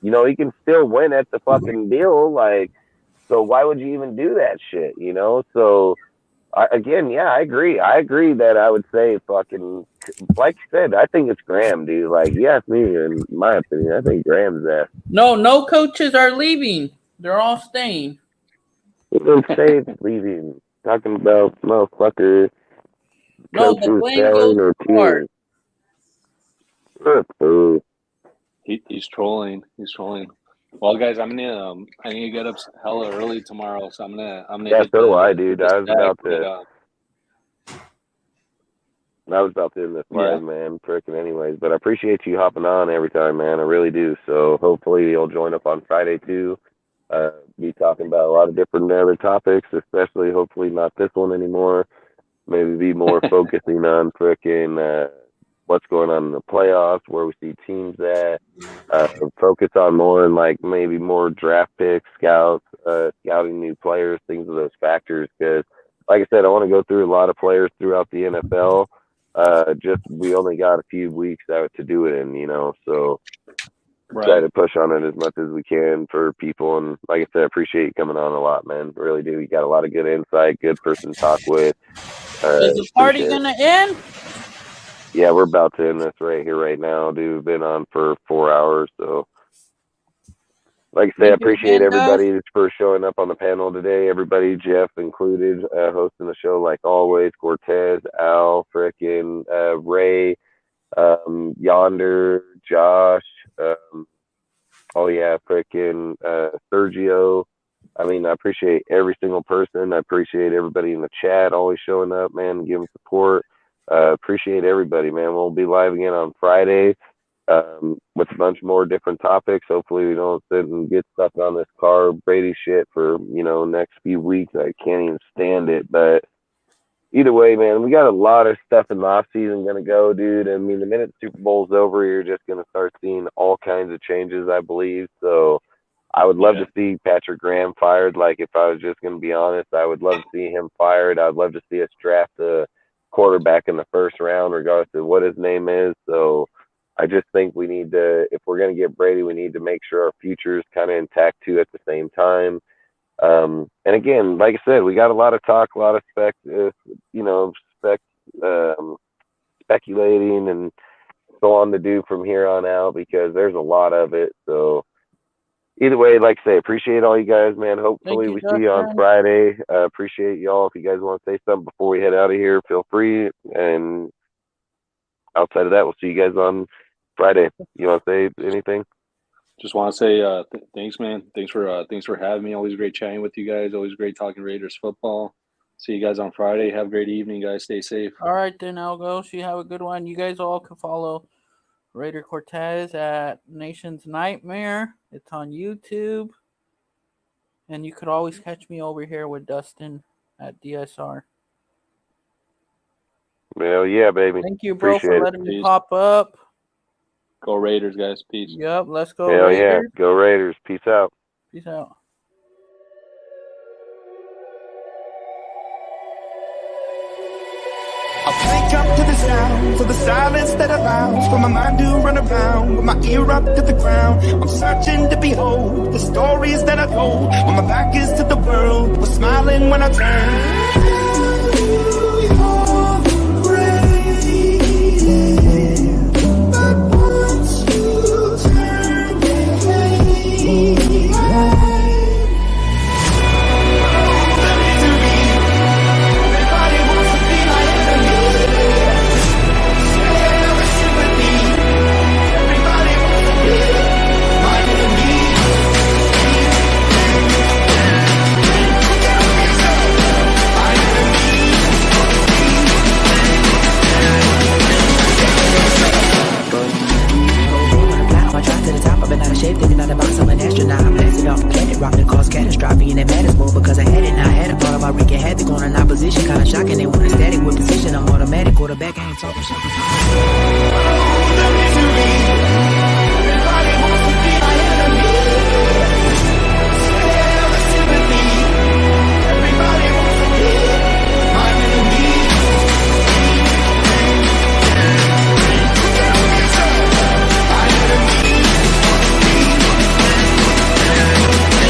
You know, he can still win at the fucking deal. Like, so why would you even do that shit, you know? So, I agree. I agree that I would say fucking, like you said, I think it's Graham, dude. Like, you ask me, in my opinion, I think Graham's that. No coaches are leaving. They're all staying. State's leaving. Talking about motherfucker. No, the blame goes to Clark. He's trolling. He's trolling. Well, guys, I need to get up hella early tomorrow, so I'm gonna. Yeah, so do I, dude. I was about to end this live, man. Frickin' anyways, but I appreciate you hopping on every time, man. I really do. So hopefully you'll join up on Friday too. Be talking about a lot of different other topics, especially hopefully not this one anymore. Maybe be more focusing on frickin' what's going on in the playoffs, where we see teams at. Focus on more and like maybe more draft picks, scouts, scouting new players, things of those factors. Because, like I said, I want to go through a lot of players throughout the NFL. We only got a few weeks out to do it in, you know. So try to push on it as much as we can for people. And like I said, I appreciate you coming on a lot, man. Really do. You got a lot of good insight, good person to talk with. Is the party gonna end? Yeah, we're about to end this right here, right now, dude. We've been on for 4 hours, so like I say, I appreciate everybody for showing up on the panel today. Everybody, Jeff included, hosting the show like always. Cortez, Al, frickin' Ray, Yonder, Josh, frickin' Sergio. I mean, I appreciate every single person. I appreciate everybody in the chat always showing up, man, giving support. Appreciate everybody, man. We'll be live again on Friday with a bunch more different topics. Hopefully we don't sit and get stuck on this Carr Brady shit for, next few weeks. I can't even stand it. But either way, man, we got a lot of stuff in the off season going to go, dude. I mean, the minute the Super Bowl's over, you're just going to start seeing all kinds of changes, I believe. So I would love to see Patrick Graham fired. Like, if I was just going to be honest, I would love to see him fired. I'd love to see us draft a quarterback in the first round, regardless of what his name is. So I just think we need to, if we're going to get Brady, we need to make sure our future is kind of intact too at the same time. And again, like I said, we got a lot of talk, a lot of speculating and so on to do from here on out, because there's a lot of it. So either way, like I say, appreciate all you guys, man. Hopefully we see you on Friday. Appreciate y'all. If you guys want to say something before we head out of here, feel free. And outside of that, we'll see you guys on Friday. You want to say anything? Just want to say thanks, man. Thanks for having me. Always great chatting with you guys. Always great talking Raiders football. See you guys on Friday. Have a great evening, guys. Stay safe. All right, then, Algos. You have a good one. You guys all can follow Raider Cortez at Nation's Nightmare. It's on YouTube. And you could always catch me over here with Dustin at DSR. Well, yeah, baby. Thank you, bro, for letting me pop up. Go Raiders, guys. Peace. Yep, let's go Hell Raiders. Yeah, go Raiders. Peace out. Peace out. Wake up to the sounds of the silence that allows for my mind to run around with my ear up to the ground. I'm searching to behold the stories that I told when my back is to the world. Was smiling when I turned. Thinking out the box, I'm an astronaut. I'm blasting off a planet, rock that cause catastrophe. And it matters more because I had it. Now I had a thought about wreaking havoc on an opposition. Kind of shocking, they want a static with precision. I'm automatic, quarterback, I ain't talking shit.